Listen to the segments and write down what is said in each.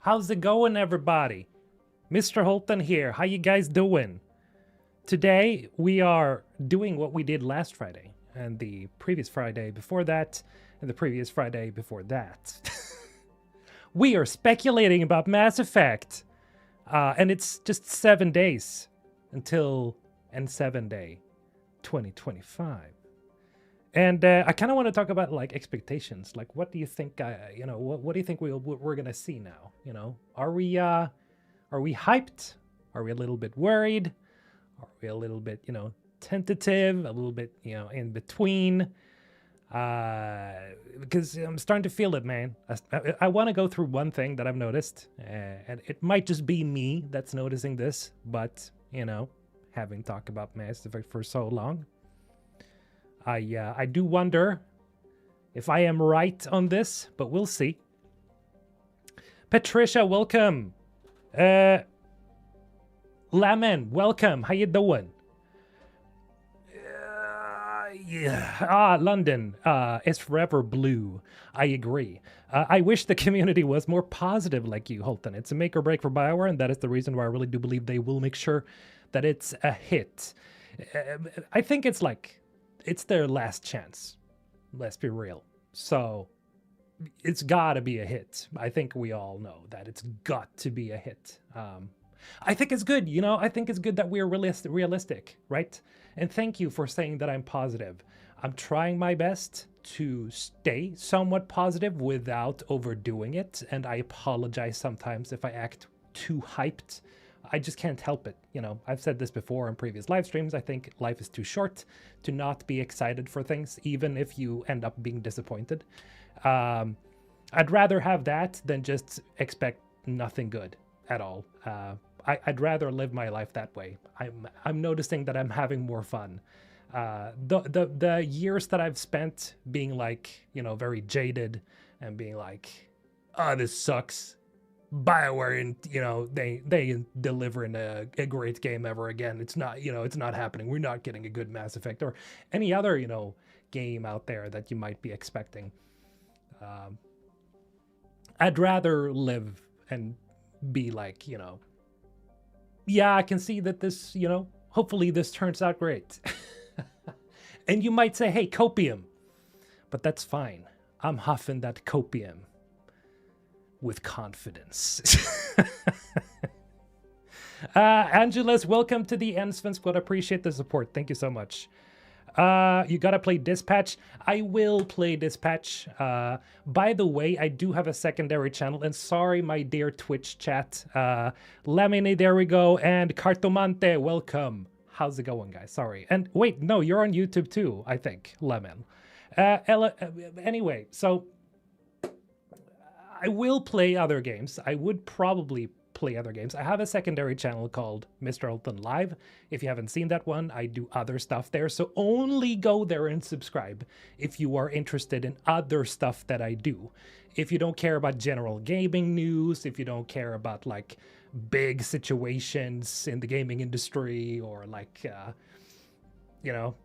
How's it going, everybody? Mr. Holton here. How you guys doing? Today, we are doing what we did last Friday, and the previous Friday before that, and the previous Friday before that. We are speculating about Mass Effect. And it's just 7 days until N7 Day 2025. And I kind of want to talk about like expectations. Like, what do you think? What do you think we're gonna see now? You know, are we hyped? Are we a little bit worried? Are we a little bit, tentative? A little bit, in between? Because I'm starting to feel it, man. I want to go through one thing that I've noticed, and it might just be me that's noticing this, but having talked about Mass Effect for so long, I do wonder if I am right on this, but we'll see. Patricia, welcome. Lamen, welcome. How you doing? London is forever blue. I agree. I wish the community was more positive like you, Holton. It's a make or break for BioWare, and that is the reason why I really do believe they will make sure that it's a hit. I think it's their last chance. Let's be real. So it's gotta be a hit. I think we all know that it's got to be a hit. I think it's good, I think it's good that we're realistic, right? And thank you for saying that I'm positive. I'm trying my best to stay somewhat positive without overdoing it, and I apologize sometimes if I act too hyped. I just can't help it. I've said this before in previous live streams. I think life is too short to not be excited for things, even if you end up being disappointed. I'd rather have that than just expect nothing good at all. I'd rather live my life that way. I'm noticing that I'm having more fun. The years that I've spent being very jaded and being like, oh, this sucks. BioWare, and they delivering a great game ever again. It's not, it's not happening. We're not getting a good Mass Effect or any other, game out there that you might be expecting. I'd rather live and be like, yeah, I can see that this, hopefully this turns out great. And you might say, hey, copium. But that's fine. I'm huffing that copium with confidence. Angeles, welcome to the Ensven Squad. Appreciate the support. Thank you so much. You gotta play Dispatch. I will play Dispatch. By the way, I do have a secondary channel, and sorry, my dear Twitch chat. Lamine, there we go, and Cartomante, welcome. How's it going, guys? Sorry. And wait, no, you're on YouTube too, I think, Lemon. Anyway, so I will play other games. I would probably play other games. I have a secondary channel called Mr. Holton Live. If you haven't seen that one, I do other stuff there. So only go there and subscribe if you are interested in other stuff that I do. If you don't care about general gaming news, if you don't care about big situations in the gaming industry or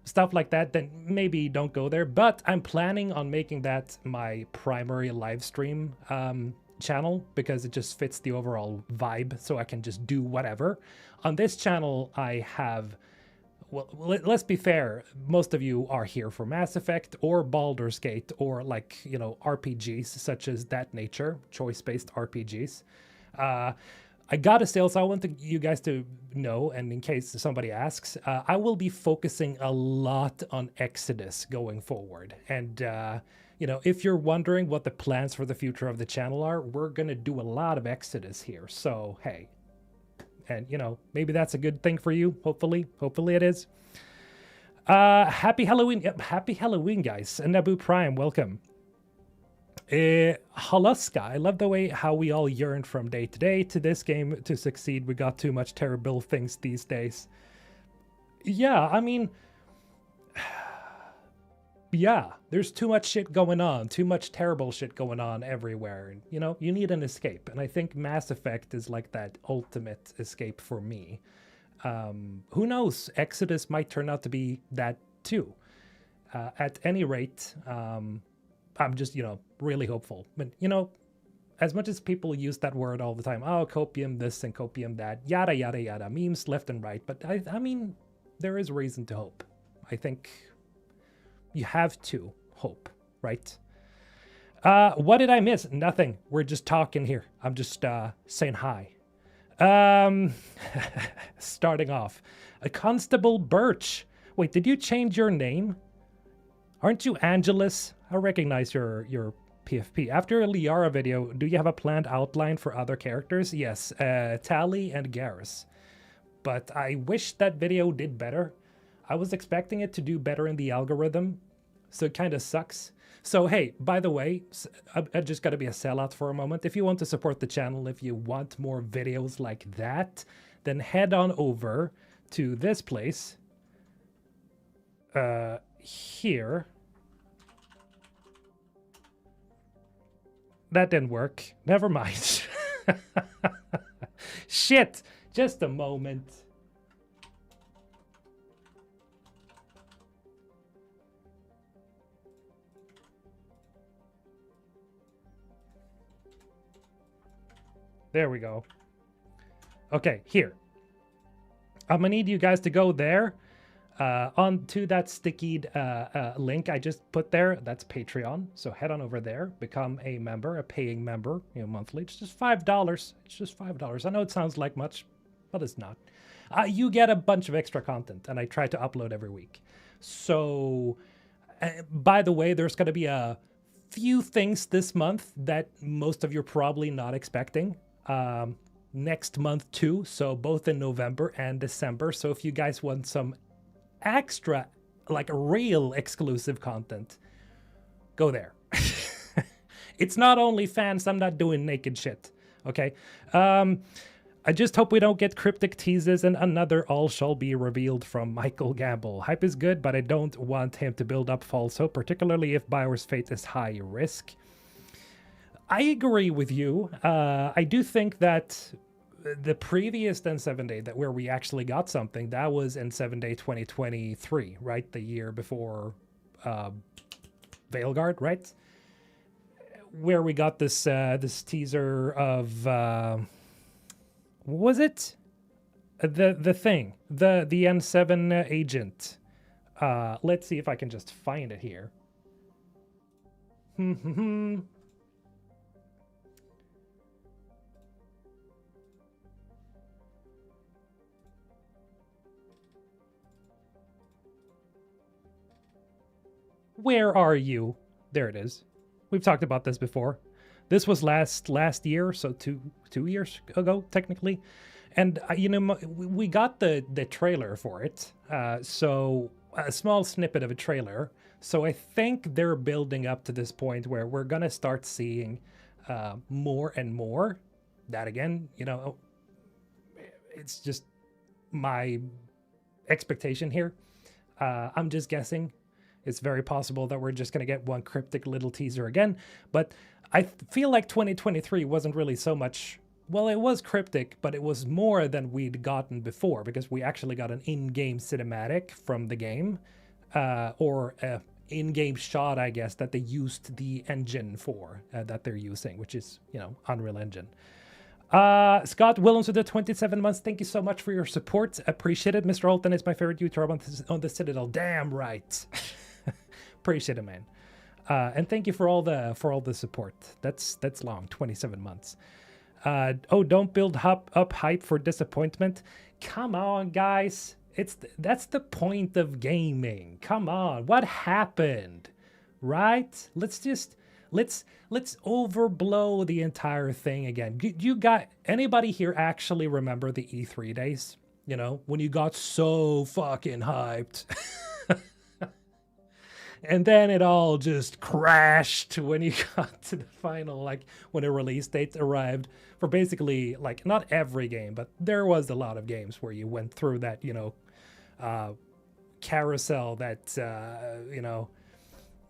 stuff like that, then maybe don't go there. But I'm planning on making that my primary live stream channel because it just fits the overall vibe, so I can just do whatever. On this channel, I have, well, let's be fair, most of you are here for Mass Effect or Baldur's Gate or RPGs such as that nature, choice-based RPGs. I gotta say also, I want you guys to know, and in case somebody asks, I will be focusing a lot on Exodus going forward. And if you're wondering what the plans for the future of the channel are, we're gonna do a lot of Exodus here. So hey, and maybe that's a good thing for you. Hopefully it is. Happy Halloween! Yep, happy Halloween, guys. And Nabu Prime, welcome. Halaska, I love the way how we all yearn from day to day to this game to succeed. We got too much terrible things these days. Yeah, I mean, yeah, there's too much shit going on, too much terrible shit going on everywhere. And, you need an escape. And I think Mass Effect is like that ultimate escape for me. Who knows? Exodus might turn out to be that too. At any rate, I'm just, really hopeful. But, as much as people use that word all the time, oh, copium this and copium that, yada, yada, yada, memes left and right. But I mean, there is reason to hope. I think you have to hope, right? What did I miss? Nothing. We're just talking here. I'm just saying hi. Starting off, a Constable Birch. Wait, did you change your name? Aren't you Angelus? I recognize your PFP. After a Liara video, do you have a planned outline for other characters? Yes, Tally and Garrus. But I wish that video did better. I was expecting it to do better in the algorithm, so it kind of sucks. So hey, by the way, I just gotta be a sellout for a moment. If you want to support the channel, if you want more videos like that, then head on over to this place. Here. That didn't work. Never mind. Shit! Just a moment. There we go. Okay, here. I'm gonna need you guys to go there. Onto that stickied link I just put there. That's Patreon. So head on over there, become a member, a paying member, monthly. It's just $5. It's just $5. I know it sounds like much, but it's not. You get a bunch of extra content, and I try to upload every week. So, by the way, there's going to be a few things this month that most of you are probably not expecting. Next month too. So both in November and December. So if you guys want some extra, like real exclusive content, go there. It's not OnlyFans. I'm not doing naked shit. Okay. I just hope we don't get cryptic teases and another all shall be revealed from Michael Gamble. Hype is good, but I don't want him to build up false hope, particularly if Bioware's fate is high risk. I agree with you. I do think that the previous N7 Day where we actually got something, that was N7 Day 2023, right? The year before Veilguard, right? Where we got this this teaser of what was it? The thing, the N7 agent. Let's see if I can just find it here. Where are you? There it is. We've talked about this before. This was last year, so two years ago, technically. And, we got the trailer for it. So a small snippet of a trailer. So I think they're building up to this point where we're going to start seeing more and more. That again, it's just my expectation here. I'm just guessing. It's very possible that we're just going to get one cryptic little teaser again. But I feel like 2023 wasn't really so much... Well, it was cryptic, but it was more than we'd gotten before, because we actually got an in-game cinematic from the game. Or an in-game shot, I guess, that they used the engine for, that they're using, which is, Unreal Engine. Scott Willems with the 27 months. Thank you so much for your support. Appreciate it. Mr. Alton is my favorite YouTuber on the Citadel. Damn right. Appreciate it, man. And thank you for all the support. That's long, 27 months. Oh, don't build up hype for disappointment. Come on, guys. That's the point of gaming. Come on. What happened? Right? Let's overblow the entire thing again. You got anybody here actually remember the E3 days? When you got so fucking hyped. And then it all just crashed when you got to the final, when a release date arrived for basically, not every game, but there was a lot of games where you went through that, carousel, that,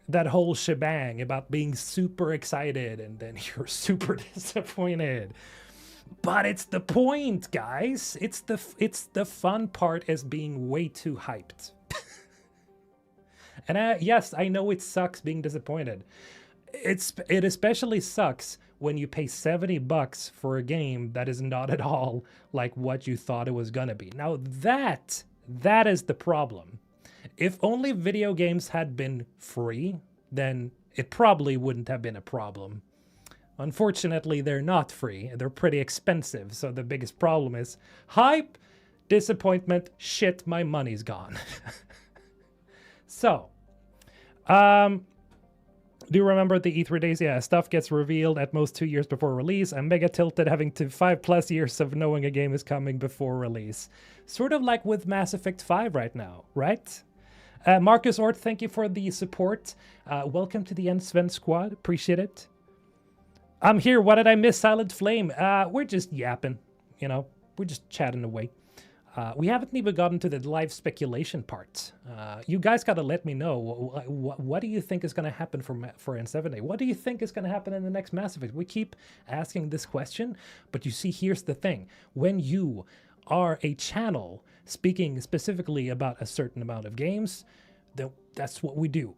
that whole shebang about being super excited and then you're super disappointed. But it's the point, guys. It's the fun part is being way too hyped. And yes, I know it sucks being disappointed. it especially sucks when you pay $70 for a game that is not at all like what you thought it was gonna be. Now that is the problem. If only video games had been free, then it probably wouldn't have been a problem. Unfortunately, they're not free. They're pretty expensive. So the biggest problem is hype, disappointment, shit, my money's gone. So, do you remember the E3 days? Yeah, stuff gets revealed at most 2 years before release. I'm mega tilted having to 5+ years of knowing a game is coming before release. Sort of like with Mass Effect 5 right now, right? Marcus Ort, thank you for the support. Welcome to the Sven squad. Appreciate it. I'm here. What did I miss? Silent Flame. We're just yapping, you know. We're just chatting away. We haven't even gotten to the live speculation part. You guys got to let me know. What do you think is going to happen for N7A? What do you think is going to happen in the next Mass Effect? We keep asking this question, but you see, here's the thing. When you are a channel speaking specifically about a certain amount of games, then that's what we do.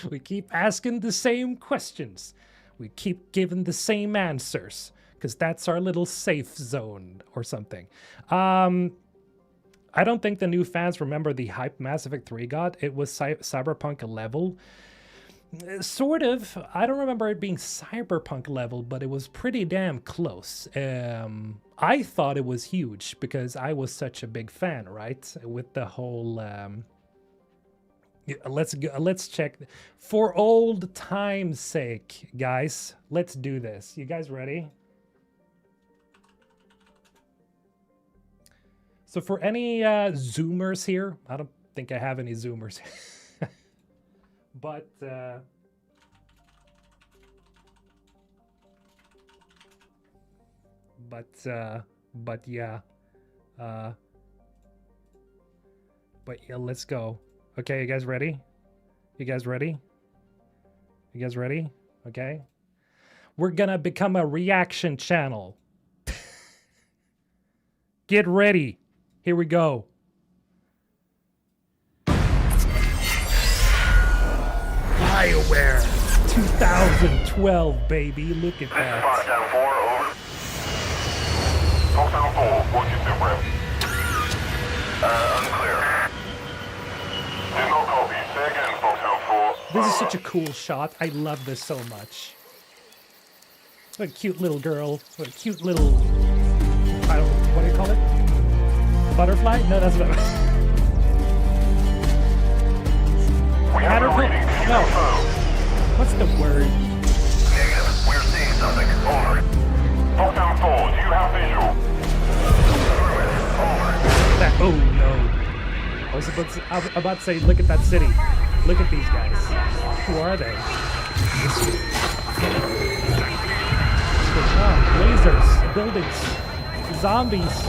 we keep asking the same questions. We keep giving the same answers, because that's our little safe zone or something. I don't think the new fans remember the hype Mass Effect 3 got. It was Cyberpunk level. Sort of. I don't remember it being Cyberpunk level, but it was pretty damn close. I thought it was huge because I was such a big fan, right? With the whole... Let's check. For old time's sake, guys, let's do this. You guys ready? So for any Zoomers here, I don't think I have any Zoomers. But yeah. But yeah, let's go. Okay, you guys ready? You guys ready? You guys ready? Okay. We're gonna become a reaction channel. Get ready. Here we go. BioWare 2012, baby. Look at that. Down 4, over. Talk down 4, watch it to rep. Unclear. Did not copy. Say again, Foxhound 4. This is such a cool shot. I love this so much. What a cute little girl. What a cute little... I don't know, what do you call it? Butterfly? No, that's not... Caterpillar? No. What's the word? Negative. We're seeing something. Over. Foxhound 4, do you have visual? Over. That, oh no. I was about to say, look at that city. Look at these guys. Who are they? Oh, lasers, buildings, zombies.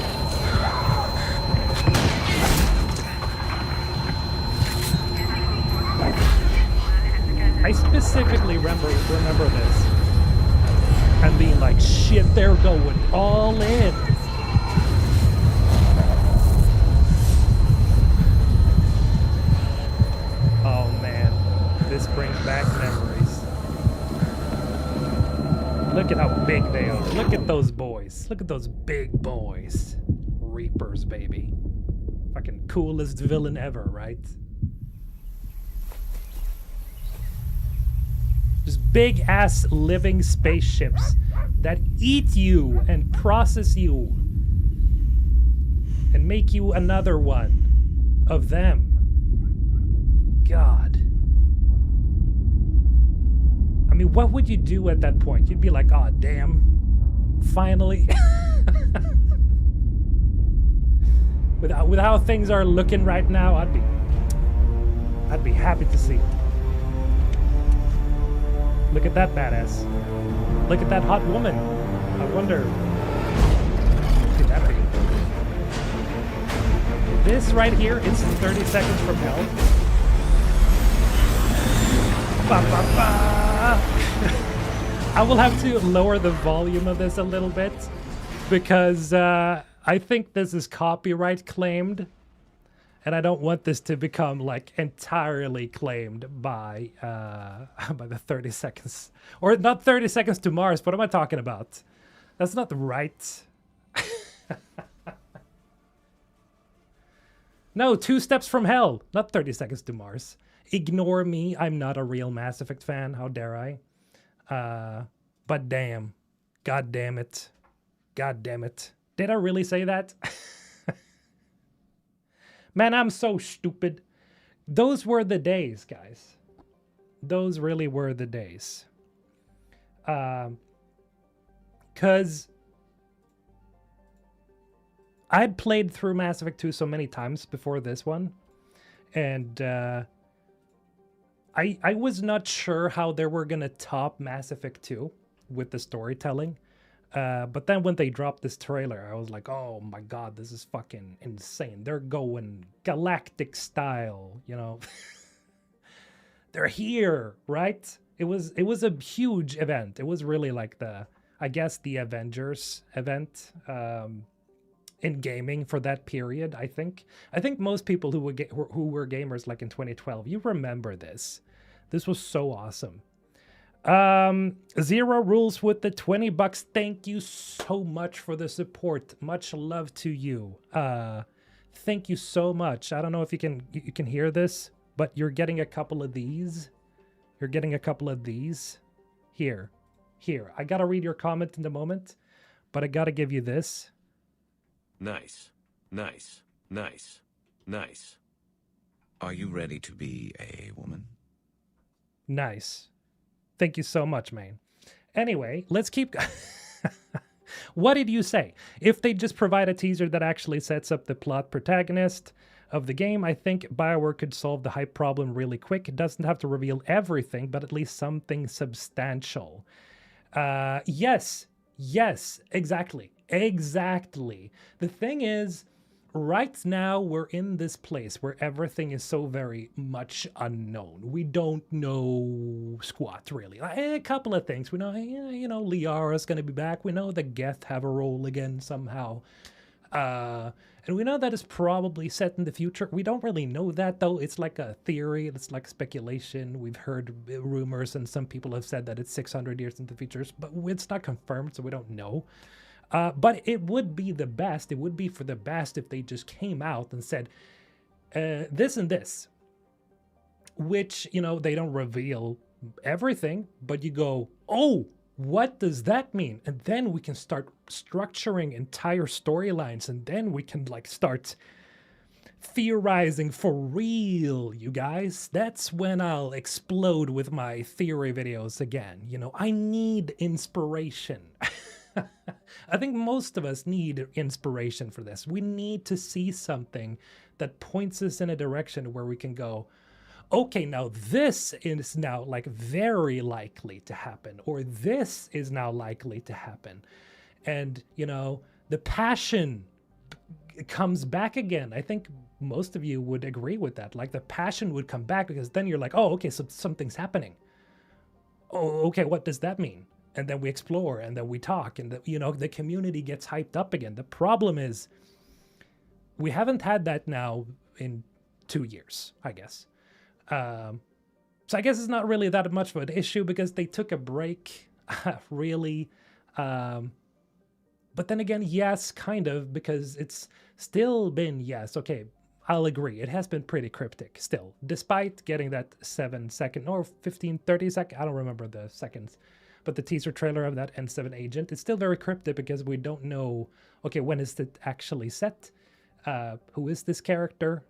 I specifically remember this and being like, shit, they're going all in. Oh man, this brings back memories. Look at how big they are. Look at those boys. Look at those big boys. Reapers, baby. Fucking coolest villain ever, right? Just big ass living spaceships that eat you and process you and make you another one of them. God. I mean, what would you do at that point? You'd be like, oh, damn. Finally. With how things are looking right now, I'd be happy to see it. Look at that badass. Look at that hot woman. I wonder. Could that be? This right here is 30 seconds from hell. Ba, ba, ba. I will have to lower the volume of this a little bit because I think this is copyright claimed. And I don't want this to become like entirely claimed by by the 30 seconds. Or not 30 seconds to Mars. What am I talking about? That's not right. No, 2 steps from hell. Not 30 seconds to Mars. Ignore me. I'm not a real Mass Effect fan. How dare I? But damn. God damn it. God damn it. Did I really say that? Man, I'm so stupid. Those were the days, guys. Those really were the days. Because I'd played through Mass Effect 2 so many times before this one. And I was not sure how they were going to top Mass Effect 2 with the storytelling. But then when they dropped this trailer, I was like, oh my god, this is fucking insane. They're going galactic style, you know. They're here, right? It was a huge event. It was really like I guess the Avengers event in gaming for that period, I think. I think most people who were gamers like in 2012, you remember this. This was so awesome. Zero Rules with the $20. Thank you so much for the support. Much love to you. Thank you so much. I don't know if you can hear this, but you're getting a couple of these. You're getting a couple of these. Here. I gotta read your comment in a moment, but I gotta give you this. Nice. Are you ready to be a woman? Nice. Thank you so much, man. Anyway, let's keep... What did you say? If they just provide a teaser that actually sets up the plot protagonist of the game, I think BioWare could solve the hype problem really quick. It doesn't have to reveal everything, but at least something substantial. Yes, exactly. The thing is, right now we're in this place where everything is so very much unknown. We don't know squat, really. A couple of things. We know, Liara's going to be back. We know the Geth have a role again somehow. And we know that is probably set in the future. We don't really know that, though. It's like a theory. It's like speculation. We've heard rumors, and some people have said that it's 600 years into the future, but it's not confirmed, so we don't know. But it would be the best. It would be for the best if they just came out and said this and this, which, they don't reveal everything, but you go, oh, what does that mean? And then we can start structuring entire storylines, and then we can start theorizing for real, you guys. That's when I'll explode with my theory videos again. I need inspiration. I think most of us need inspiration for this. We need to see something that points us in a direction where we can go, okay, now this is now very likely to happen, or this is now likely to happen. And, the passion comes back again. I think most of you would agree with that. The passion would come back, because then you're like, oh, okay, so something's happening. Oh, okay, what does that mean? And then we explore, and then we talk, and the community gets hyped up again. The problem is we haven't had that now in 2 years, I guess. So I guess it's not really that much of an issue, because they took a break, really. But then again, yes, kind of, because it's still been, yes, okay, I'll agree. It has been pretty cryptic still, despite getting that 7-second or 15, 30-second, I don't remember the seconds, but the teaser trailer of that N7 agent, it's still very cryptic, because we don't know, okay, when is it actually set? Who is this character,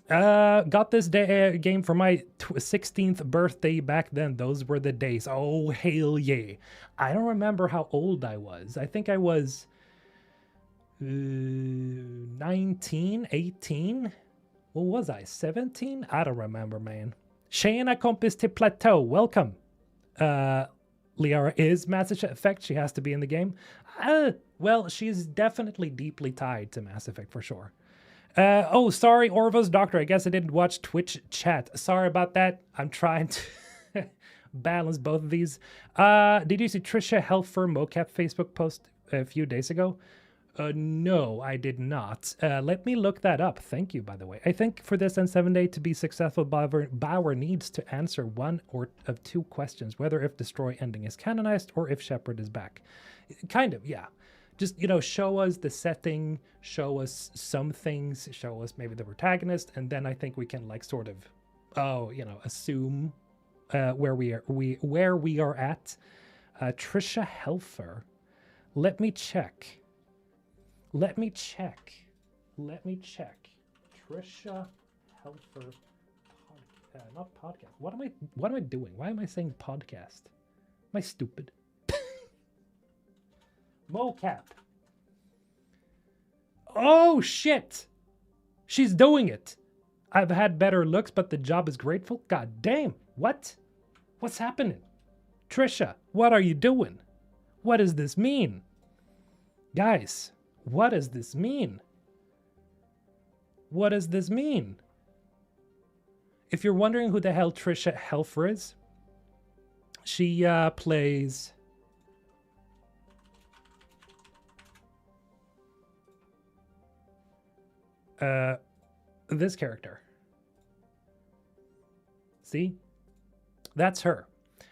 Got this game for my 16th birthday back then. Those were the days. Oh, hail yeah. I don't remember how old I was. I think I was 19, 18? What was I, 17? I don't remember, man. Tjena kompis till Plateau. Welcome. Liara is Mass Effect. She has to be in the game. Well, she's definitely deeply tied to Mass Effect for sure. Oh, sorry, Orvo's Doctor. I guess I didn't watch Twitch chat. Sorry about that. I'm trying to balance both of these. Did you see Trisha Helfer mocap Facebook post a few days ago? No, I did not. Let me look that up. Thank you, by the way. I think for this N7 to be successful, Bauer needs to answer one or of two questions, whether if Destroy ending is canonized or if Shepard is back. Kind of, yeah. Just, show us the setting, show us some things, show us maybe the protagonist, and then I think we can sort of, assume where we are at. Trisha Helfer. Let me check. Trisha Helfer, not podcast. What am I doing? Why am I saying podcast? Am I stupid? Mocap. Oh shit! She's doing it. I've had better looks, but the job is grateful. God damn! What? What's happening? Trisha, what are you doing? What does this mean? Guys, what does this mean? What does this mean? If you're wondering who the hell Trisha Helfer is, she plays this character. See? That's her.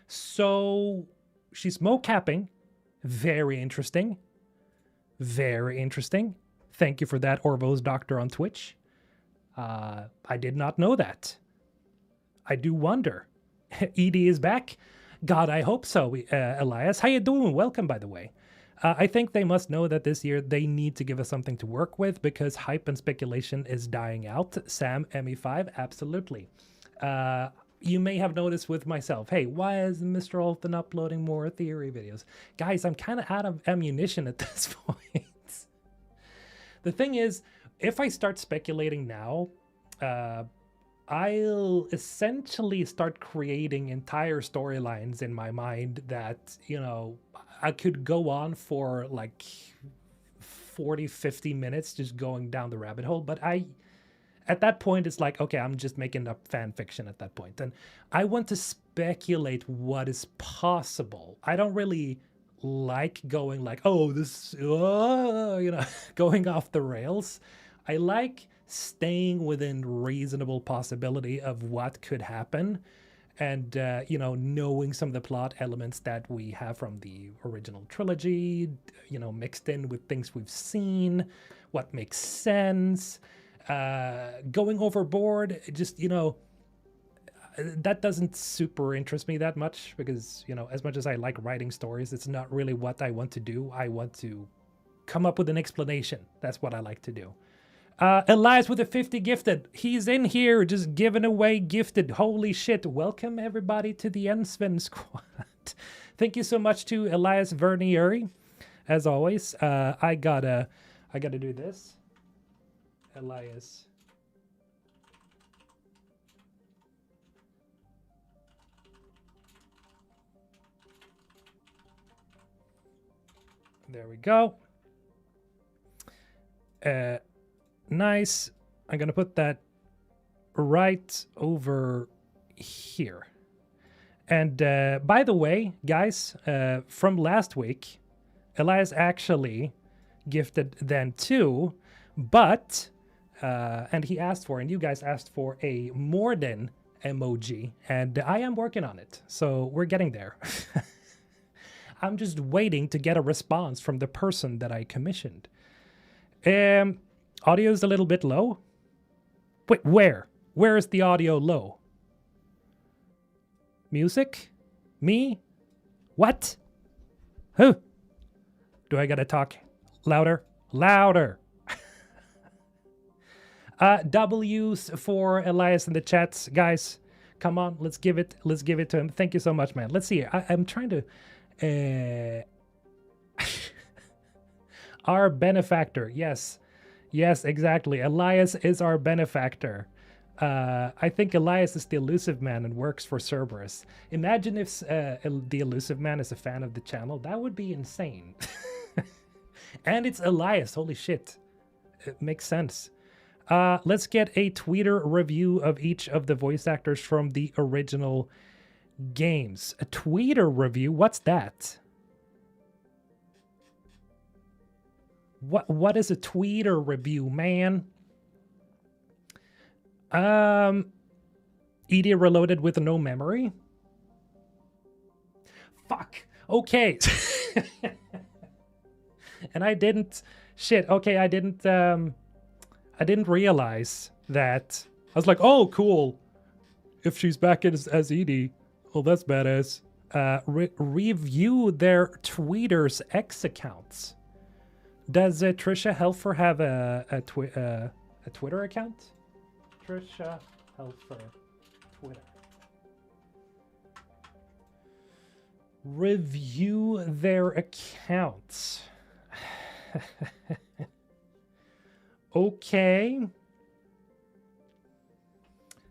So she's mocapping. Very interesting. Very interesting. Thank you for that, Orvo's Doctor on Twitch. I did not know that. I do wonder. Edie is back. God, I hope so, Elias. How you doing? Welcome, by the way. I think they must know that this year they need to give us something to work with because hype and speculation is dying out. Sam, ME5, absolutely. You may have noticed with myself, hey, why is Mr. Alton uploading more theory videos? Guys, I'm kind of out of ammunition at this point. The thing is, if I start speculating now, I'll essentially start creating entire storylines in my mind that, I could go on for 40, 50 minutes just going down the rabbit hole. But at that point, it's okay, I'm just making up fan fiction at that point. And I want to speculate what is possible. I don't really like going going off the rails. I like staying within reasonable possibility of what could happen and, knowing some of the plot elements that we have from the original trilogy, mixed in with things we've seen, what makes sense, going overboard, just, that doesn't super interest me that much because, as much as I like writing stories, it's not really what I want to do. I want to come up with an explanation. That's what I like to do. Elias with a 50 gifted. He's in here just giving away gifted. Holy shit. Welcome everybody to the Ensven squad. Thank you so much to Elias Vernieri. As always, I gotta do this. Elias. There we go. Nice. I'm going to put that right over here. And by the way, guys, from last week, Elias actually gifted then too, but, and he asked for, and you guys asked for a Morden emoji, and I am working on it. So we're getting there. I'm just waiting to get a response from the person that I commissioned. Audio's a little bit low. Wait, where? Where is the audio low? Music? Me? What? Who? Do I gotta talk louder? Louder! W's for Elias in the chats. Guys, come on, let's give it to him. Thank you so much, man. Let's see. I'm trying to... Our benefactor, yes. Yes, exactly. Elias is our benefactor. I think Elias is the elusive man and works for Cerberus. Imagine if the elusive man is a fan of the channel. That would be insane. And it's Elias. Holy shit. It makes sense. Let's get a Twitter review of each of the voice actors from the original games. A Twitter review? What's that? What is a tweeter review, man? ED Reloaded with no memory? Fuck. Okay. And I didn't shit. Okay, I didn't realize that. I was like, "Oh, cool. If she's back as ED, well, that's badass." Review their tweeters X accounts. Does Trisha Helfer have a Twitter account? Trisha Helfer Twitter. Review their accounts. Okay.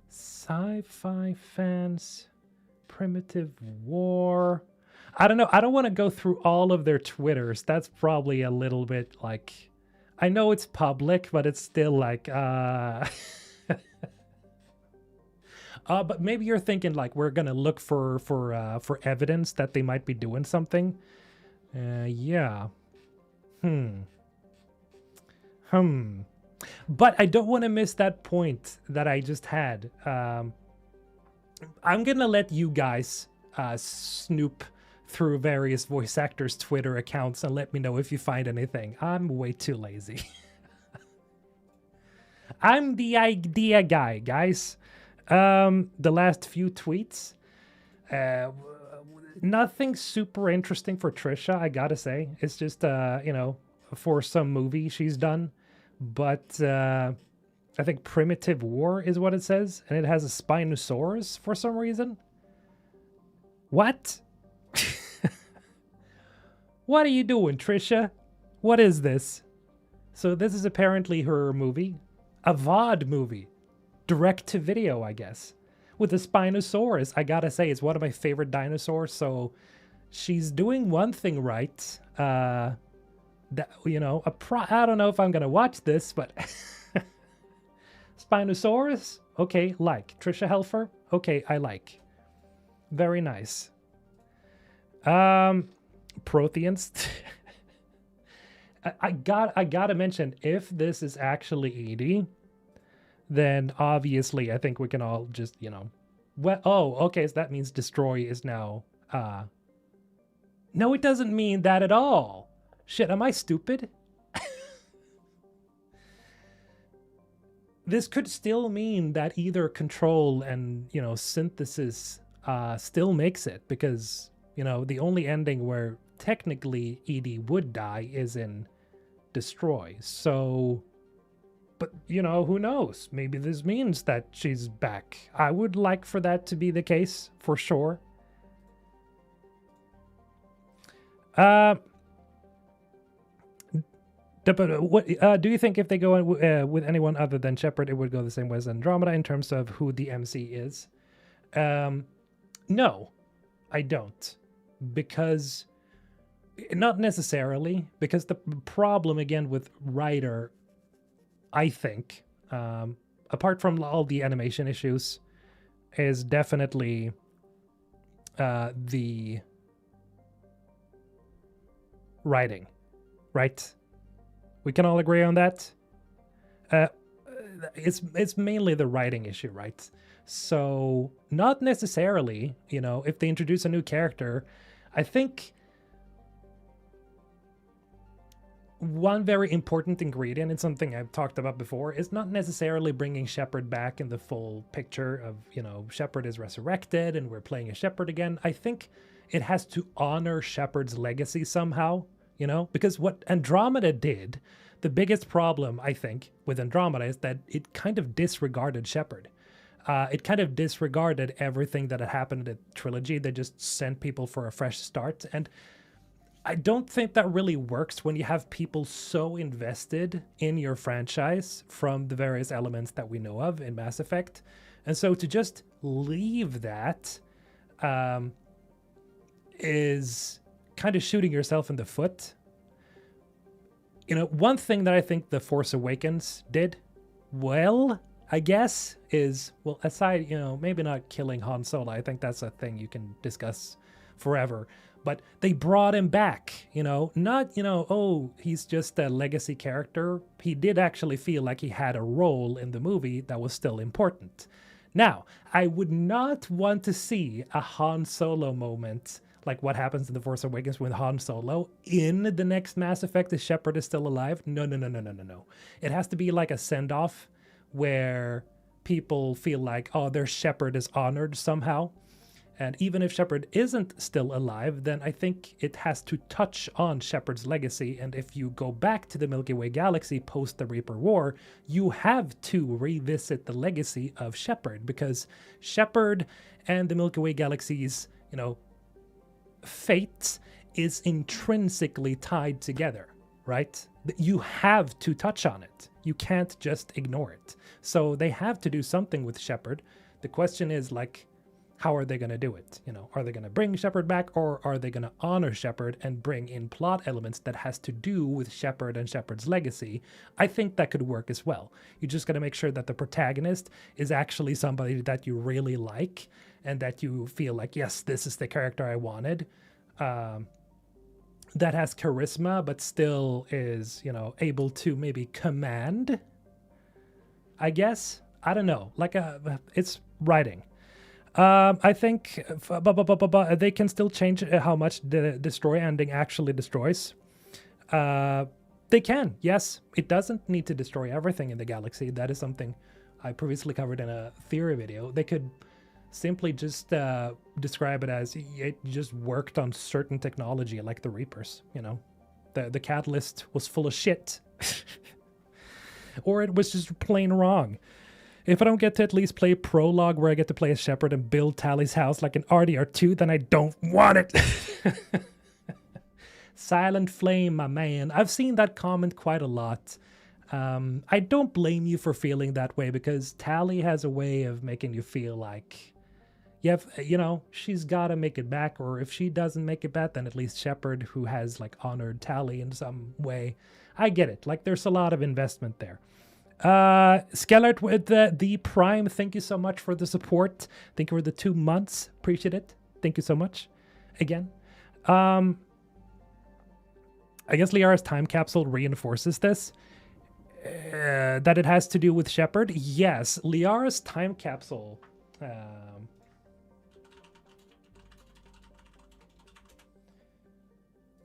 Sci-fi fans, primitive war. I don't know. I don't want to go through all of their Twitters. That's probably a little bit like, I know it's public, but it's still like, but maybe you're thinking like we're gonna look for evidence that they might be doing something. Yeah. But I don't want to miss that point that I just had. I'm gonna let you guys snoop through various voice actors' Twitter accounts and let me know if you find anything. I'm way too lazy. I'm the idea guy, guys. The last few tweets. Nothing super interesting for Trisha, I gotta say. It's just, for some movie she's done. But I think Primitive War is what it says. And it has a Spinosaurus for some reason. What? What are you doing, Trisha? What is this? So this is apparently her movie. A VOD movie. Direct to video, I guess. With a Spinosaurus. I gotta say, it's one of my favorite dinosaurs. So she's doing one thing right. I don't know if I'm gonna watch this, but Spinosaurus, okay, like. Trisha Helfer, okay, I like. Very nice. Protheans. I gotta mention, if this is actually Edie, then obviously I think we can all just, okay, so that means destroy is now, no, it doesn't mean that at all. Shit, am I stupid? This could still mean that either control and, synthesis still makes it, because, the only ending where technically Edie would die is in destroy. So, but, who knows? Maybe this means that she's back. I would like for that to be the case, for sure. What do you think if they go with anyone other than Shepard, it would go the same way as Andromeda in terms of who the MC is? No, I don't. Because, not necessarily, because the problem, again, with Ryder, I think, apart from all the animation issues, is definitely the writing, right? We can all agree on that. It's mainly the writing issue, right? So not necessarily, if they introduce a new character, I think one very important ingredient, and something I've talked about before, is not necessarily bringing Shepard back in the full picture of, Shepard is resurrected and we're playing a Shepard again. I think it has to honor Shepard's legacy somehow. Because what Andromeda did, the biggest problem, I think, with Andromeda is that it kind of disregarded Shepard. It kind of disregarded everything that had happened in the trilogy. They just sent people for a fresh start. And I don't think that really works when you have people so invested in your franchise from the various elements that we know of in Mass Effect. And so to just leave that is kind of shooting yourself in the foot. One thing that I think The Force Awakens did well, I guess, is, well, aside, maybe not killing Han Solo. I think that's a thing you can discuss forever. But they brought him back, not, oh, he's just a legacy character. He did actually feel like he had a role in the movie that was still important. Now, I would not want to see a Han Solo moment like what happens in The Force Awakens with Han Solo in the next Mass Effect if Shepard is still alive. No, no, no, no, no, no, no. It has to be like a send-off where people feel like, oh, their Shepard is honored somehow. And even if Shepard isn't still alive, then I think it has to touch on Shepard's legacy. And if you go back to the Milky Way galaxy post the Reaper War, you have to revisit the legacy of Shepard, because Shepard and the Milky Way galaxy's, fate is intrinsically tied together, right? You have to touch on it. You can't just ignore it. So they have to do something with Shepard. The question is, like, how are they going to do it? Are they going to bring Shepard back, or are they going to honor Shepard and bring in plot elements that has to do with Shepard and Shepard's legacy? I think that could work as well. You just got to make sure that the protagonist is actually somebody that you really like and that you feel like, yes, this is the character I wanted. That has charisma, but still is, able to maybe command, I guess. I don't know. It's writing. I think they can still change how much the destroy ending actually destroys. They can, yes. It doesn't need to destroy everything in the galaxy. That is something I previously covered in a theory video. They could simply just describe it as it just worked on certain technology, like the Reapers. The catalyst was full of shit. Or it was just plain wrong. If I don't get to at least play prologue where I get to play as Shepard and build Tally's house like an RDR2, then I don't want it. Silent Flame, my man. I've seen that comment quite a lot. I don't blame you for feeling that way, because Tally has a way of making you feel like, she's got to make it back, or if she doesn't make it back, then at least Shepard, who has like honored Tally in some way. I get it. Like, there's a lot of investment there. Skellert with the Prime, thank you so much for the support. Thank you for the 2 months. Appreciate it. Thank you so much. Again. I guess Liara's time capsule reinforces this. That it has to do with Shepard. Yes, Liara's time capsule.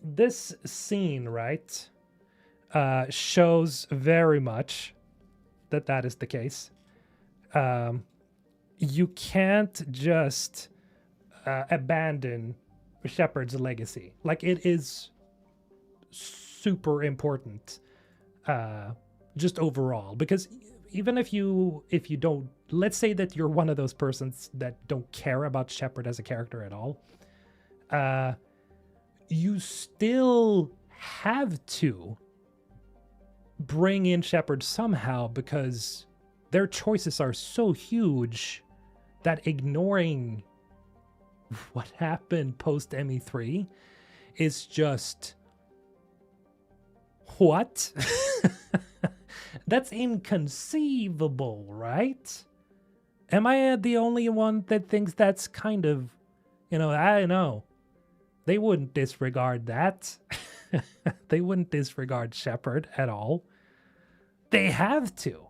This scene, right, shows very much that is the case. You can't just abandon Shepard's legacy. Like, it is super important, just overall, because even if you don't, let's say that you're one of those persons that don't care about Shepard as a character at all, you still have to bring in Shepard somehow, because their choices are so huge that ignoring what happened post ME3 is just, what? That's inconceivable, right? Am I the only one that thinks that's kind of, I don't know. They wouldn't disregard that. They wouldn't disregard Shepard at all. They have to.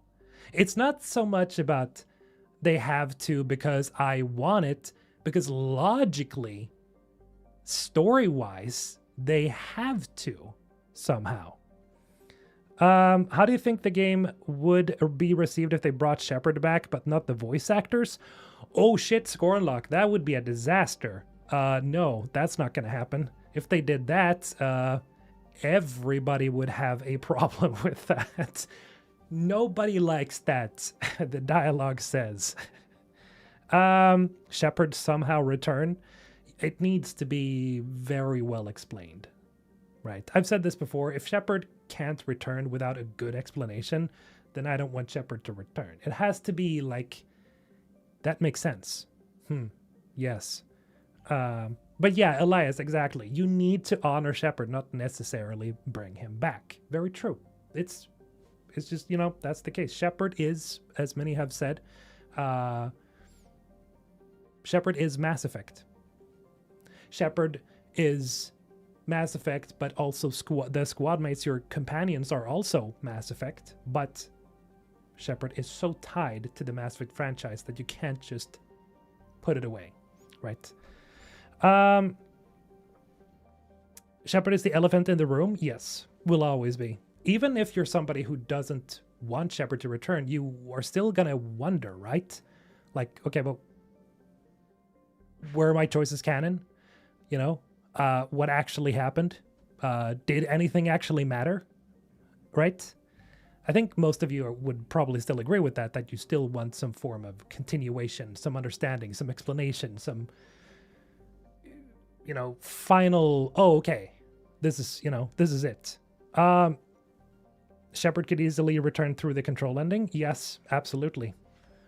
It's not so much about they have to because I want it, because logically, story-wise, they have to somehow. How do you think the game would be received if they brought Shepard back, but not the voice actors? Oh shit, Scornlock, that would be a disaster. No, that's not going to happen. If they did that, everybody would have a problem with that. Nobody likes that, the dialogue says. Shepard somehow return. It needs to be very well explained, right? I've said this before. If Shepard can't return without a good explanation, then I don't want Shepard to return. It has to be like, that makes sense. Yes. But yeah, Elias, exactly. You need to honor Shepard, not necessarily bring him back. Very true. It's just, that's the case. Shepard is, as many have said, Shepard is Mass Effect. Shepard is Mass Effect, but also the squad mates, your companions, are also Mass Effect, but Shepard is so tied to the Mass Effect franchise that you can't just put it away, right? Shepard is the elephant in the room. Yes, will always be. Even if you're somebody who doesn't want Shepard to return, you are still gonna wonder, right? Like, okay, but were my choices canon? You know, what actually happened? Did anything actually matter? Right? I think most of you would probably still agree with that you still want some form of continuation, some understanding, some explanation, some, final, oh, okay, this is it. Shepard could easily return through the control ending. Yes, absolutely.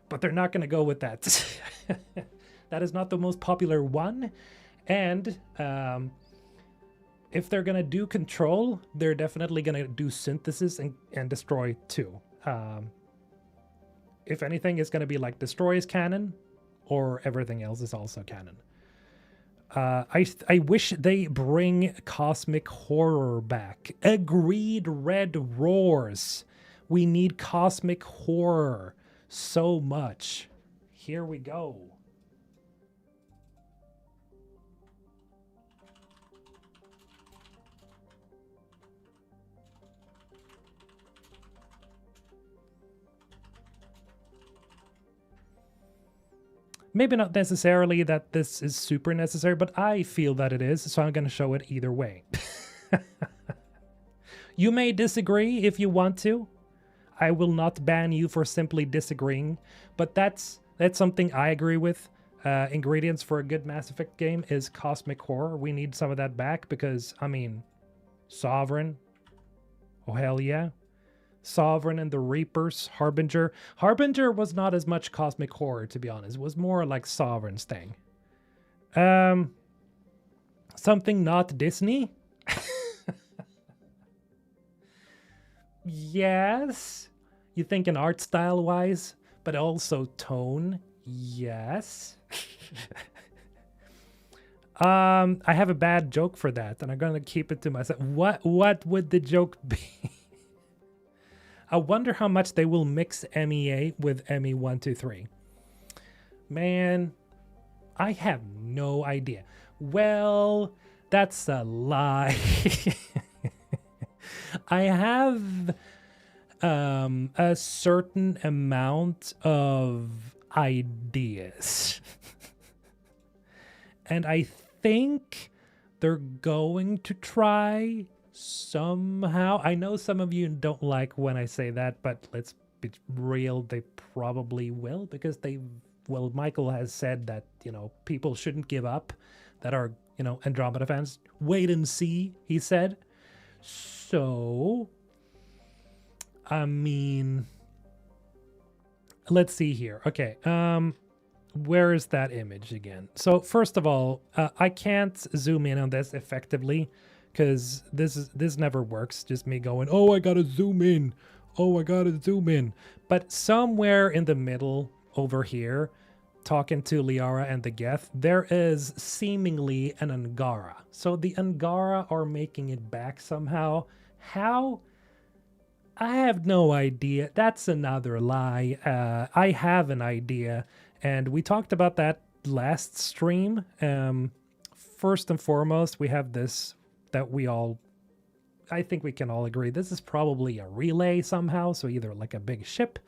But they're not going to go with that. That is not the most popular one. And if they're going to do control, they're definitely going to do synthesis and destroy too. If anything, it's going to be like destroy is canon, or everything else is also canon. I wish they bring cosmic horror back. Agreed, Red roars. We need cosmic horror so much. Here we go. Maybe not necessarily that this is super necessary, but I feel that it is, so I'm going to show it either way. You may disagree if you want to. I will not ban you for simply disagreeing, but that's something I agree with. Ingredients for a good Mass Effect game is cosmic horror. We need some of that back because, I mean, Sovereign. Oh, hell yeah. Sovereign and the Reapers, Harbinger. Harbinger was not as much cosmic horror, to be honest. It was more like Sovereign's thing. Something not Disney? Yes. You thinking art style wise, but also tone? Yes. I have a bad joke for that, and I'm gonna keep it to myself. What would the joke be? I wonder how much they will mix MEA with ME123. Man, I have no idea. Well, that's a lie. I have a certain amount of ideas. And I think they're going to try somehow. I know some of you don't like when I say that, but let's be real, they probably will, because Michael has said that, people shouldn't give up that are, Andromeda fans. Wait and see, he said. So, I mean, let's see here. Okay, where is that image again? So first of all, I can't zoom in on this effectively, because this never works. Just me going, oh, I gotta zoom in. Oh, I gotta zoom in. But somewhere in the middle over here, talking to Liara and the Geth, there is seemingly an Angara. So the Angara are making it back somehow. How? I have no idea. That's another lie. I have an idea, and we talked about that last stream. First and foremost, we have this that I think we can all agree, this is probably a relay somehow, so either like a big ship,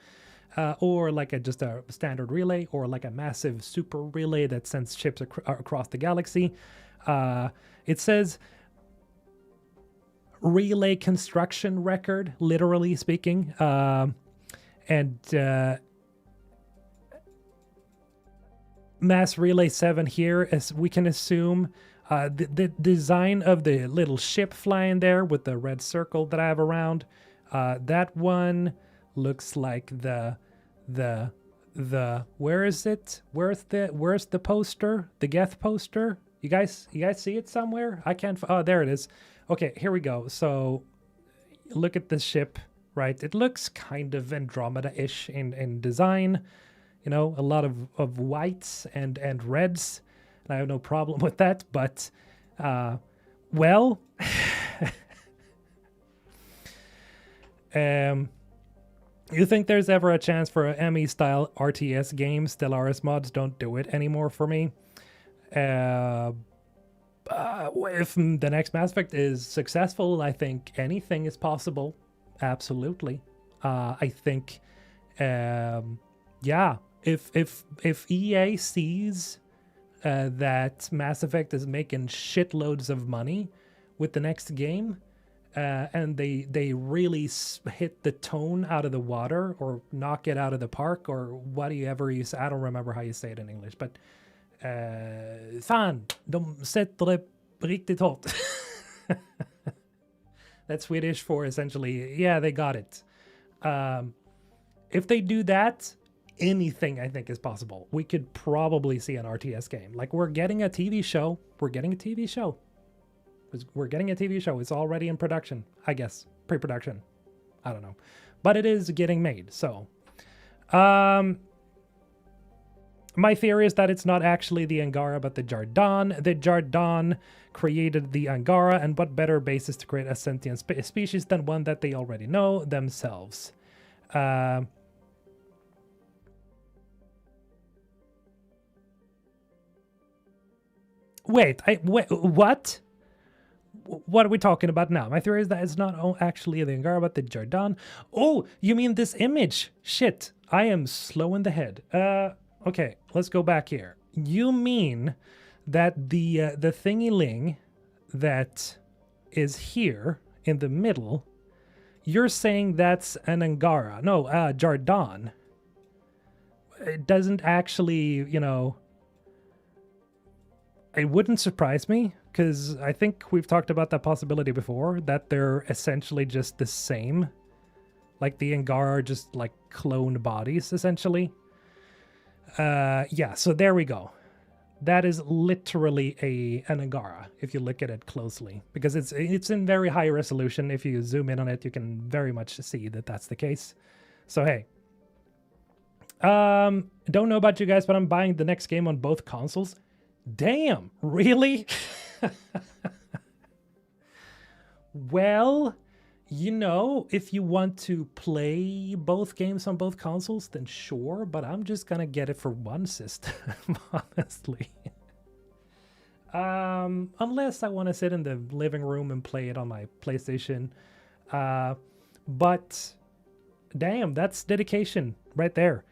or like just a standard relay, or like a massive super relay that sends ships across the galaxy. It says relay construction record, literally speaking, and Mass Relay 7 here, as we can assume. The design of the little ship flying there with the red circle that I have around, that one looks like the where is it? Where's the poster? The Geth poster? You guys see it somewhere? I can't. Oh, there it is. Okay, here we go. So look at this ship, right? It looks kind of Andromeda-ish in design. A lot of whites and reds. I have no problem with that, but Well, you think there's ever a chance for an ME-style RTS game? Stellaris mods don't do it anymore for me. If the next Mass Effect is successful, I think anything is possible. Absolutely. I think, yeah, if EA sees that Mass Effect is making shitloads of money with the next game, and they really hit the tone out of the water or knock it out of the park or whatever you say. I don't remember how you say it in English, but fan, de sätter det riktigt hårt. That's Swedish for essentially, yeah, they got it. If they do that, anything I think is possible. We could probably see an RTS game. Like, we're getting a TV show. We're getting a TV show. It's already in production, I guess. Pre-production. I don't know. But it is getting made, so. My theory is that it's not actually the Angara, but the Jardan. The Jardan created the Angara, and what better basis to create a sentient species than one that they already know themselves. Wait, what? What are we talking about now? My theory is that it's not actually the Angara, but the Jardan. Oh, you mean this image? Shit, I am slow in the head. Okay, let's go back here. You mean that the thingy-ling that is here in the middle, you're saying that's an Angara. No, Jardan. It doesn't actually, you know... It wouldn't surprise me, because I think we've talked about that possibility before, that they're essentially just the same. Like, the Angara are just, like, cloned bodies, essentially. Yeah, so there we go. That is literally an Angara, if you look at it closely. Because it's in very high resolution. If you zoom in on it, you can very much see that that's the case. So, hey. Don't know about you guys, but I'm buying the next game on both consoles. Damn, really? Well, you know, if you want to play both games on both consoles, then sure, but I'm just gonna get it for one system, honestly. Unless I want to sit in the living room and play it on my PlayStation. But, damn, that's dedication right there.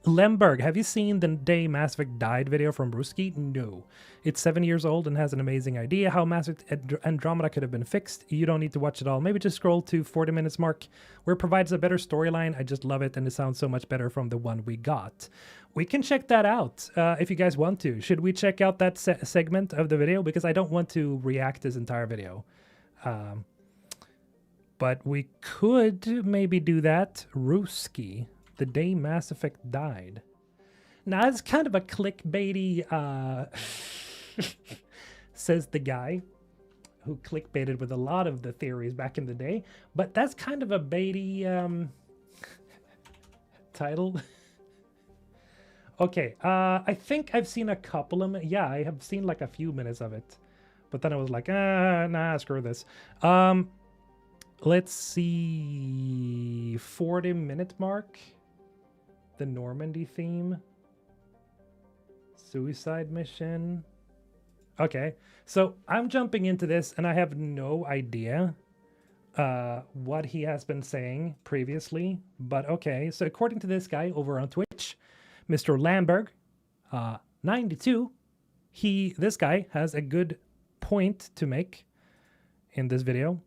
Lemberg, have you seen the day Mass Effect died video from Bruski? No. It's 7 years old and has an amazing idea how Mass Effect Andromeda could have been fixed. You don't need to watch it all. Maybe just scroll to 40 minutes mark, where it provides a better storyline. I just love it, and it sounds so much better from the one we got. We can check that out if you guys want to. Should we check out that segment of the video? Because I don't want to react this entire video. But we could maybe do that. Ruski. The day Mass Effect died. Now, it's kind of a clickbaity, says the guy who clickbaited with a lot of the theories back in the day. But that's kind of a baity title. Okay, I think I've seen a couple of... Yeah, I have seen like a few minutes of it. But then I was like, nah, screw this. Let's see... 40-minute mark. The Normandy theme. Suicide mission. Okay, so I'm jumping into this and I have no idea what he has been saying previously. But okay, so according to this guy over on Twitch, Mr. Lamberg, 92, this guy has a good point to make in this video.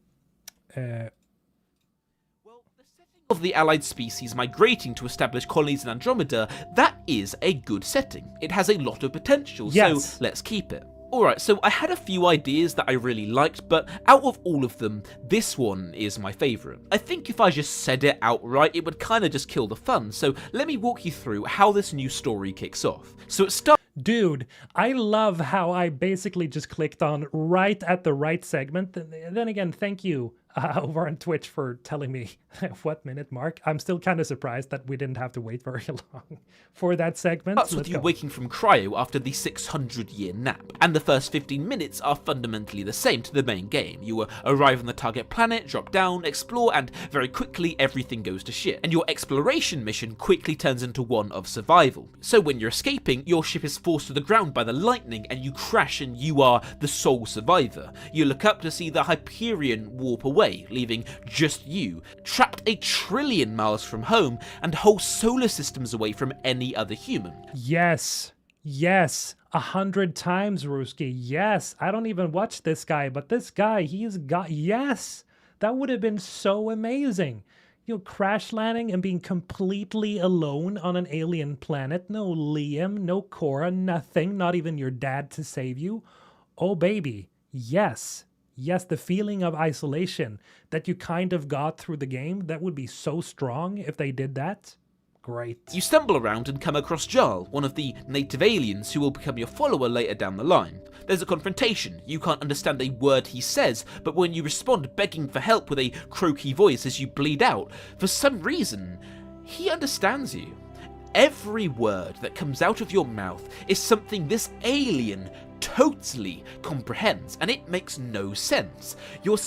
Of the allied species migrating to establish colonies in Andromeda, that is a good setting. It has a lot of potential, yes. So let's keep it. Alright, so I had a few ideas that I really liked, but out of all of them, this one is my favourite. I think if I just said it outright, it would kind of just kill the fun, so let me walk you through how this new story kicks off. So it starts... Dude, I love how I basically just clicked on right at the right segment. Then again, thank you, over on Twitch for telling me what minute mark. I'm still kind of surprised that we didn't have to wait very long for that segment. Starts with you waking from cryo after the 600-year nap, and the first 15 minutes are fundamentally the same to the main game. You arrive on the target planet, drop down, explore, and very quickly everything goes to shit, and your exploration mission quickly turns into one of survival. So when you're escaping, your ship is forced to the ground by the lightning and you crash and you are the sole survivor. You look up to see the Hyperion warp away, leaving just you, trapped 1 trillion miles from home and whole solar systems away from any other human. Yes. 100 times, Ruski. Yes. I don't even watch this guy, but this guy, he's got... Yes. That would have been so amazing. Crash landing and being completely alone on an alien planet. No Liam, no Cora, nothing. Not even your dad to save you. Oh, baby. Yes, the feeling of isolation that you kind of got through the game, that would be so strong if they did that. Great. You stumble around and come across Jarl, one of the native aliens who will become your follower later down the line. There's a confrontation. You can't understand a word he says, but when you respond begging for help with a croaky voice as you bleed out, for some reason, he understands you. Every word that comes out of your mouth is something this alien totally comprehends, and it makes no sense. You're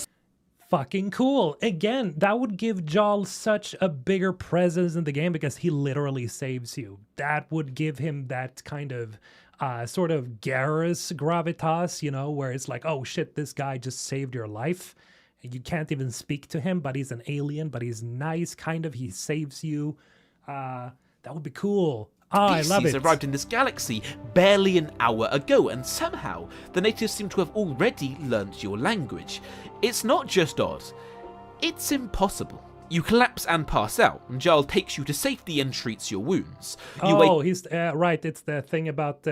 fucking cool. Again, that would give Jarl such a bigger presence in the game because he literally saves you. That would give him that kind of sort of Garrus gravitas, where it's like, oh shit, this guy just saved your life. You can't even speak to him, but he's an alien, but he's nice, kind of. He saves you. That would be cool. I love it. Arrived in this galaxy barely an hour ago, and somehow the natives seem to have already learnt your language. It's not just odd, it's impossible. You collapse and pass out, and Jarl takes you to safety and treats your wounds. He's right. It's the thing about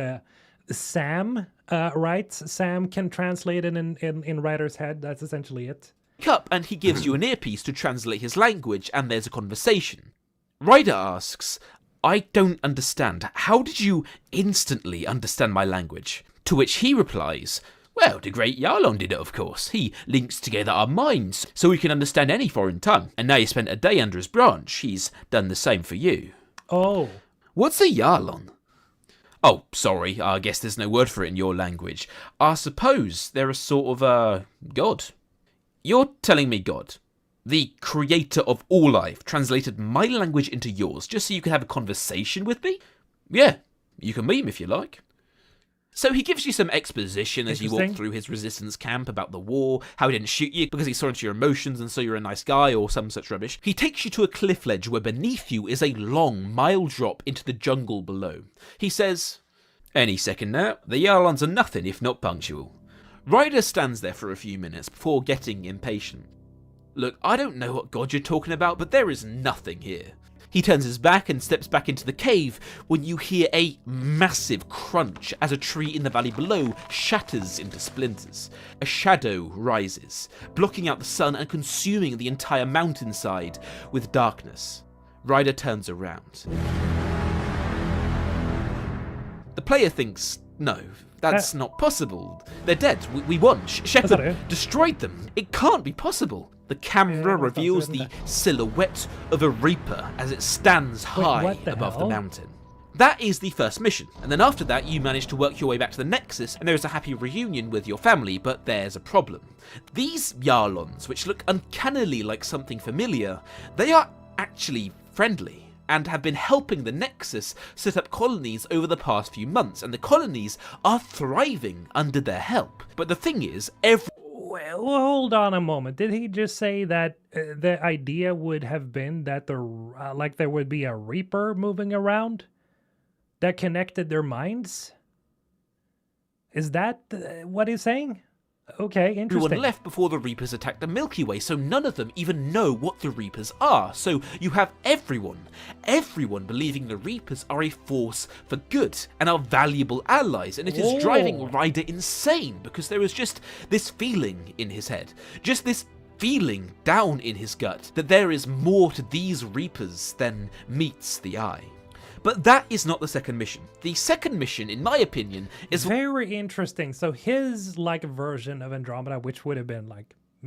Sam, right? Sam can translate it in Ryder's head. That's essentially it. Up, and he gives you an earpiece to translate his language, and there's a conversation. Ryder asks, I don't understand. How did you instantly understand my language? To which he replies, well, the great Yarlon did it, of course. He links together our minds so we can understand any foreign tongue. And now you spent a day under his branch. He's done the same for you. Oh. What's a Yarlon? Oh, sorry, I guess there's no word for it in your language. I suppose they're a sort of, god. You're telling me God, the creator of all life, translated my language into yours just so you can have a conversation with me? Yeah, you can meet him if you like. So he gives you some exposition as you walk through his resistance camp about the war, how he didn't shoot you because he saw into your emotions and so you're a nice guy or some such rubbish. He takes you to a cliff ledge where beneath you is a long mile drop into the jungle below. He says, any second now, the Yarlons are nothing if not punctual. Ryder stands there for a few minutes before getting impatient. Look, I don't know what god you're talking about, but there is nothing here. He turns his back and steps back into the cave when you hear a massive crunch as a tree in the valley below shatters into splinters. A shadow rises, blocking out the sun and consuming the entire mountainside with darkness. Ryder turns around. The player thinks, no, that's not possible. They're dead. We won. Shepard destroyed them. It can't be possible. The camera reveals the silhouette of a Reaper as it stands high above the mountain. That is the first mission, and then after that you manage to work your way back to the Nexus and there is a happy reunion with your family, but there's a problem. These Yarlons, which look uncannily like something familiar, they are actually friendly and have been helping the Nexus set up colonies over the past few months, and the colonies are thriving under their help. But the thing is, Well, hold on a moment. Did he just say that the idea would have been that there would be a Reaper moving around that connected their minds? Is that what he's saying? Okay, interesting. Everyone left before the Reapers attacked the Milky Way, so none of them even know what the Reapers are. So you have everyone believing the Reapers are a force for good and are valuable allies, and it is driving Ryder insane because there is just this feeling in his head, just this feeling down in his gut that there is more to these Reapers than meets the eye. But that is not the second mission. The second mission, in my opinion, is very interesting. So his version of Andromeda, which would have been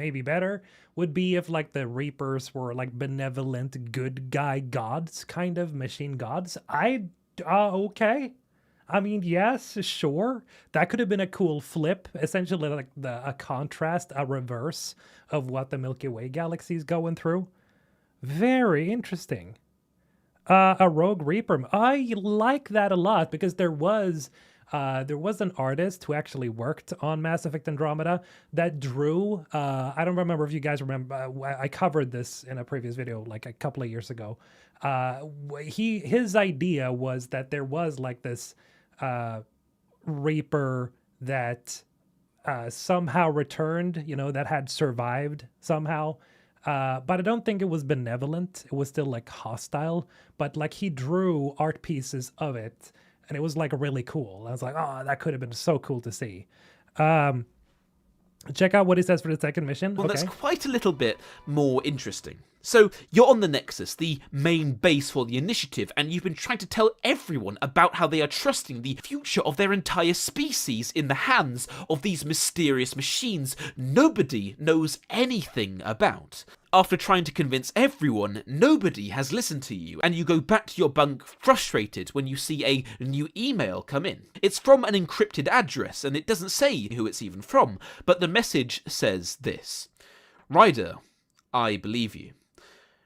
maybe better would be if like the Reapers were like benevolent good guy gods, kind of machine gods. Okay. I mean, yes, sure. That could have been a cool flip, essentially like a contrast, a reverse of what the Milky Way galaxy is going through. Very interesting. A Rogue Reaper. I like that a lot because there was an artist who actually worked on Mass Effect Andromeda that drew. I don't remember if you guys remember. I covered this in a previous video like a couple of years ago. His idea was that there was like this Reaper that somehow returned, that had survived somehow. But I don't think it was benevolent. It was still like hostile. But like he drew art pieces of it, and it was like really cool. I was like, oh, that could have been so cool to see. Check out what he says for the second mission. Well, okay. That's quite a little bit more interesting. So, you're on the Nexus, the main base for the initiative, and you've been trying to tell everyone about how they are trusting the future of their entire species in the hands of these mysterious machines nobody knows anything about. After trying to convince everyone, nobody has listened to you, and you go back to your bunk frustrated when you see a new email come in. It's from an encrypted address, and it doesn't say who it's even from, but the message says this: Ryder, I believe you.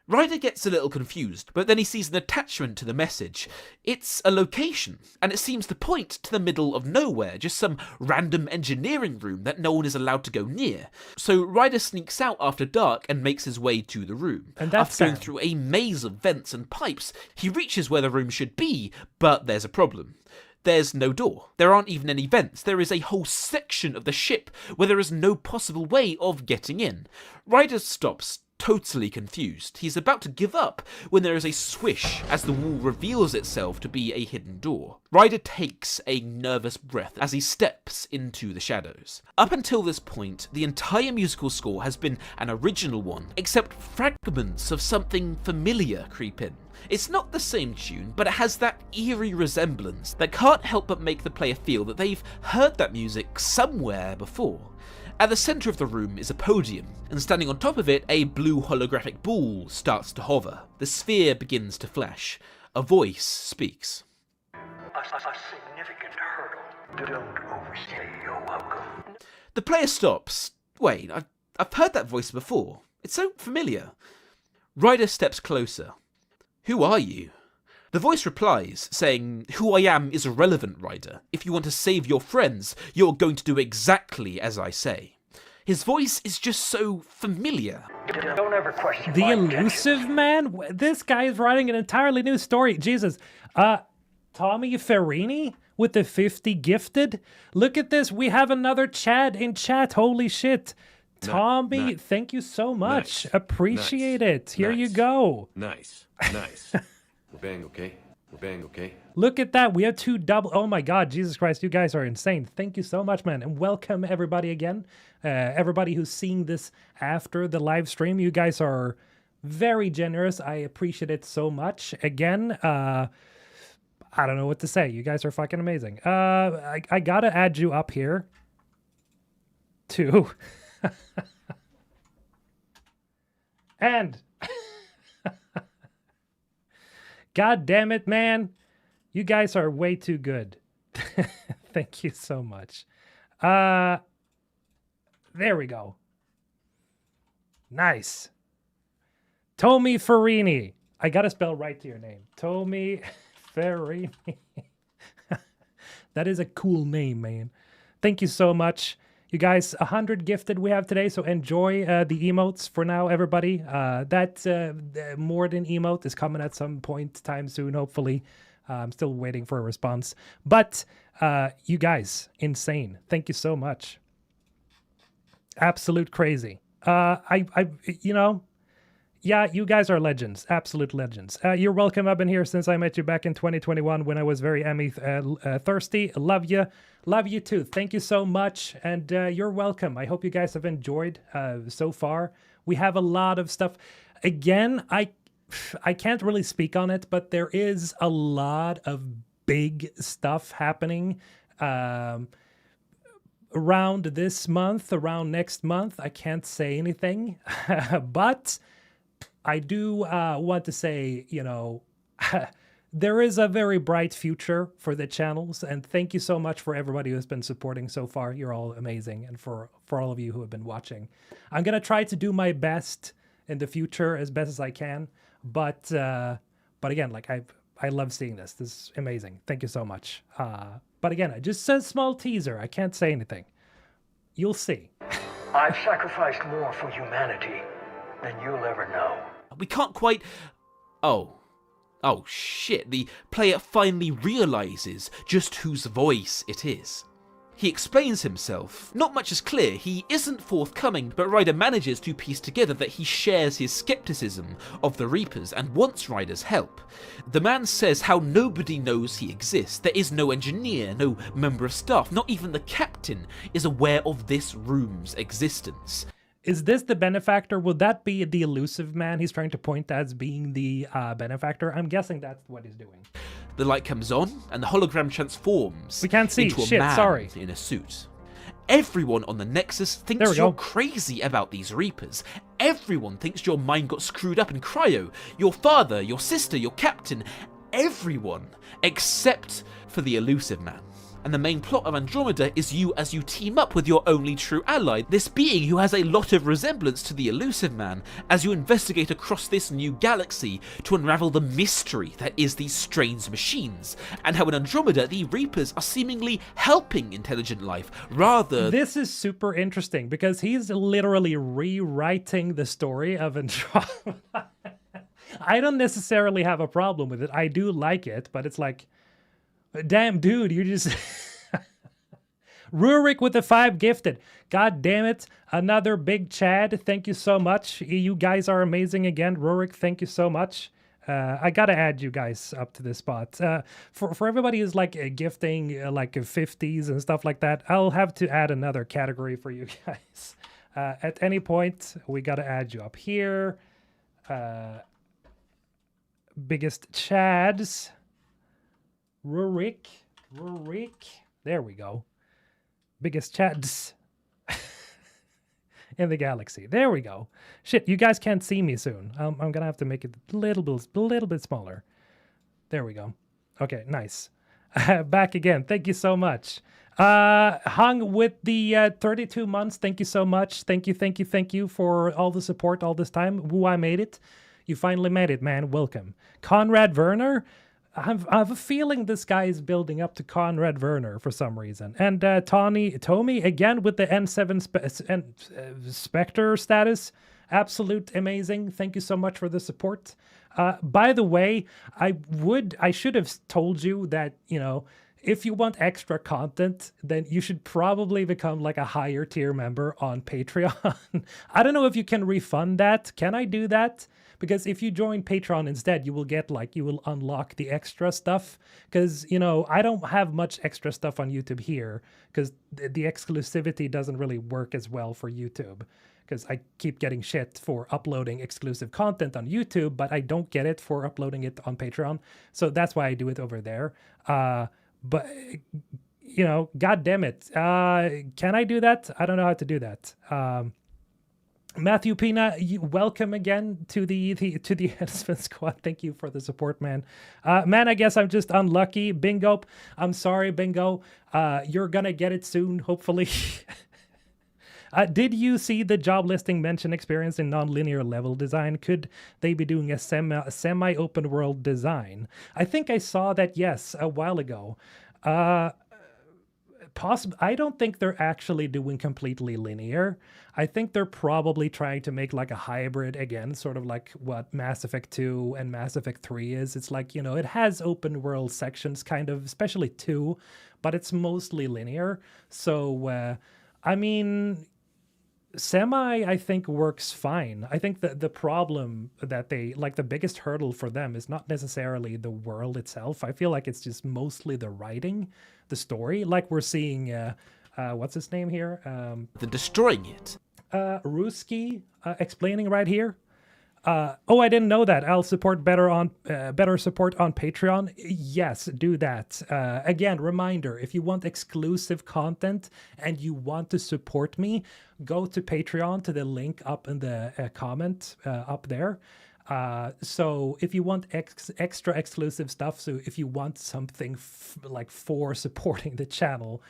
Ryder gets a little confused, but then he sees an attachment to the message. It's a location, and it seems to point to the middle of nowhere, just some random engineering room that no one is allowed to go near. So Ryder sneaks out after dark and makes his way to the room. And that's after going through a maze of vents and pipes, he reaches where the room should be, but there's a problem. There's no door. There aren't even any vents. There is a whole section of the ship where there is no possible way of getting in. Ryder stops, totally confused. He's about to give up when there is a swish as the wall reveals itself to be a hidden door. Ryder takes a nervous breath as he steps into the shadows. Up until this point, the entire musical score has been an original one, except fragments of something familiar creep in. It's not the same tune, but it has that eerie resemblance that can't help but make the player feel that they've heard that music somewhere before. At the centre of the room is a podium, and standing on top of it, a blue holographic ball starts to hover. The sphere begins to flash. A voice speaks. A significant hurdle. Don't overstay your welcome. The player stops. Wait, I've heard that voice before. It's so familiar. Ryder steps closer. Who are you? The voice replies, saying, Who I am is irrelevant, Ryder. If you want to save your friends, you're going to do exactly as I say. His voice is just so familiar. Don't ever question The my elusive man? This guy is writing an entirely new story. Jesus. Tommy Ferrini with the 50 gifted? Look at this. We have another Chad in chat. Holy shit. Tommy, thank you so much. Nice. Appreciate Nice. it. Here you Nice. go. Nice. Nice. We're bang, okay? We're bang, okay? Look at that. We have two double. Oh my God, Jesus Christ, you guys are insane. Thank you so much, man. And welcome everybody again. Everybody who's seeing this after the live stream, you guys are very generous. I appreciate it so much. Again, I don't know what to say. You guys are fucking amazing. I gotta add you up here too. And God damn it, man. You guys are way too good. Thank you so much. There we go. Nice. Tommy Ferrini. I gotta spell right to your name. Tommy Ferrini. That is a cool name, man. Thank you so much. You guys, 100 gifted we have today, so enjoy the emotes for now, everybody. That more than emote is coming at some point time soon, hopefully. I'm still waiting for a response. But you guys, insane. Thank you so much. Absolute crazy. Yeah, you guys are legends. Absolute legends. You're welcome. I've been here since I met you back in 2021 when I was very Emmy thirsty. Love you. Love you too. Thank you so much. And you're welcome. I hope you guys have enjoyed so far. We have a lot of stuff. Again, I can't really speak on it, but there is a lot of big stuff happening around this month, around next month, I can't say anything. But I do want to say, there is a very bright future for the channels, and thank you so much for everybody who's been supporting so far. You're all amazing, and for all of you who have been watching. I'm gonna try to do my best in the future as best as I can, but again, like I love seeing this. This is amazing. Thank you so much. But again, just a small teaser. I can't say anything. You'll see. I've sacrificed more for humanity than you'll ever know. We can't quite... Oh shit, the player finally realises just whose voice it is. He explains himself. Not much is clear, he isn't forthcoming, but Ryder manages to piece together that he shares his skepticism of the Reapers and wants Ryder's help. The man says how nobody knows he exists. There is no engineer, no member of staff, not even the captain is aware of this room's existence. Is this the benefactor? Would that be the elusive man he's trying to point as being the benefactor? I'm guessing that's what he's doing. The light comes on, and the hologram transforms We can't see. into a Shit, man sorry. in a suit. Everyone on the Nexus There thinks we you're go. crazy about these Reapers. Everyone thinks your mind got screwed up in cryo. Your father, your sister, your captain. Everyone, except for the elusive man. And the main plot of Andromeda is you as you team up with your only true ally, this being who has a lot of resemblance to the elusive man, as you investigate across this new galaxy to unravel the mystery that is these strange machines, and how in Andromeda the Reapers are seemingly helping intelligent life, rather... This is super interesting because he's literally rewriting the story of Andromeda. I don't necessarily have a problem with it. I do like it, but it's like... Damn, dude, you just... Rurik with the 5 gifted. God damn it. Another big Chad. Thank you so much. You guys are amazing again. Rurik, thank you so much. I gotta add you guys up to this spot. For everybody who's like gifting like 50s and stuff like that, I'll have to add another category for you guys. At any point, we gotta add you up here. Biggest Chads. Rurik. There we go. Biggest Chads in the galaxy. There we go. Shit, you guys can't see me soon. I'm gonna have to make it a little bit smaller. There we go. Okay, nice. Back again. Thank you so much. Hung with the 32 months. Thank you so much. Thank you for all the support all this time. Woo, I made it. You finally made it, man. Welcome. Conrad Werner. I have a feeling this guy is building up to Conrad Werner for some reason. And Tommy, again with the N7 Spectre status. Absolute amazing. Thank you so much for the support. By the way, I should have told you that, if you want extra content, then you should probably become like a higher tier member on Patreon. I don't know if you can refund that. Can I do that? Because if you join Patreon instead, you will unlock the extra stuff. Because, I don't have much extra stuff on YouTube here because the exclusivity doesn't really work as well for YouTube. Because I keep getting shit for uploading exclusive content on YouTube, but I don't get it for uploading it on Patreon. So that's why I do it over there. But, God damn it. Can I do that? I don't know how to do that. Matthew Pina, welcome again to the Husband Squad. Thank you for the support, man. Man, I guess I'm just unlucky. Bingo. I'm sorry, Bingo. You're gonna get it soon, hopefully. Did you see the job listing mention experience in non-linear level design? Could they be doing a semi-open world design? I think I saw that, yes, a while ago. I don't think they're actually doing completely linear. I think they're probably trying to make like a hybrid again, sort of like what Mass Effect 2 and Mass Effect 3 is. It's like, it has open world sections kind of, especially 2, but it's mostly linear. So, Semi, I think, works fine. I think that the problem that the biggest hurdle for them is not necessarily the world itself. I feel like it's just mostly the writing, the story. Like we're seeing, what's his name here? They're destroying it. Ruski explaining right here. Oh, I didn't know that. I'll support better support on Patreon. Yes, do that. Again, reminder: if you want exclusive content and you want to support me, go to Patreon to the link up in the comment up there. So if you want extra exclusive stuff, so if you want something like for supporting the channel,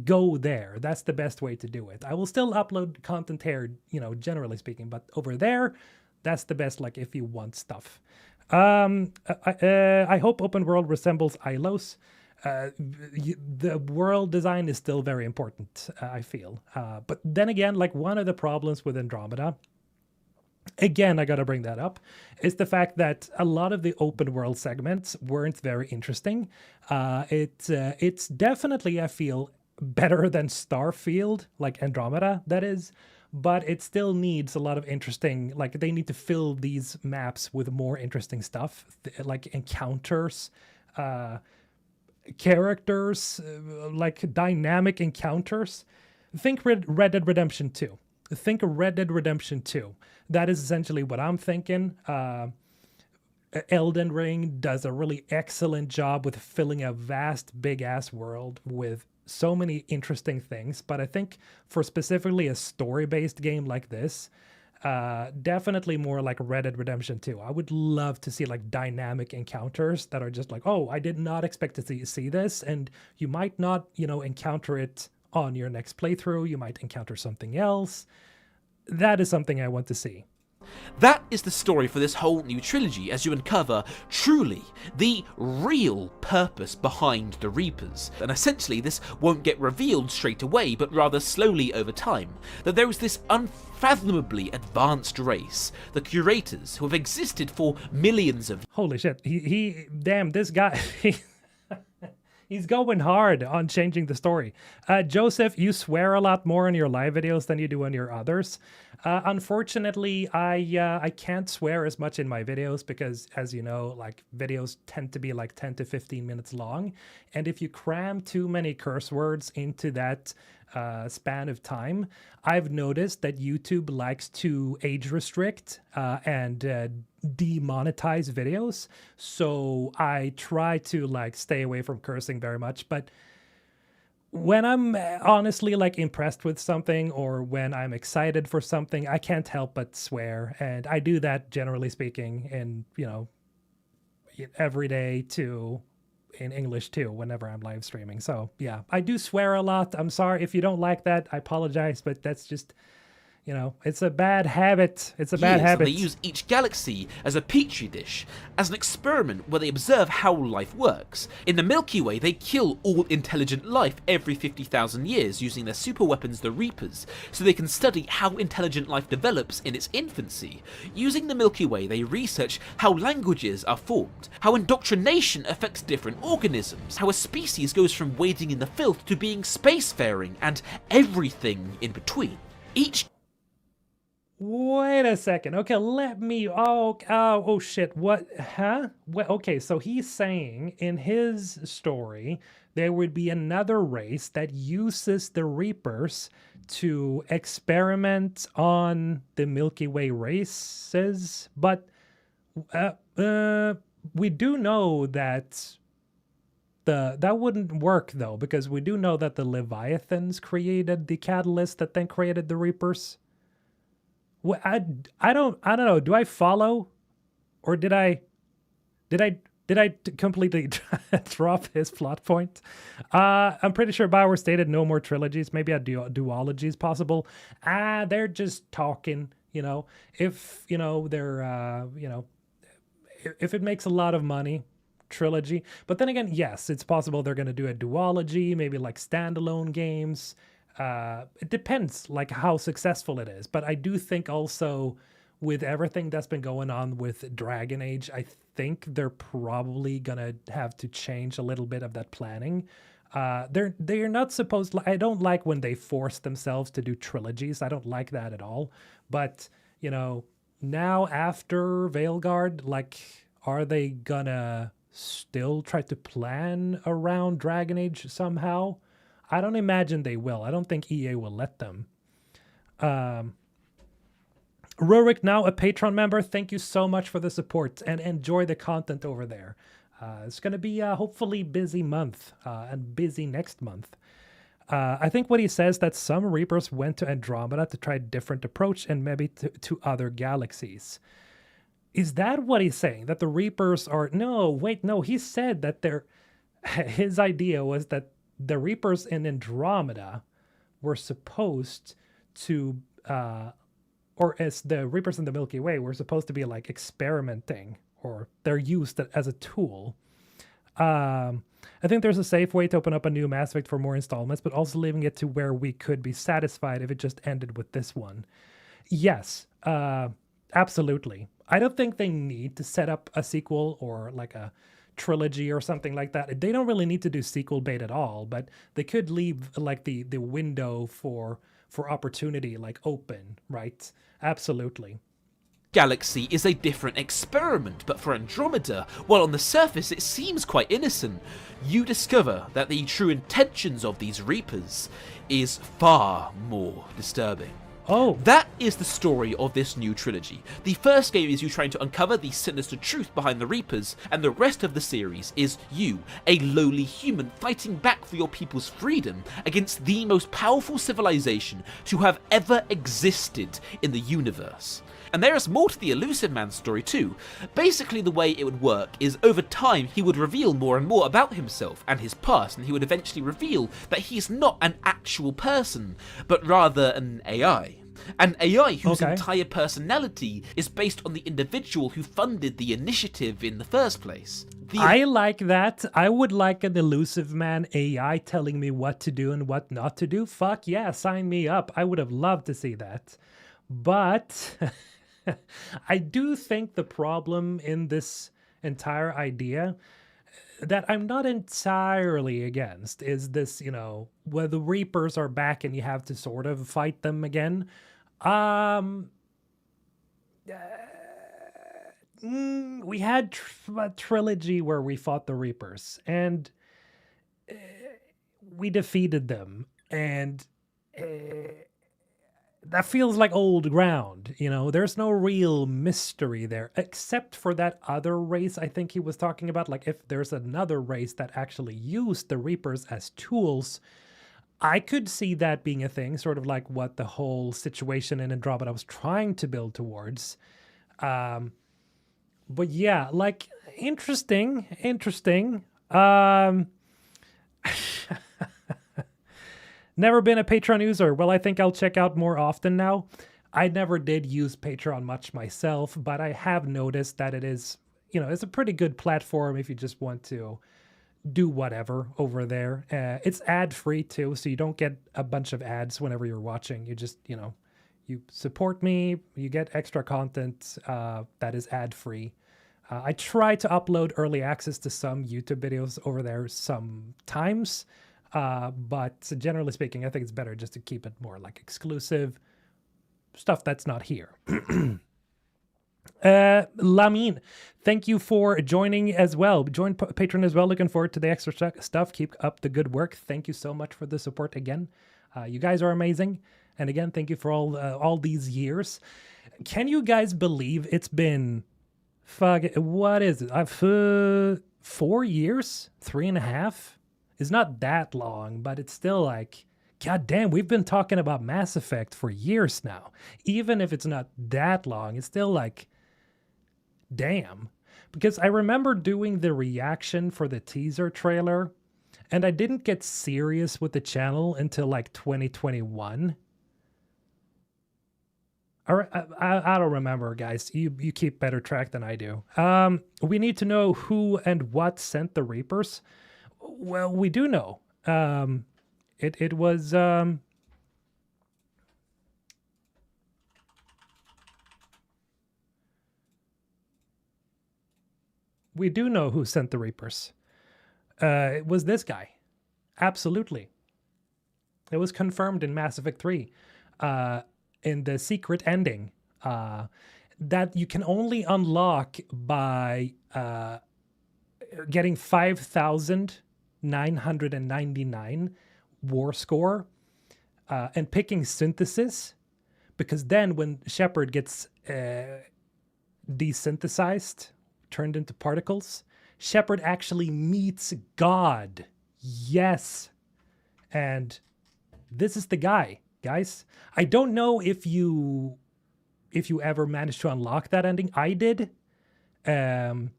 go there. That's the best way to do it. I will still upload content here, generally speaking, but over there, that's the best, like, if you want stuff. I hope open world resembles Ilos. The world design is still very important, I feel. But then again, like, one of the problems with Andromeda, again, I gotta bring that up, is the fact that a lot of the open world segments weren't very interesting. It's definitely, I feel, better than Starfield, like Andromeda, that is, but it still needs a lot of interesting, like, they need to fill these maps with more interesting stuff, like encounters, characters, like dynamic encounters. Think Red Dead Redemption 2. Think Red Dead Redemption 2. That is essentially what I'm thinking. Elden Ring does a really excellent job with filling a vast, big-ass world with so many interesting things, but I think for specifically a story-based game like this, definitely more like Red Dead Redemption 2. I would love to see like dynamic encounters that are just like, oh, I did not expect to see this, and you might not, encounter it on your next playthrough. You might encounter something else. That is something I want to see. That is the story for this whole new trilogy, as you uncover, truly, the real purpose behind the Reapers. And essentially this won't get revealed straight away, but rather slowly over time, that there is this unfathomably advanced race, the Curators, who have existed for millions of... Holy shit, damn, this guy... He's going hard on changing the story. Joseph, you swear a lot more in your live videos than you do on your others. Unfortunately, I can't swear as much in my videos because, as you know, like, videos tend to be like 10 to 15 minutes long. And if you cram too many curse words into that span of time, I've noticed that YouTube likes to age restrict and demonetize videos. So I try to like stay away from cursing very much. But when I'm honestly like impressed with something, or when I'm excited for something, I can't help but swear. And I do that, generally speaking, in, every day too. In English too, whenever I'm live streaming. So yeah, I do swear a lot. I'm sorry if you don't like that. I apologize, but that's just, it's a bad habit. It's a bad habit. And they use each galaxy as a petri dish, as an experiment where they observe how life works. In the Milky Way, they kill all intelligent life every 50,000 years using their super weapons, the Reapers, so they can study how intelligent life develops in its infancy. Using the Milky Way, they research how languages are formed, how indoctrination affects different organisms, how a species goes from wading in the filth to being spacefaring, and everything in between. Wait a second. Okay, let me... Oh, shit. What? Huh? Well, okay, so he's saying in his story there would be another race that uses the Reapers to experiment on the Milky Way races, but we do know that that wouldn't work, though, because we do know that the Leviathans created the catalyst that then created the Reapers. Well, I don't know. Do I follow, or did I completely drop his plot point? I'm pretty sure BioWare stated no more trilogies. Maybe a duology is possible. They're just talking. If they're if it makes a lot of money, trilogy. But then again, yes, it's possible they're going to do a duology, maybe like standalone games. It depends like how successful it is, but I do think also with everything that's been going on with Dragon Age, I think they're probably gonna have to change a little bit of that planning. They're not supposed, I don't like when they force themselves to do trilogies. I don't like that at all. But now after Veilguard, like, are they gonna still try to plan around Dragon Age somehow? I don't imagine they will. I don't think EA will let them. Rurik, now a Patreon member. Thank you so much for the support and enjoy the content over there. It's going to be a hopefully busy month and busy next month. I think what he says that some Reapers went to Andromeda to try a different approach and maybe to other galaxies. Is that what he's saying? That the Reapers are... No, wait, no. He said that his idea was that the Reapers in Andromeda were supposed to... or as the Reapers in the Milky Way were supposed to be like experimenting, or they're used as a tool. I think there's a safe way to open up a new Mass Effect for more installments, but also leaving it to where we could be satisfied if it just ended with this one. Yes, absolutely. I don't think they need to set up a sequel or like a trilogy or something like that. They don't really need to do sequel bait at all, but they could leave like the window for opportunity like open, right? Absolutely. Galaxy is a different experiment, but for Andromeda, while on the surface it seems quite innocent, you discover that the true intentions of these Reapers is far more disturbing. Oh. That is the story of this new trilogy. The first game is you trying to uncover the sinister truth behind the Reapers, and the rest of the series is you, a lowly human, fighting back for your people's freedom against the most powerful civilization to have ever existed in the universe. And there is more to the Elusive Man story too. Basically the way it would work is over time he would reveal more and more about himself and his past, and he would eventually reveal that he's not an actual person, but rather an AI. An AI whose entire personality is based on the individual who funded the initiative in the first place. I like that. I would like an Elusive Man AI telling me what to do and what not to do. Fuck yeah, sign me up. I would have loved to see that. But... I do think the problem in this entire idea that I'm not entirely against is this, where the Reapers are back and you have to sort of fight them again. We had a trilogy where we fought the Reapers and we defeated them, and that feels like old ground, There's no real mystery there, except for that other race I think he was talking about. Like, if there's another race that actually used the Reapers as tools, I could see that being a thing, sort of like what the whole situation in Andromeda was trying to build towards. But yeah, like, interesting. Never been a Patreon user. Well, I think I'll check out more often now. I never did use Patreon much myself, but I have noticed that it is, it's a pretty good platform if you just want to do whatever over there. It's ad-free too, so you don't get a bunch of ads whenever you're watching. You just, you support me, you get extra content that is ad-free. I try to upload early access to some YouTube videos over there sometimes. But generally speaking, I think it's better just to keep it more like exclusive stuff that's not here. Lamine, thank you for joining as well. Join Patreon as well. Looking forward to the extra stuff. Keep up the good work. Thank you so much for the support again. You guys are amazing. And again, thank you for all these years. Can you guys believe it's been, what is it? 4 years? 3.5? It's not that long, but it's still like, god damn, we've been talking about Mass Effect for years now. Even if it's not that long, it's still like, damn. Because I remember doing the reaction for the teaser trailer, and I didn't get serious with the channel until like 2021. I don't remember, guys. You keep better track than I do. We need to know who and what sent the Reapers. Well, we do know. It was we do know who sent the Reapers. It was this guy. Absolutely. It was confirmed in Mass Effect 3 in the secret ending that you can only unlock by getting 5,999 war score and picking synthesis. because then when Shepard gets desynthesized, turned into particles, Shepard actually meets God. Yes. And this is the guy, guys. I don't know if you ever managed to unlock that ending. I did. But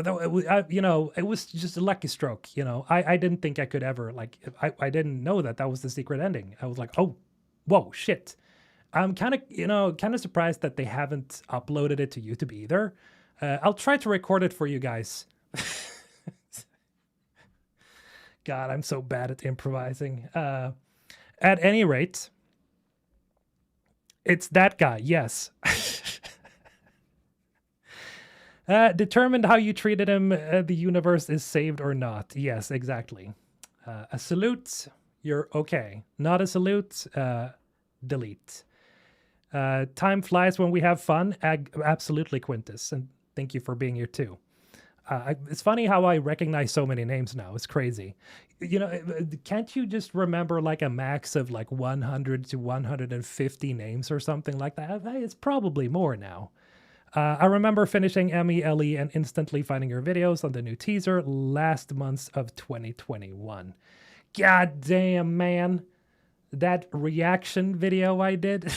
it was just a lucky stroke. I didn't think I could ever, like, I didn't know that was the secret ending. I was like, oh, whoa, shit. I'm kind of surprised that they haven't uploaded it to YouTube either. I'll try to record it for you guys. God, I'm so bad at improvising. At any rate, it's that guy, yes. Determined how you treated him, the universe is saved or not. Yes, exactly. A salute, you're okay. Not a salute, delete. Time flies when we have fun. Absolutely, Quintus. And thank you for being here too. It's funny how I recognize so many names now. It's crazy. Can't you just remember like a max of like 100 to 150 names or something like that? It's probably more now. I remember finishing Emmy, Ellie, and instantly finding your videos on the new teaser last month of 2021. God damn, man. That reaction video I did.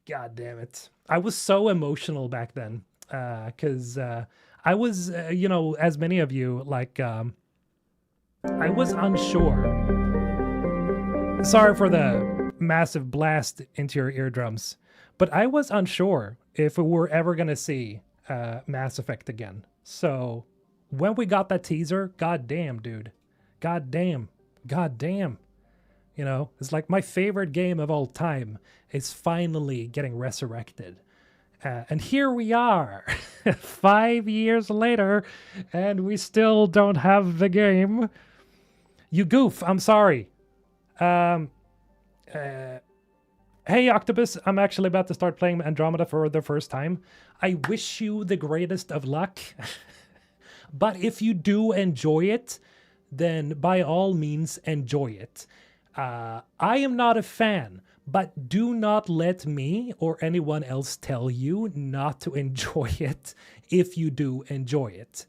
God damn it. I was so emotional back then. Because I was, as many of you, like, I was unsure. Sorry for the massive blast into your eardrums, but I was unsure if we were ever going to see Mass Effect again. So when we got that teaser, goddamn, dude. Goddamn. Goddamn. It's like my favorite game of all time is finally getting resurrected. And here we are, 5 years later, and we still don't have the game. You goof, I'm sorry. Hey, Octopus, I'm actually about to start playing Andromeda for the first time. I wish you the greatest of luck. But if you do enjoy it, then by all means, enjoy it. I am not a fan. But do not let me or anyone else tell you not to enjoy it if you do enjoy it.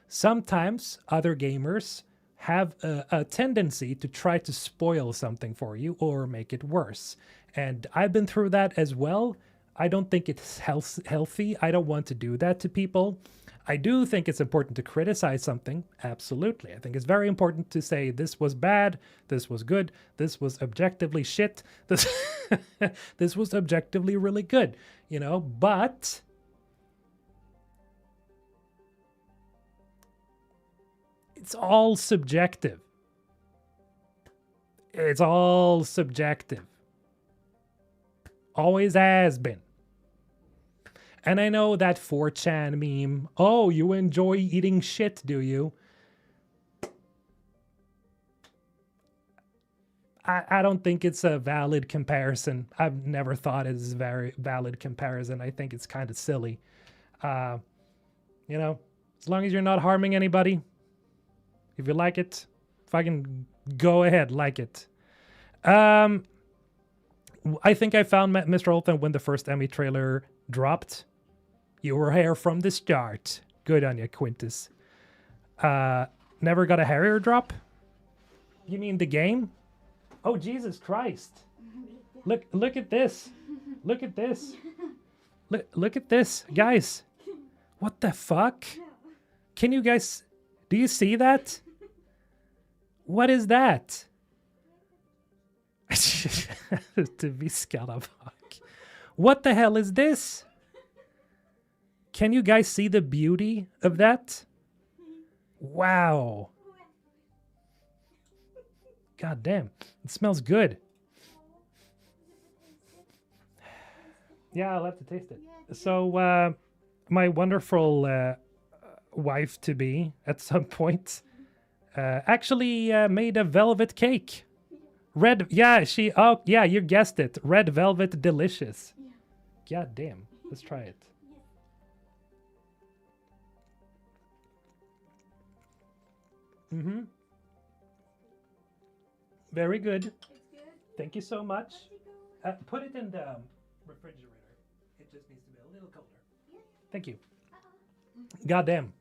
Sometimes other gamers have a tendency to try to spoil something for you or make it worse. And I've been through that as well. I don't think it's healthy. I don't want to do that to people. I do think it's important to criticize something. Absolutely. I think it's very important to say this was bad, this was good, this was objectively shit, this this was objectively really good, but it's all subjective. It's all subjective. Always has been. And I know that 4chan meme, oh, you enjoy eating shit, do you? I don't think it's a valid comparison. I've never thought it's a very valid comparison. I think it's kind of silly. As long as you're not harming anybody, if you like it, fucking go ahead, like it. I think I found Mr. Olton when the first Emmy trailer dropped. You were here from the start. Good on you, Quintus. Never got a Harrier drop? You mean the game? Oh, Jesus Christ. Look at this. Look at this. Look at this. Guys. What the fuck? Can you guys... Do you see that? What is that? To be Scalabog. What the hell is this? Can you guys see the beauty of that? Wow. God damn. It smells good. Yeah, I'll have to taste it. So, my wonderful wife-to-be at some point actually made a velvet cake. Oh, yeah, you guessed it. Red velvet delicious. God damn. Let's try it. Mm-hmm. Very good. Thank you so much. Put it in the refrigerator. It just needs to be a little colder. Thank you. Goddamn.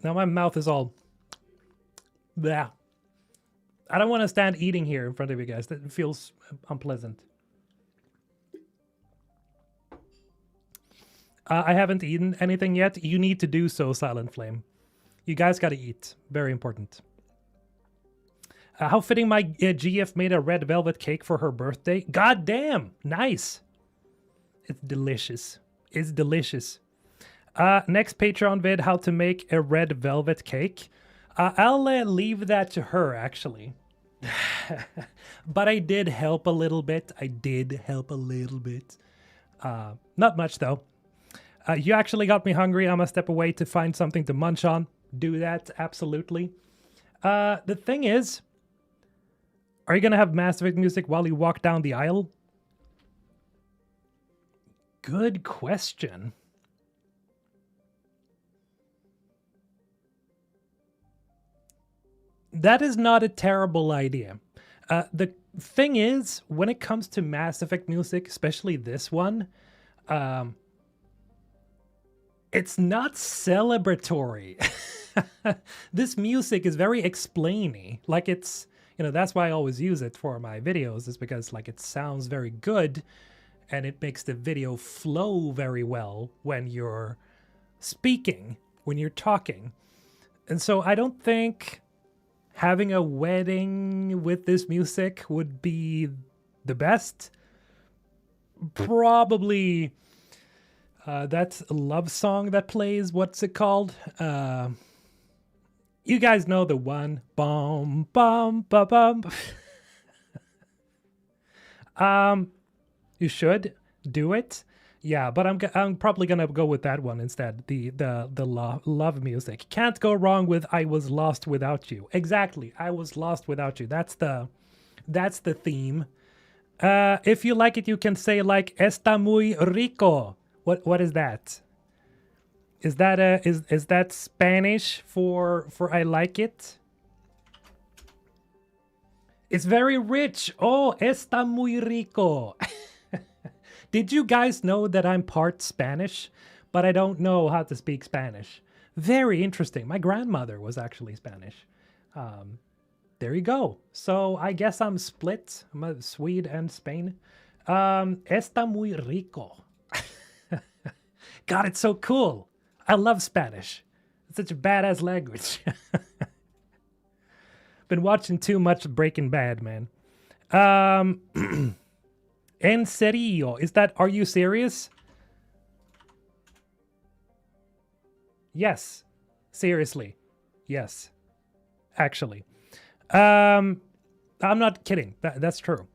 Now my mouth is all... Blah. I don't want to stand eating here in front of you guys. That feels unpleasant. I haven't eaten anything yet. You need to do so, Silent Flame. You guys got to eat. Very important. How fitting my GF made a red velvet cake for her birthday. God damn. Nice. It's delicious. It's delicious. Next Patreon vid, how to make a red velvet cake. I'll leave that to her, actually. But I did help a little bit. Not much, though. You actually got me hungry. I'm gonna step away to find something to munch on. Do that, absolutely. The thing is, are you gonna have Mass Effect music while you walk down the aisle? Good question. That is not a terrible idea. The thing is, when it comes to Mass Effect music, especially this one, it's not celebratory. This music is very explainy. Like it's, you know, that's why I always use it for my videos, is because like it sounds very good and it makes the video flow very well when you're speaking, when you're talking. And so I don't think having a wedding with this music would be the best. Probably that love song that plays, what's it called? You guys know the one. Bum, bum, bum, bum. You should do it. Yeah, but I'm probably gonna go with that one instead. The love music. Can't go wrong with "I Was Lost Without You." Exactly, "I Was Lost Without You." That's the theme. If you like it, you can say like "Está muy rico." What is that? Is that is that Spanish for I like it? It's very rich. Oh, está muy rico. Did you guys know that I'm part Spanish, but I don't know how to speak Spanish? Very interesting. My grandmother was actually Spanish. There you go. So I guess I'm split. I'm a Swede and Spain. Está muy rico. God, it's so cool. I love Spanish. It's such a badass language. Been watching too much Breaking Bad, man. En serio? Is that, are you serious? Yes. Seriously. Yes. Actually. I'm not kidding. That's true.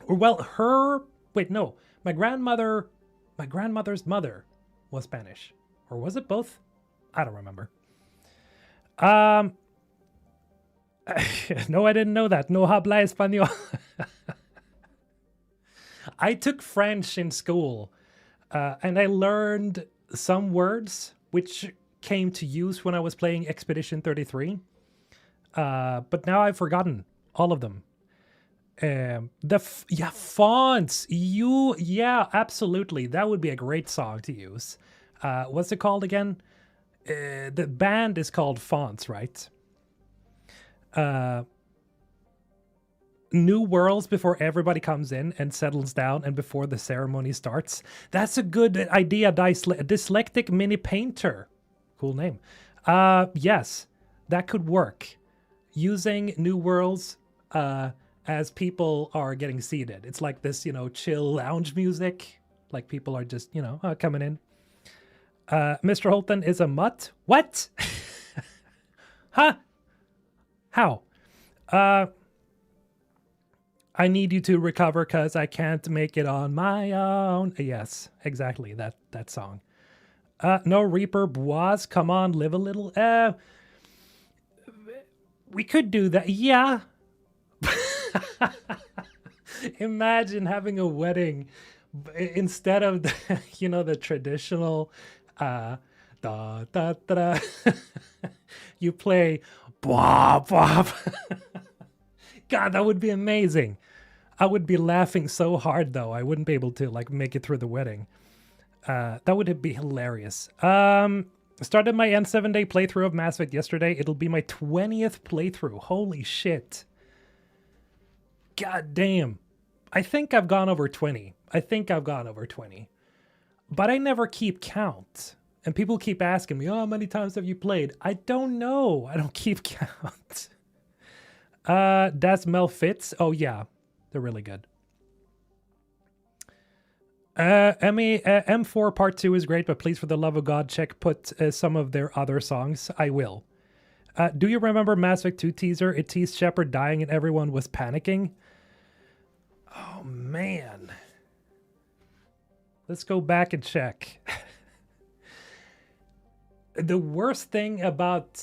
Well, wait, no. My grandmother's mother was Spanish. Or was it both? I don't remember. No, I didn't know that. No habla español. I took French in school, and I learned some words which came to use when I was playing Expedition 33. But now I've forgotten all of them. Fonts. Yeah, absolutely. That would be a great song to use. What's it called again? The band is called Fonts, right? New Worlds, before everybody comes in and settles down and before the ceremony starts. That's a good idea. Dyslectic Mini Painter. Cool name. Yes, that could work. Using New Worlds as people are getting seated. It's like this, chill lounge music. Like people are just, coming in. Mr. Holton is a mutt. What? Huh? How? I need you to recover because I can't make it on my own. Yes, exactly. That song. No Reaper Bois. Come on, live a little. We could do that. Yeah. Imagine having a wedding instead of the traditional da da da. You play blah blah. God, that would be amazing. I would be laughing so hard though. I wouldn't be able to like make it through the wedding. That would be hilarious. Started my N7-day playthrough of Mass Effect yesterday. It'll be my 20th playthrough. Holy shit. God damn. I think I've gone over 20. But I never keep count. And people keep asking me, oh, how many times have you played? I don't know. I don't keep count. Das Mel Fits? Oh, yeah. They're really good. M4 Part 2 is great, but please, for the love of God, put some of their other songs. I will. Do you remember Mass Effect 2 teaser? It teased Shepard dying and everyone was panicking. Oh, man. Let's go back and check. The worst thing about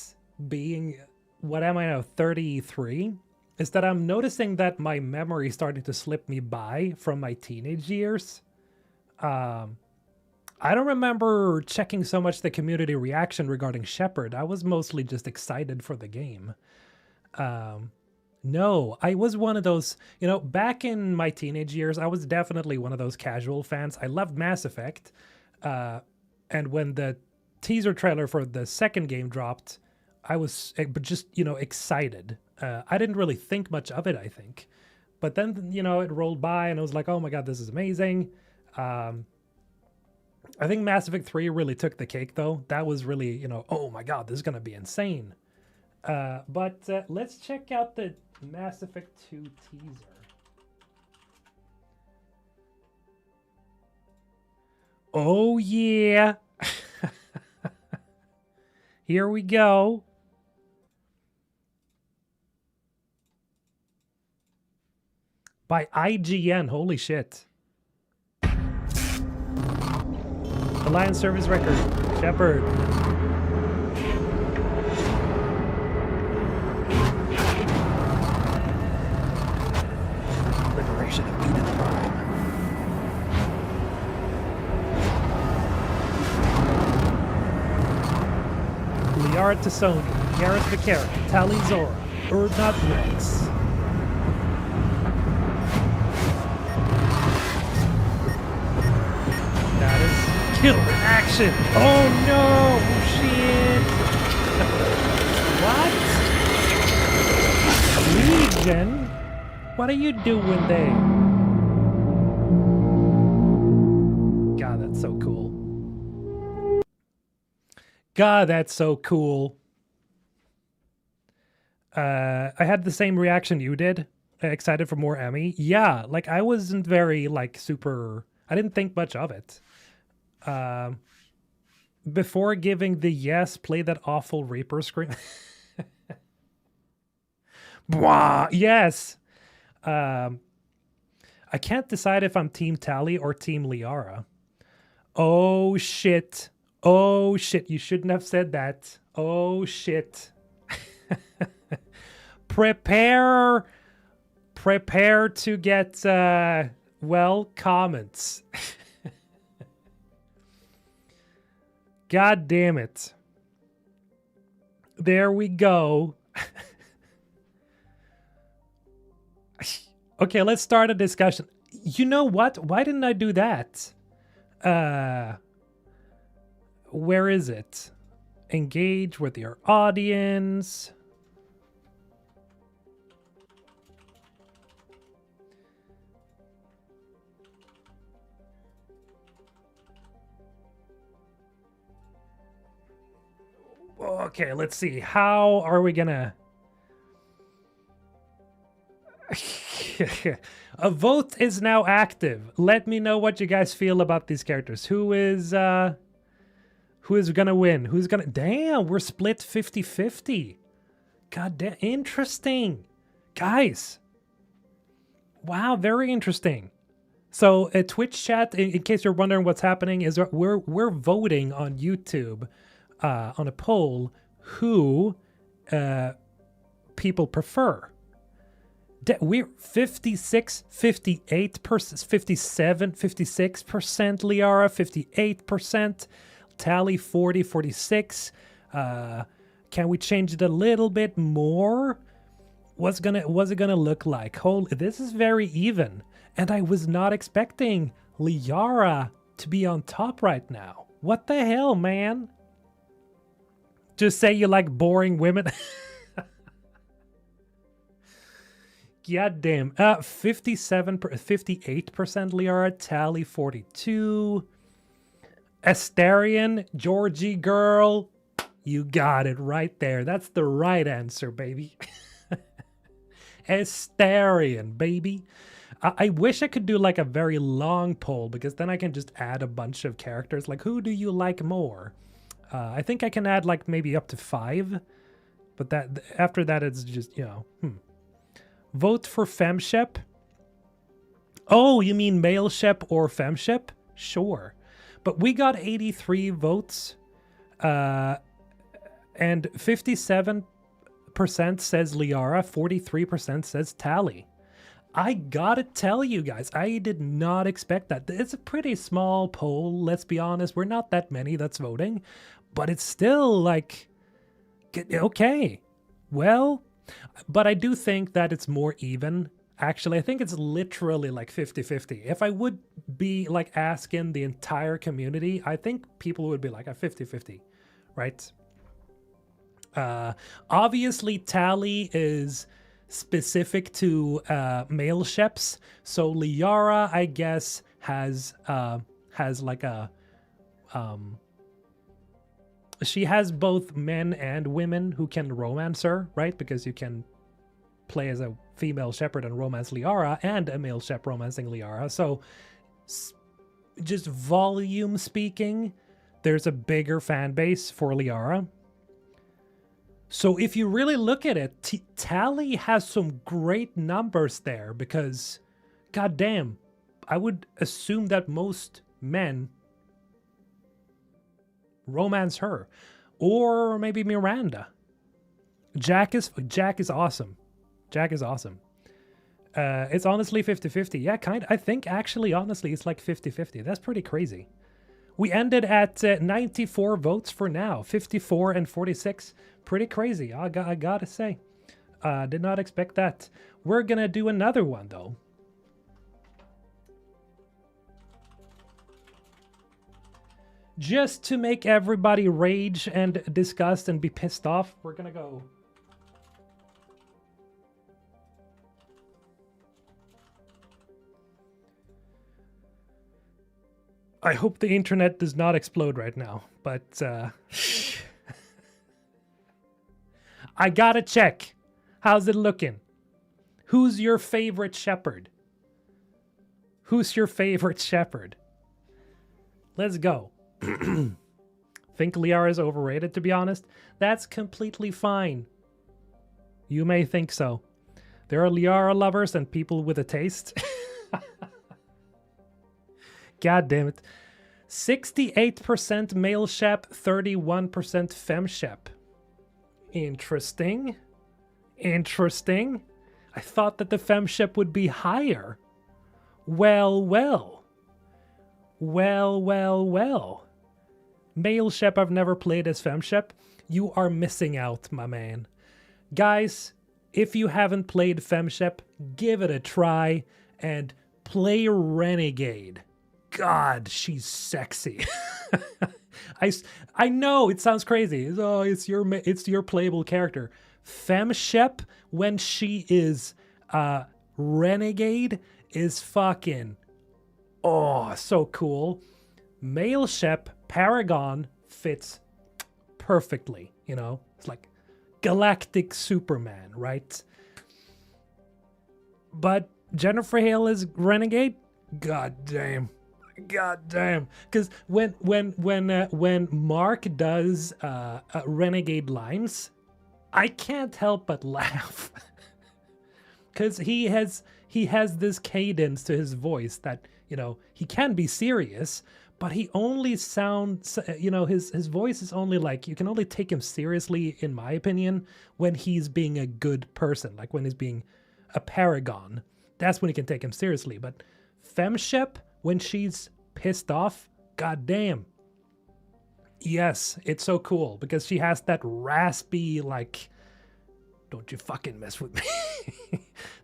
being, what am I now, 33, is that I'm noticing that my memory is starting to slip me by from my teenage years. I don't remember checking so much the community reaction regarding Shepard. I was mostly just excited for the game. No, I was one of those, you know, back in my teenage years, I was definitely one of those casual fans. I loved Mass Effect. And when the teaser trailer for the second game dropped, I was just, you know, excited. I didn't really think much of it, I think. But then, you know, it rolled by and I was like, oh my God, this is amazing. I think Mass Effect 3 really took the cake, though. That was really, you know, oh my God, this is going to be insane. But let's check out the Mass Effect 2 teaser. Oh, yeah. Here we go. By IGN. Holy shit. Alliance Service Record. Shepard. Liberation of Eden Prime. Liara Tassoni, Gareth Vicaria, Tali Zora, Urdnot Rex. That is killer action. Oh no, shit. What? Legion? What are you doing there? God, that's so cool. God, that's so cool. I had the same reaction you did. Excited for more Emmy. Yeah, like I wasn't very like super. I didn't think much of it. Before giving the yes, play that awful Reaper scream. Bwah, yes. I can't decide if I'm Team Tali or Team Liara. Oh shit. Oh shit, you shouldn't have said that. Oh shit. Prepare to get, well, comments. God damn it. There we go. Okay, let's start a discussion. You know what? Why didn't I do that? Where is it? Engage with your audience. Okay, let's see. How are we gonna... A vote is now active. Let me know what you guys feel about these characters. Who is gonna win? Who's gonna... Damn, we're split 50-50. God damn, interesting. Guys. Wow, very interesting. So a Twitch chat, in case you're wondering what's happening, is we're voting on YouTube on a poll who people prefer. We're 56, 58%, 57, 56% Liara, 58%, Tali 40, 46. Can we change it a little bit more? what's it gonna look like? Holy, this is very even, and I was not expecting Liara to be on top right now. What the hell, man? Just say you like boring women. God damn. 58% Liara, Tally 42. Astarion, Georgie girl. You got it right there. That's the right answer, baby. Astarion, baby. I wish I could do like a very long poll, because then I can just add a bunch of characters. Like, who do you like more? I think I can add like maybe up to 5. But that after that, it's just, you know, Vote for Femshep? Oh, you mean male shep or femshep? Sure. But we got 83 votes. And 57% says Liara, 43% says Tally. I gotta tell you guys, I did not expect that. It's a pretty small poll, let's be honest. We're not that many that's voting. But it's still like, okay. Well, but I do think that it's more even. Actually, I think it's literally like 50-50. If I would be like asking the entire community, I think people would be like a 50-50, right? Obviously, Tally is specific to male sheps. So Liara, I guess, has like a she has both men and women who can romance her, right? Because you can play as a female shepherd and romance Liara, and a male shep romancing Liara. So just volume speaking, there's a bigger fan base for Liara. So if you really look at it, Tally has some great numbers there, because goddamn, I would assume that most men romance her, or maybe Miranda. Jack is awesome. Jack is awesome. It's honestly 50-50. Yeah, I think actually, honestly, it's like 50-50. That's pretty crazy. We ended at 94 votes for now. 54 and 46. Pretty crazy. I gotta say. Did not expect that. We're gonna do another one, though. Just to make everybody rage and disgust and be pissed off, we're gonna go. I hope the internet does not explode right now, but I gotta check. How's it looking? Who's your favorite shepherd? Who's your favorite shepherd? Let's go. Think Liara is overrated, to be honest. That's completely fine. You may think so. There are Liara lovers and people with a taste. God damn it. 68% male shep, 31% fem shep. Interesting. Interesting. I thought that the fem shep would be higher. Well, well. Well, well, well. Male shep I've never played as fem shep. You are missing out, my man. Guys, if you haven't played fem shep, give it a try and play Renegade. God, she's sexy. I know it sounds crazy. Oh, it's your playable character. Fem shep, when she is Renegade, is fucking so cool. Male shep Paragon fits perfectly, you know? It's like galactic Superman, right? But Jennifer Hale is Renegade? God damn. God damn. Because when Mark does Renegade lines, I can't help but laugh. Because he has this cadence to his voice that, you know, he can be serious, but he only sounds, you know, his voice is only like, you can only take him seriously, in my opinion, when he's being a good person, like when he's being a paragon. That's when you can take him seriously. But Femshep, when she's pissed off, goddamn. Yes, it's so cool because she has that raspy, like, Don't you fucking mess with me.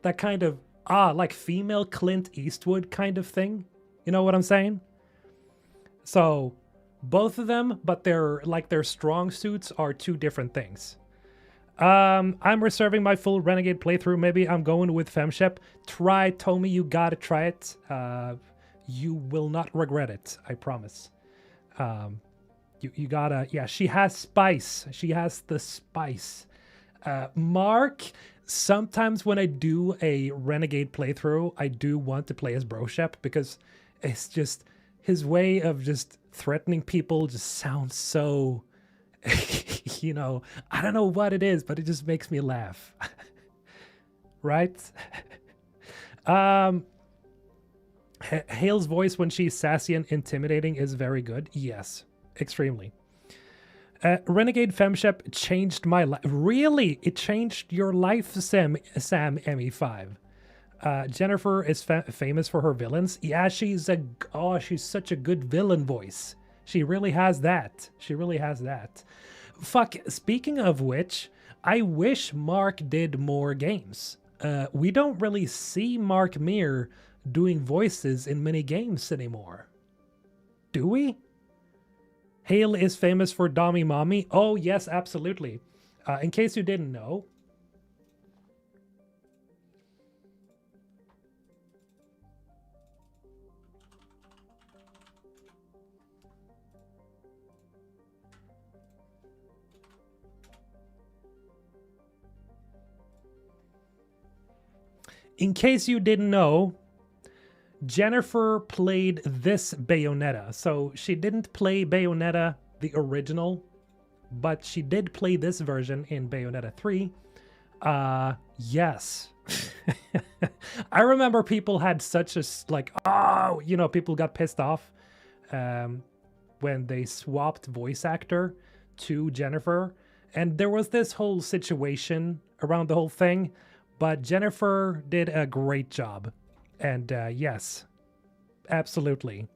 That kind of, like female Clint Eastwood kind of thing. You know what I'm saying? So, both of them, but their strong suits are two different things. I'm reserving my full Renegade playthrough. Maybe I'm going with Femshep. Try, Tommy, you gotta try it. You will not regret it, I promise. You gotta, yeah, she has spice. She has the spice. Mark, sometimes when I do a Renegade playthrough, I do want to play as Broshep because it's just, his way of just threatening people just sounds so, you know, I don't know what it is, but it just makes me laugh. Right? Hale's voice when she's sassy and intimidating is very good. Yes, extremely. Renegade Femshep changed my life. Really? It changed your life, Sam ME5. Jennifer is famous for her villains. Yeah, she's such a good villain voice. She really has that. She really has that. Fuck, speaking of which, I wish Mark did more games. We don't really see Mark Meer doing voices in many games anymore. Do we? Hale is famous for Dommy Mommy. Oh, yes, absolutely. In case you didn't know, Jennifer played this Bayonetta. So she didn't play Bayonetta, the original, but she did play this version in Bayonetta 3. Yes. I remember people had such a, like, people got pissed off when they swapped voice actor to Jennifer. And there was this whole situation around the whole thing, but Jennifer did a great job. And yes, absolutely.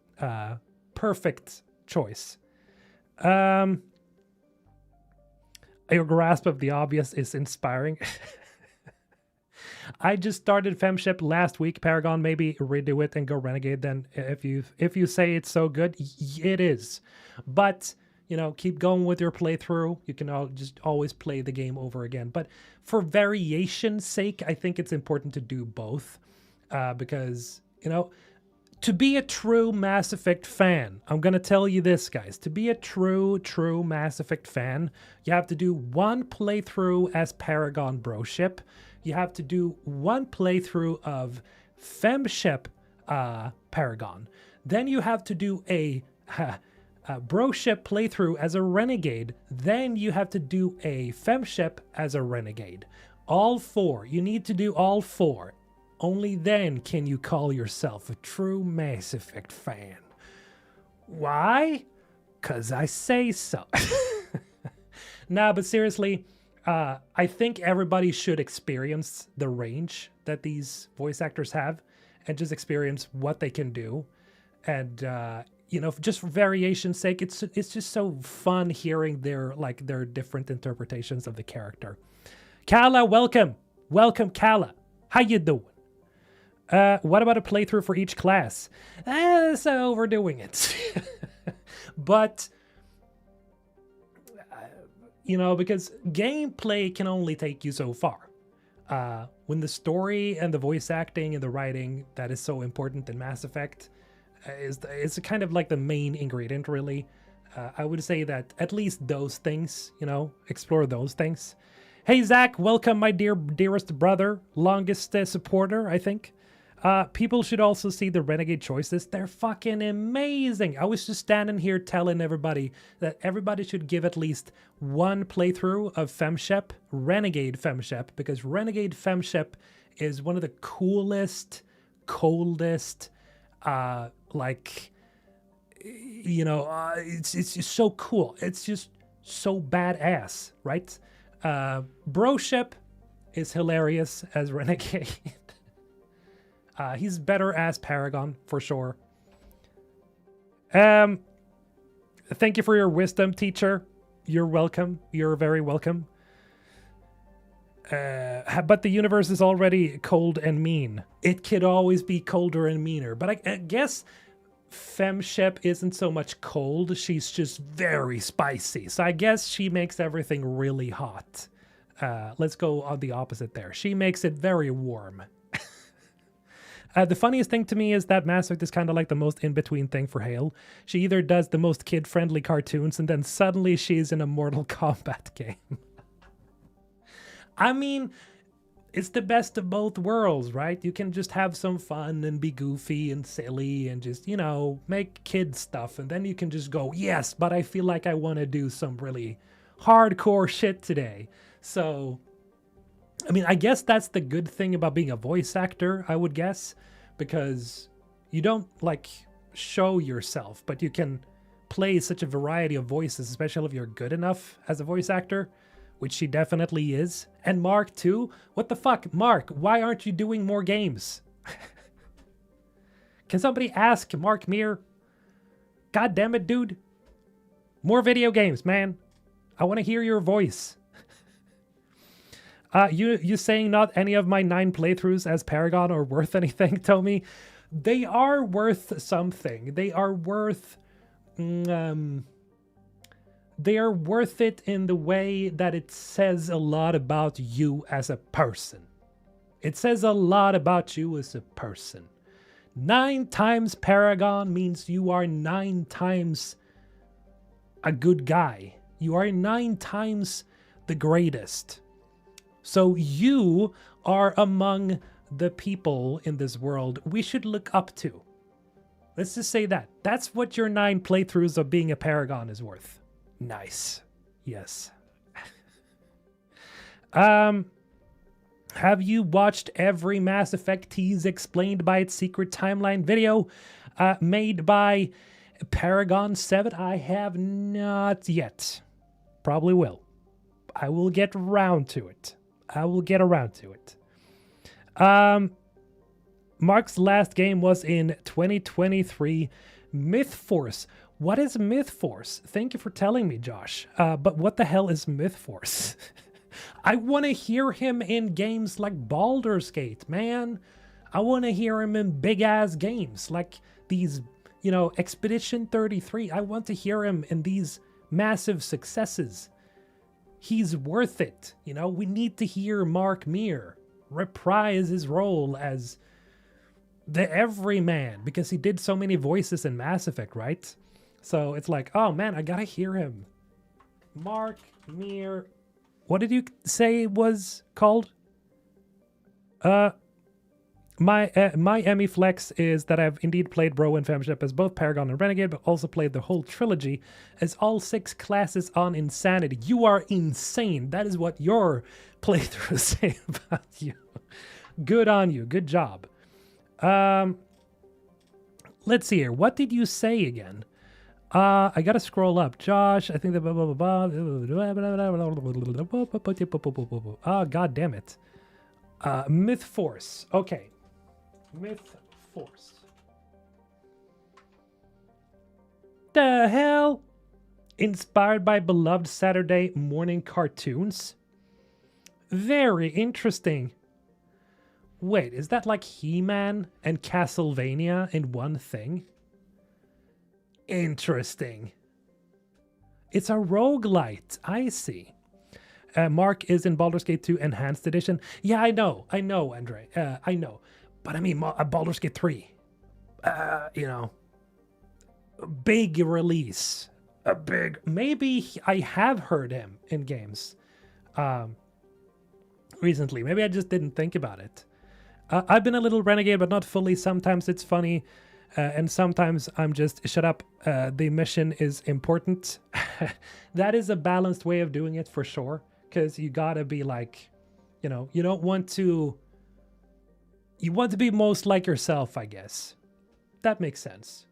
Perfect choice. Your grasp of the obvious is inspiring. I just started Femship last week. Paragon, maybe redo it and go Renegade then. If you say it's so good, it is. But, you know, keep going with your playthrough. You can just always play the game over again. But for variation's sake, I think it's important to do both. Because, you know, to be a true Mass Effect fan, I'm going to tell you this, guys. To be a true Mass Effect fan, you have to do one playthrough as Paragon Broship. You have to do one playthrough of Femship Paragon. Then you have to do a Broship playthrough as a Renegade. Then you have to do a Femship as a Renegade. All four. You need to do all four. Only then can you call yourself a true Mass Effect fan. Why? 'Cause I say so. Nah, but seriously, I think everybody should experience the range that these voice actors have and just experience what they can do. And, you know, just for variation's sake, it's just so fun hearing their different interpretations of the character. Kala, welcome. Welcome, Kala. How you doing? What about a playthrough for each class? That's overdoing it. But, you know, because gameplay can only take you so far. When the story and the voice acting and the writing that is so important in Mass Effect is kind of like the main ingredient, really. I would say that at least those things, you know, explore those things. Hey, Zach, welcome, my dearest brother, longest supporter, I think. People should also see the Renegade choices. They're fucking amazing. I was just standing here telling everybody that everybody should give at least one playthrough of Femshep, Renegade Femshep, because Renegade Femshep is one of the coolest, coldest, it's just so cool. It's just so badass, right? Broship is hilarious as Renegade. He's better as Paragon, for sure. Thank you for your wisdom, teacher. You're welcome. You're very welcome. But the universe is already cold and mean. It could always be colder and meaner. But I guess Femshep isn't so much cold, she's just very spicy. So I guess she makes everything really hot. Let's go on the opposite there. She makes it very warm. The funniest thing to me is that Mass Effect is kind of like the most in-between thing for Hale. She either does the most kid-friendly cartoons and then suddenly she's in a Mortal Kombat game. I mean, it's the best of both worlds, right? You can just have some fun and be goofy and silly and just, you know, make kid stuff. And then you can just go, yes, but I feel like I want to do some really hardcore shit today. So, I mean, I guess that's the good thing about being a voice actor, I would guess. Because you don't, like, show yourself, but you can play such a variety of voices, especially if you're good enough as a voice actor. Which she definitely is. And Mark too? What the fuck? Mark, why aren't you doing more games? Can somebody ask Mark Meer? God damn it, dude. More video games, man. I want to hear your voice. You saying not any of my 9 playthroughs as Paragon are worth anything, Tommy? They are worth something. They are worth... They are worth it in the way that it says a lot about you as a person. It says a lot about you as a person. 9 times Paragon means you are 9 times a good guy. You are 9 times the greatest. So you are among the people in this world we should look up to. Let's just say that. That's what your 9 playthroughs of being a Paragon is worth. Nice. Yes. Have you watched every Mass Effect tease explained by its secret timeline video made by Paragon 7? I have not yet. Probably will. I will get around to it. Mark's last game was in 2023, Myth Force. What is Myth Force? Thank you for telling me, Josh. But what the hell is Myth Force? I want to hear him in games like Baldur's Gate, man. I want to hear him in big-ass games like these, you know, Expedition 33. I want to hear him in these massive successes. He's worth it. You know, we need to hear Mark Meer reprise his role as the everyman because he did so many voices in Mass Effect, right? So it's like, oh man, I gotta hear him. Mark Meer. What did you say it was called? My Emmy flex is that I've indeed played Bro and Femship as both Paragon and Renegade, but also played the whole trilogy as all 6 classes on Insanity. You are insane. That is what your playthroughs say about you. Good on you. Good job. Let's see here. What did you say again? I gotta scroll up. Josh, I think that blah blah blah blah. Ah, god damn it. Myth Force. Okay. Myth Force. The hell? Inspired by beloved Saturday morning cartoons? Very interesting. Wait, is that like He-Man and Castlevania in one thing? Interesting. It's a roguelite. I see. Mark is in Baldur's Gate 2 Enhanced Edition. Yeah, I know, Andre. I know. But I mean, Baldur's Gate 3. You know. Big release. A big... Maybe I have heard him in games. Recently. Maybe I just didn't think about it. I've been a little renegade, but not fully. Sometimes it's funny. And sometimes I'm just, shut up, the mission is important. That is a balanced way of doing it for sure. Because you gotta be like, you know, you don't want to... You want to be most like yourself, I guess. That makes sense.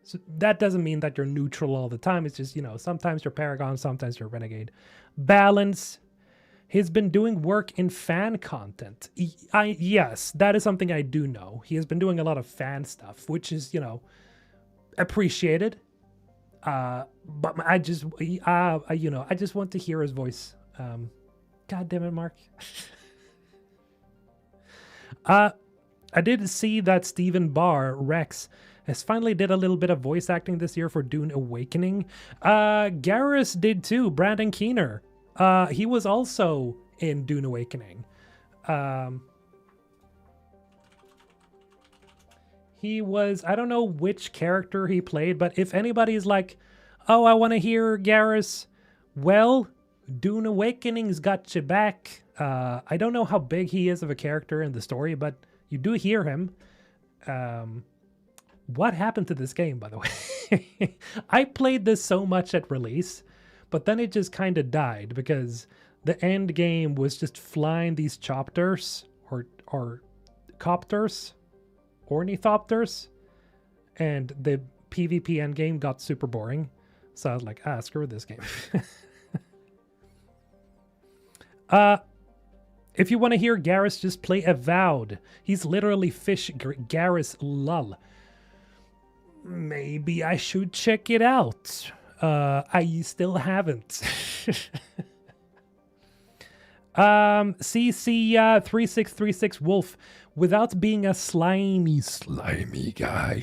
So that doesn't mean that you're neutral all the time. It's just, you know, sometimes you're Paragon, sometimes you're Renegade. Balance. He's been doing work in fan content. Yes, that is something I do know. He has been doing a lot of fan stuff, which is, you know, appreciated. But I just, you know, I just want to hear his voice. God God damn it, Mark. I did see that Stephen Barr, Rex, has finally did a little bit of voice acting this year for Dune Awakening. Garrus did too, Brandon Keener. He was also in Dune Awakening. He was, I don't know which character he played, but if anybody's like, oh, I want to hear Garrus, well, Dune Awakening's got you back. I don't know how big he is of a character in the story, but you do hear him. What happened to this game, by the way? I played this so much at release, but then it just kind of died because the end game was just flying these chopters or copters, ornithopters, and the PvP end game got super boring. So I was like, screw this game. If you want to hear Garrus just play Avowed, he's literally Fish Garrus Lull. Maybe I should check it out. I still haven't. CC3636 Wolf, without being a slimy guy.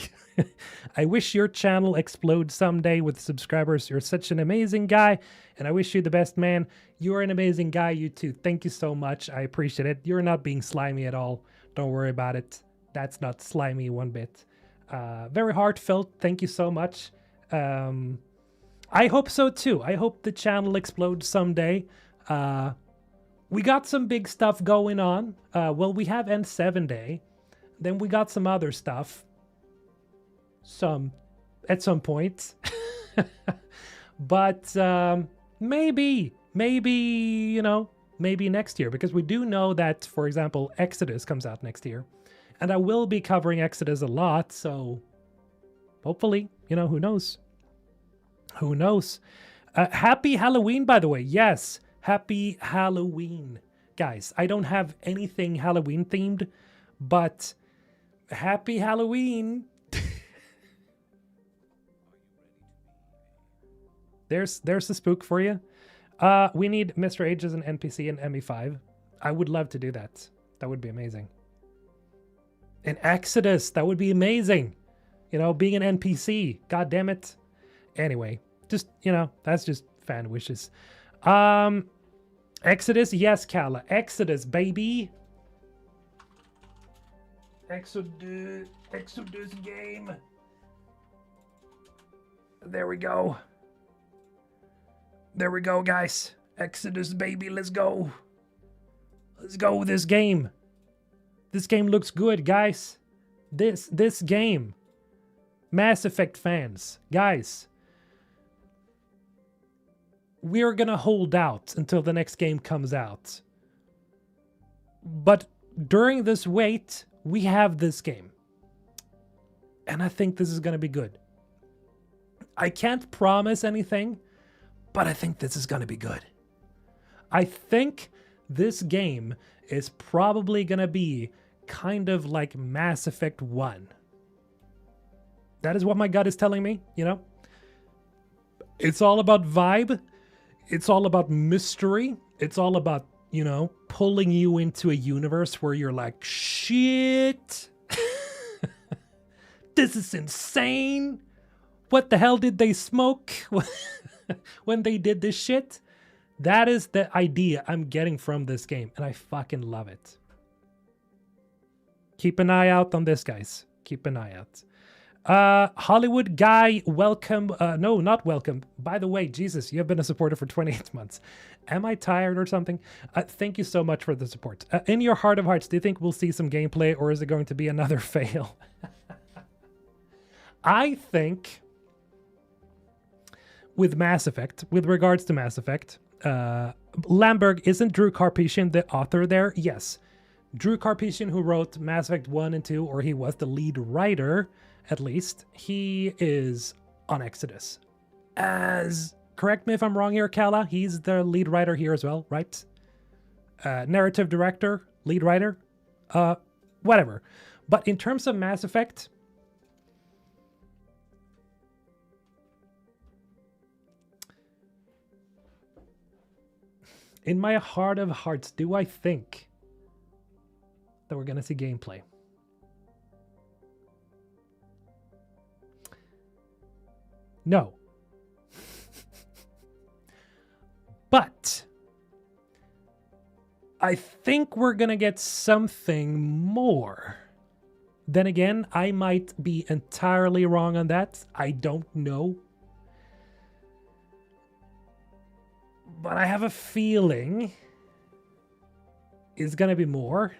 I wish your channel explodes someday with subscribers. You're such an amazing guy, and I wish you the best, man. You're an amazing guy, you too. Thank you so much. I appreciate it. You're not being slimy at all. Don't worry about it. That's not slimy one bit. Very heartfelt. Thank you so much. I hope so too. I hope the channel explodes someday. We got some big stuff going on. Well, we have N7 Day. Then we got some other stuff. At some point. But maybe, you know, maybe next year. Because we do know that, for example, Exodus comes out next year. And I will be covering Exodus a lot, so hopefully, you know, who knows? Who knows? Happy Halloween, by the way. Yes, happy Halloween. Guys, I don't have anything Halloween themed, but happy Halloween. There's the spook for you. We need Mr. H as an NPC in ME5. I would love to do that. That would be amazing. In Exodus, that would be amazing. You know, being an NPC. God damn it. Anyway, just, you know, that's just fan wishes. Exodus, yes, Kala. Exodus, baby. Exodus game. There we go. There we go, guys. Exodus, baby, let's go. Let's go with this game. This game looks good, guys. This game. Mass Effect fans, guys. We're gonna hold out until the next game comes out. But during this wait, we have this game. And I think this is gonna be good. I can't promise anything, but I think this is gonna be good. I think this game is probably gonna be kind of like Mass Effect 1. That is what my gut is telling me, you know? It's all about vibe. It's all about mystery. It's all about, you know, pulling you into a universe where you're like, shit. This is insane. What the hell did they smoke when they did this shit? That is the idea I'm getting from this game, and I fucking love it. Keep an eye out on this, guys. Keep an eye out. Hollywood guy, welcome. No, not welcome. By the way, Jesus, you have been a supporter for 28 months. Am I tired or something? Thank you so much for the support. In your heart of hearts, do you think we'll see some gameplay, or is it going to be another fail? I think with Mass Effect, with regards to Mass Effect, Lamberg, isn't Drew Karpyshyn the author there? Yes. Drew Karpyshyn, who wrote Mass Effect 1 and 2, or he was the lead writer, at least, he is on Exodus. Correct me if I'm wrong here, Kala, he's the lead writer here as well, right? Narrative director, lead writer, whatever. But in terms of Mass Effect, In my heart of hearts, do I think that we're going to see gameplay? No. But I think we're going to get something more. Then again, I might be entirely wrong on that. I don't know. But I have a feeling it's going to be more.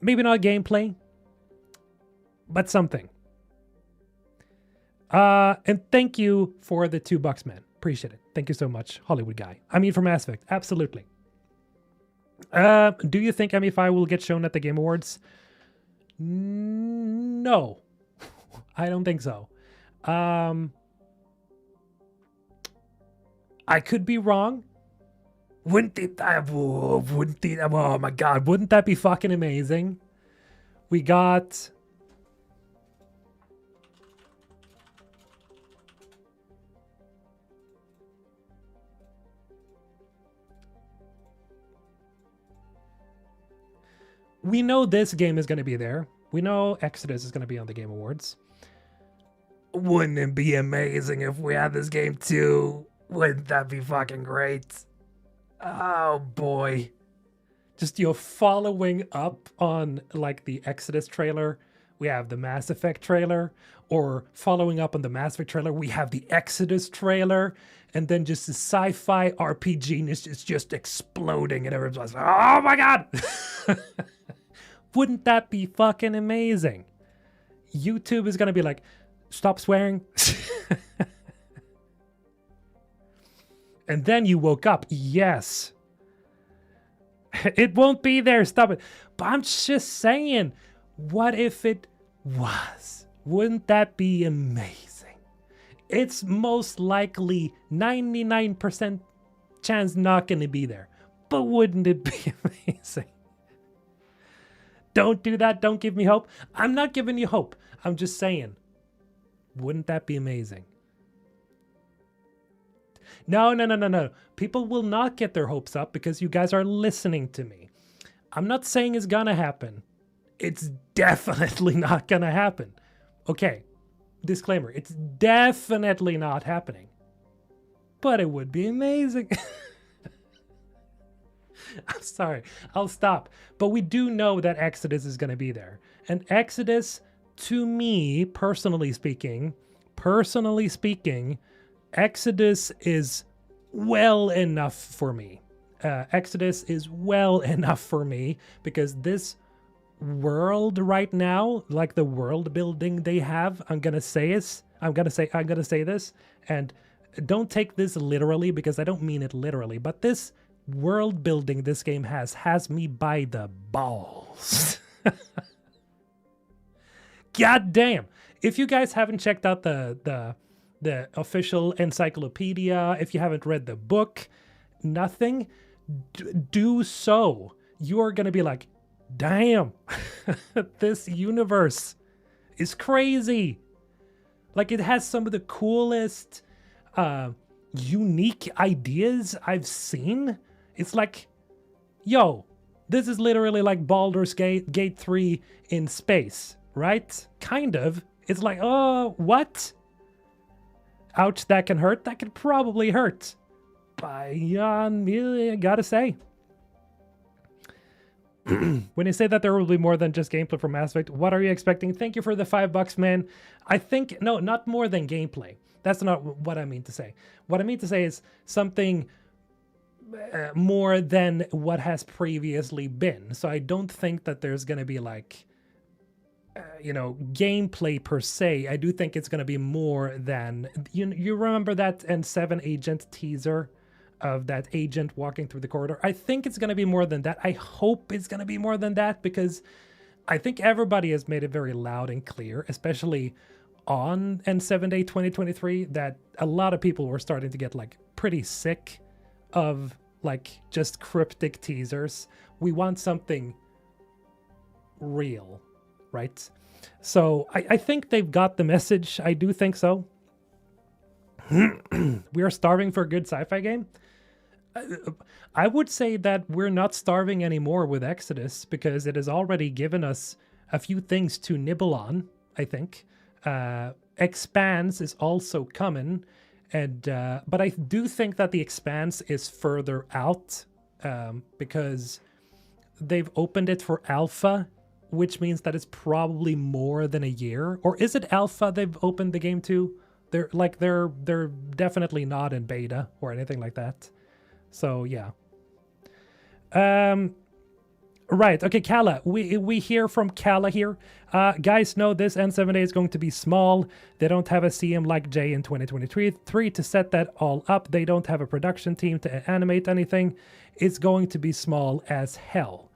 Maybe not gameplay, but something. And thank you for the $2, man. Appreciate it. Thank you so much, Hollywood guy. I mean, for Mass Effect, absolutely. Do you think ME5 will get shown at the Game Awards? No, I don't think so. I could be wrong. Oh my God, wouldn't that be fucking amazing? We got... We know this game is going to be there. We know Exodus is going to be on the Game Awards. Wouldn't it be amazing if we had this game too? Wouldn't that be fucking great? Oh boy. Just, following up on like the Exodus trailer, we have the Mass Effect trailer, or following up on the Mass Effect trailer, we have the Exodus trailer, and then just the sci-fi RPG is just exploding and everyone's like, oh my God. Wouldn't that be fucking amazing? YouTube is going to be like, stop swearing. And then you woke up. Yes. It won't be there. Stop it. But I'm just saying, what if it was? Wouldn't that be amazing? It's most likely 99% chance not going to be there. But wouldn't it be amazing? Don't do that. Don't give me hope. I'm not giving you hope. I'm just saying, wouldn't that be amazing? No. People will not get their hopes up because you guys are listening to me. I'm not saying it's gonna happen. It's definitely not gonna happen. Okay, disclaimer, it's definitely not happening. But it would be amazing. I'm sorry, I'll stop. But we do know that Exodus is gonna be there. And Exodus, to me, personally speaking, Exodus is well enough for me. Exodus is well enough for me because this world right now, like the world building they have, I'm gonna say this, and don't take this literally because I don't mean it literally, but this world building this game has me by the balls. God damn. If you guys haven't checked out the official encyclopedia, if you haven't read the book, nothing, do so. You are going to be like, damn, this universe is crazy. Like, it has some of the coolest, unique ideas I've seen. It's like, yo, this is literally like Baldur's Gate 3 in space, right? Kind of. It's like, oh, what? Ouch, that can hurt. That could probably hurt. But I gotta say. When you say that there will be more than just gameplay from Mass Effect, what are you expecting? Thank you for the $5, man. I think, no, not more than gameplay. That's not what I mean to say. What I mean to say is something more than what has previously been. So I don't think that there's going to be like, gameplay per se. I do think it's going to be more than, you remember that N7 agent teaser of that agent walking through the corridor? I think it's going to be more than that. I hope it's going to be more than that because I think everybody has made it very loud and clear, especially on N7 Day 2023, that a lot of people were starting to get like pretty sick of like just cryptic teasers. We want something real, right? So I think they've got the message. I do think so. We are starving for a good sci-fi game. I would say that we're not starving anymore with Exodus because it has already given us a few things to nibble on, I think. Expanse is also coming, and but I do think that the Expanse is further out because they've opened it for alpha, which means that it's probably more than a year. Or is it alpha they've opened the game to? They're definitely not in beta or anything like that. So yeah. Right. Okay, Kala. We hear from Kala here. Guys know this N7A is going to be small. They don't have a CM like J in 2023 to set that all up. They don't have a production team to animate anything. It's going to be small as hell.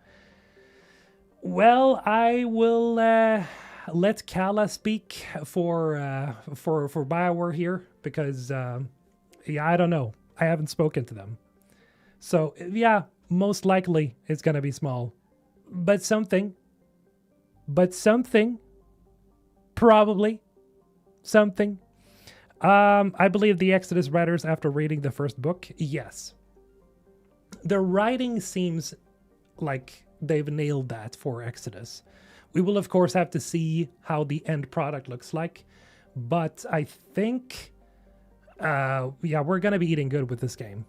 Well, I will let Kala speak for BioWare here because yeah, I don't know. I haven't spoken to them. So yeah, most likely it's gonna be small. But something, probably something. I believe the Exodus writers, after reading the first book, yes. The writing seems like they've nailed that for Exodus. We will, of course, have to see how the end product looks like. But I think, yeah, we're going to be eating good with this game.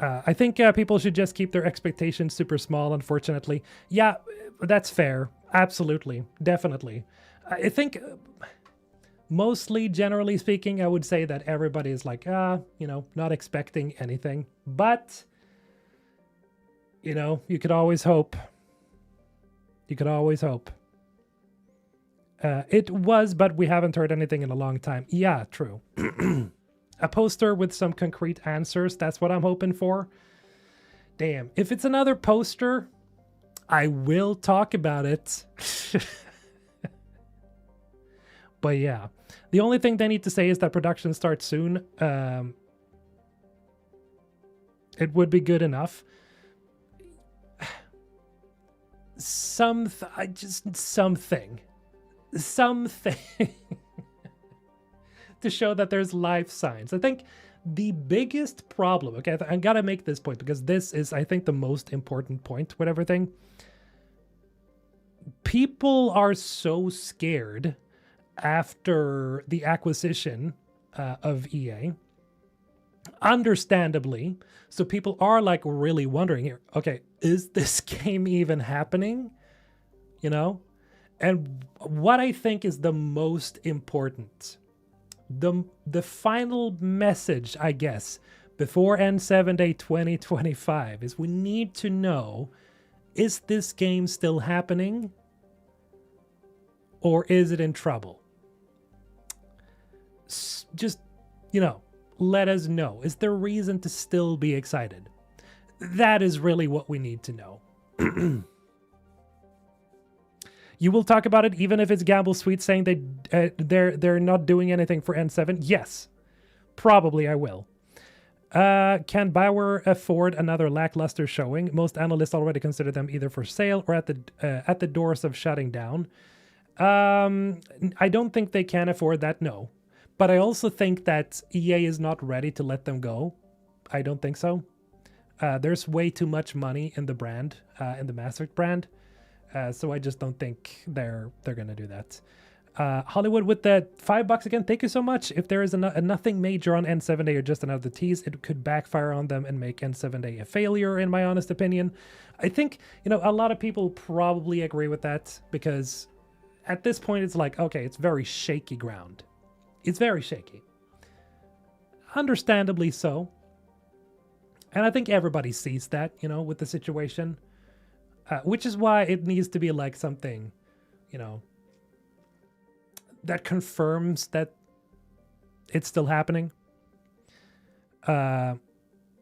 I think people should just keep their expectations super small, unfortunately. Yeah, that's fair. Absolutely. Definitely. I think mostly, generally speaking, I would say that everybody is like, you know, not expecting anything. But, you know, you could always hope. You could always hope. It was, but we haven't heard anything in a long time. Yeah, true. A poster with some concrete answers. That's what I'm hoping for. Damn. If it's another poster, I will talk about it. But yeah. The only thing they need to say is that production starts soon. It would be good enough. Something. To show that there's life signs. I think the biggest problem, okay, I gotta make this point because this is, I think, the most important point with everything. People are so scared after the acquisition of EA. Understandably. So people are like really wondering here, okay, is this game even happening? You know? And what I think is the most important, the final message, I guess, before N7 Day 2025 is we need to know, is this game still happening? Or is it in trouble? Just, you know, let us know. Is there reason to still be excited? That is really what we need to know. You will talk about it even if it's Gamble Sweet saying they're not doing anything for N7? Yes. Probably I will. Can BioWare afford another lackluster showing? Most analysts already consider them either for sale or at the doors of shutting down. I don't think they can afford that, no. But I also think that EA is not ready to let them go. I don't think so. There's way too much money in the brand, in the Mass Effect brand. So I just don't think they're gonna do that. Hollywood with the $5 again. Thank you so much. If there is a nothing major on N7A or just another tease, it could backfire on them and make N7A a failure, in my honest opinion. I think, you know, a lot of people probably agree with that because at this point it's like, okay, it's very shaky ground. It's very shaky. Understandably so. And I think everybody sees that, you know, with the situation. Which is why it needs to be like something, you know, that confirms that it's still happening. The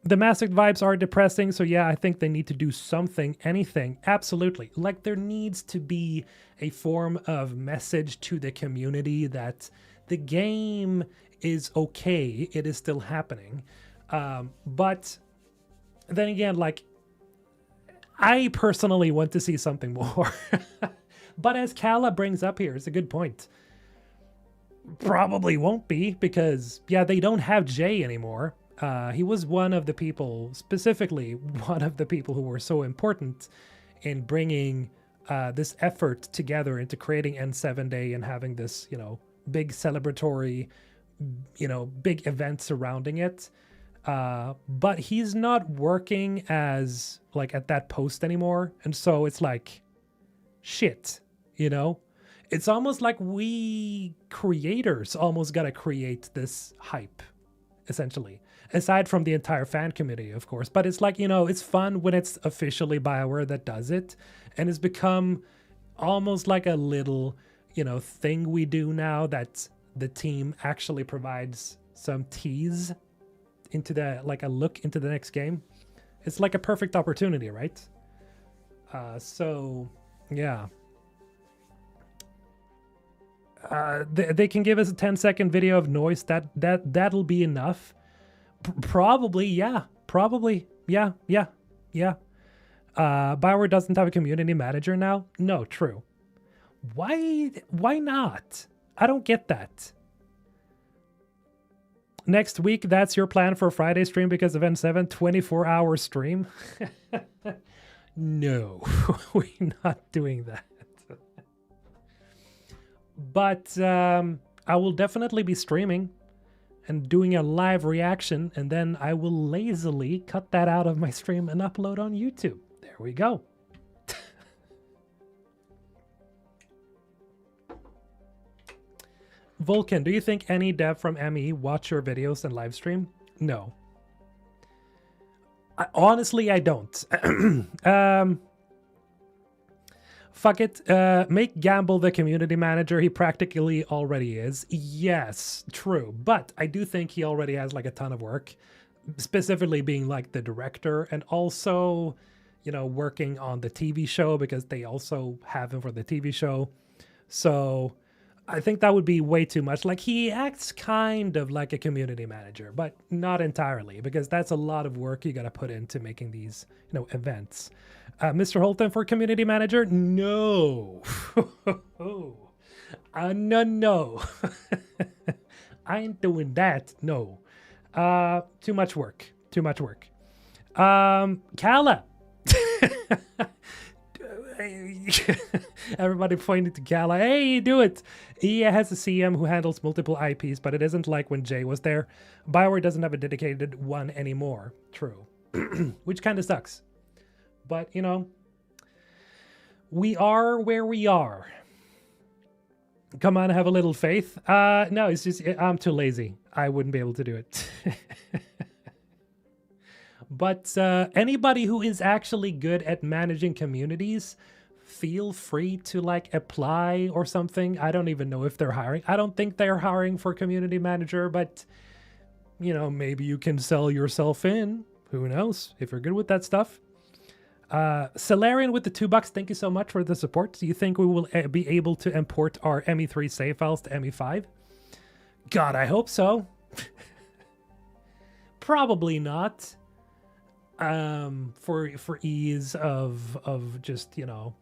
Mass Effect vibes are depressing, so yeah, I think they need to do something, anything, absolutely. Like there needs to be a form of message to the community that the game is okay, it is still happening. But then again, like, I personally want to see something more. But as Kala brings up here, it's a good point. Probably won't be because, yeah, they don't have Jay anymore. He was one of the people, specifically one of the people who were so important in bringing this effort together into creating N7 Day and having this, big celebratory, big event surrounding it. But he's not working as like at that post anymore. And so it's like, shit, It's almost like we creators almost got to create this hype, essentially. Aside from the entire fan community, of course. But it's like, it's fun when it's officially BioWare that does it. And it's become almost like a little, thing we do now that the team actually provides some tease into like a look into the next game. It's like a perfect opportunity, right? So, yeah. They can give us a 10-second video of noise. That'll be enough. Probably, yeah. BioWare doesn't have a community manager now? No, true. Why not? I don't get that. Next week, that's your plan for a Friday stream because of N7? 24-hour stream? No, we're not doing that. But I will definitely be streaming and doing a live reaction, and then I will lazily cut that out of my stream and upload on YouTube. There we go. Vulcan, do you think any dev from ME watch your videos and live stream? No. Honestly, I don't. Fuck it. Make Gamble the community manager. He practically already is. Yes, true. But I do think he already has like a ton of work, specifically being like the director and also, working on the TV show because they also have him for the TV show. So I think that would be way too much. Like he acts kind of like a community manager, but not entirely because that's a lot of work you got to put into making these, events. Mr. Holton for community manager? No. No. I ain't doing that. No. Too much work. Kala. Everybody pointed to Kala. Hey, do it. He has a CM who handles multiple IPs, but it isn't like when Jay was there. BioWare doesn't have a dedicated one anymore. True. Which kind of sucks. But, we are where we are. Come on, have a little faith. No, it's just, I'm too lazy. I wouldn't be able to do it. But anybody who is actually good at managing communities, feel free to like apply or something. I don't even know if they're hiring. I don't think they're hiring for community manager, but maybe you can sell yourself in. Who knows? If you're good with that stuff. Salarian with the $2, thank you so much for the support. Do you think we will be able to import our ME3 save files to ME5? God, I hope so. Probably not. For ease of just,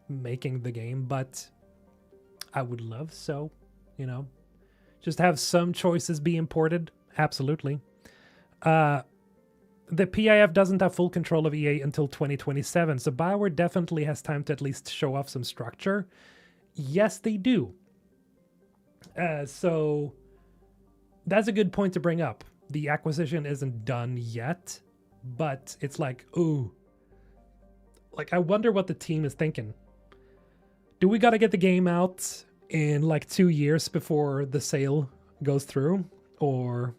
making the game, but I would love so, just have some choices be imported. Absolutely. The PIF doesn't have full control of EA until 2027, so BioWare definitely has time to at least show off some structure. Yes, they do. So that's a good point to bring up. The acquisition isn't done yet, but it's like, ooh. Like, I wonder what the team is thinking. Do we gotta get the game out in like 2 years before the sale goes through? Or,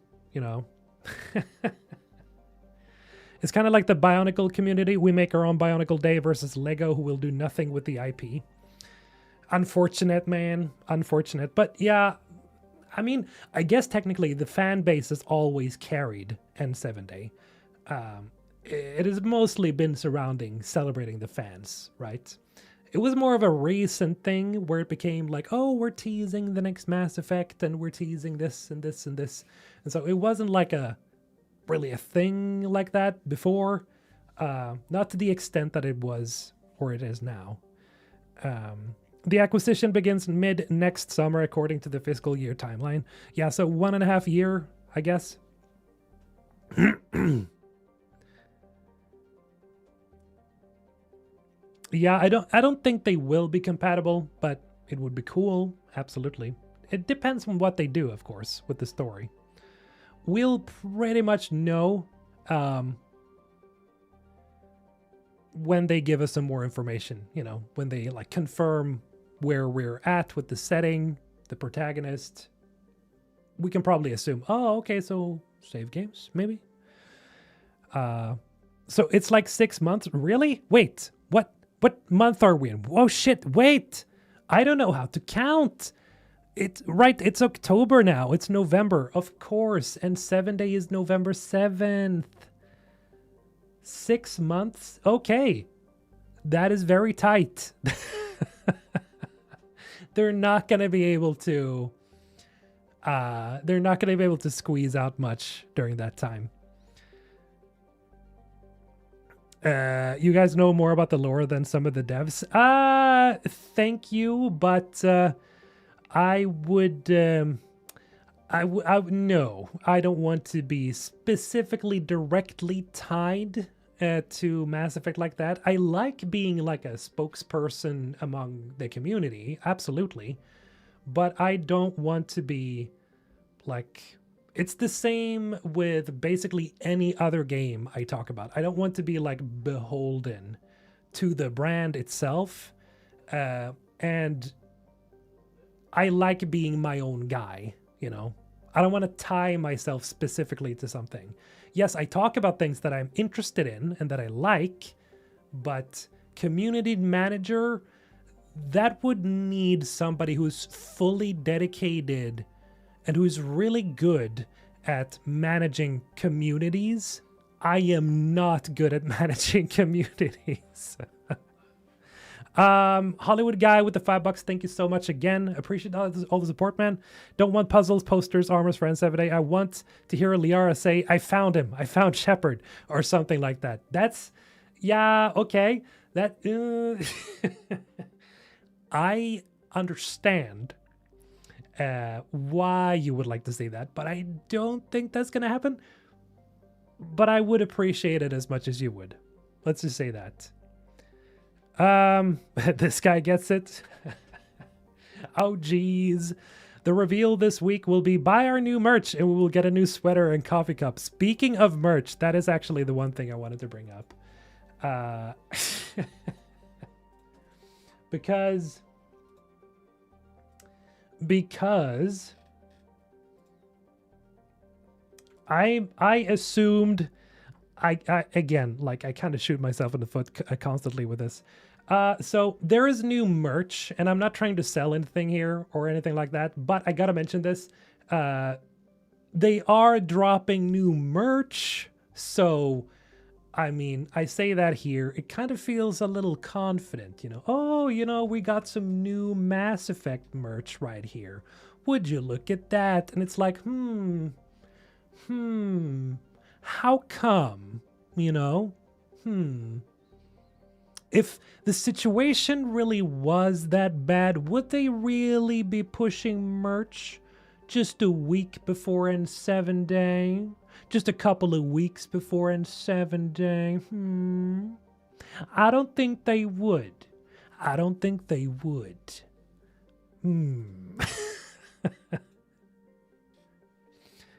It's kind of like the Bionicle community. We make our own Bionicle Day versus Lego, who will do nothing with the IP. Unfortunate, man. Unfortunate. But yeah, I mean, I guess technically the fan base has always carried N7 Day. It has mostly been surrounding celebrating the fans, right? It was more of a recent thing where it became like, oh, we're teasing the next Mass Effect and we're teasing this and this and this. And so it wasn't like really a thing like that before, not to the extent that it was or it is now. The acquisition begins mid next summer according to the fiscal year timeline. Yeah, so 1.5 years, I guess. Yeah, I don't think they will be compatible, but it would be cool. Absolutely. It depends on what they do, of course, with the story. We'll pretty much know when they give us some more information, you know, when they like confirm where we're at with the setting, the protagonist. We can probably assume, oh, okay, so save games, maybe. So it's like 6 months. Really? Wait, what month are we in? Oh shit, wait. I don't know how to count. It's right, it's October now. It's November, of course, and 7 day is November 7th. 6 months? Okay. That is very tight. They're not going to be able to squeeze out much during that time. You guys know more about the lore than some of the devs. Thank you, but I would no, I don't want to be specifically directly tied to Mass Effect like that. I like being like a spokesperson among the community, absolutely, but I don't want to be like, it's the same with basically any other game I talk about. I don't want to be like beholden to the brand itself, and I like being my own guy, you know? I don't want to tie myself specifically to something. Yes, I talk about things that I'm interested in and that I like, but community manager, that would need somebody who's fully dedicated and who's really good at managing communities. I am not good at managing communities. Hollywood guy with the $5, thank you so much again. Appreciate all the support, man. Don't want puzzles, posters, armors for N7A. I want to hear Liara say, I found him. I found Shepard, or something like that. That's, yeah, okay. That, I understand why you would like to see that, but I don't think that's going to happen. But I would appreciate it as much as you would. Let's just say that. This guy gets it. Oh, geez. The reveal this week will be buy our new merch and we will get a new sweater and coffee cup. Speaking of merch, that is actually the one thing I wanted to bring up. Because I assumed, I again, like, I kind of shoot myself in the foot constantly with this. So there is new merch, and I'm not trying to sell anything here or anything like that, but I gotta mention this. They are dropping new merch, so I mean, I say that here, it kind of feels a little confident, you know. Oh, you know, we got some new Mass Effect merch right here. Would you look at that? And it's like, how come, you know? If the situation really was that bad, would they really be pushing merch just a week before N7 Day? Just a couple of weeks before N7 Day? I don't think they would. I don't think they would.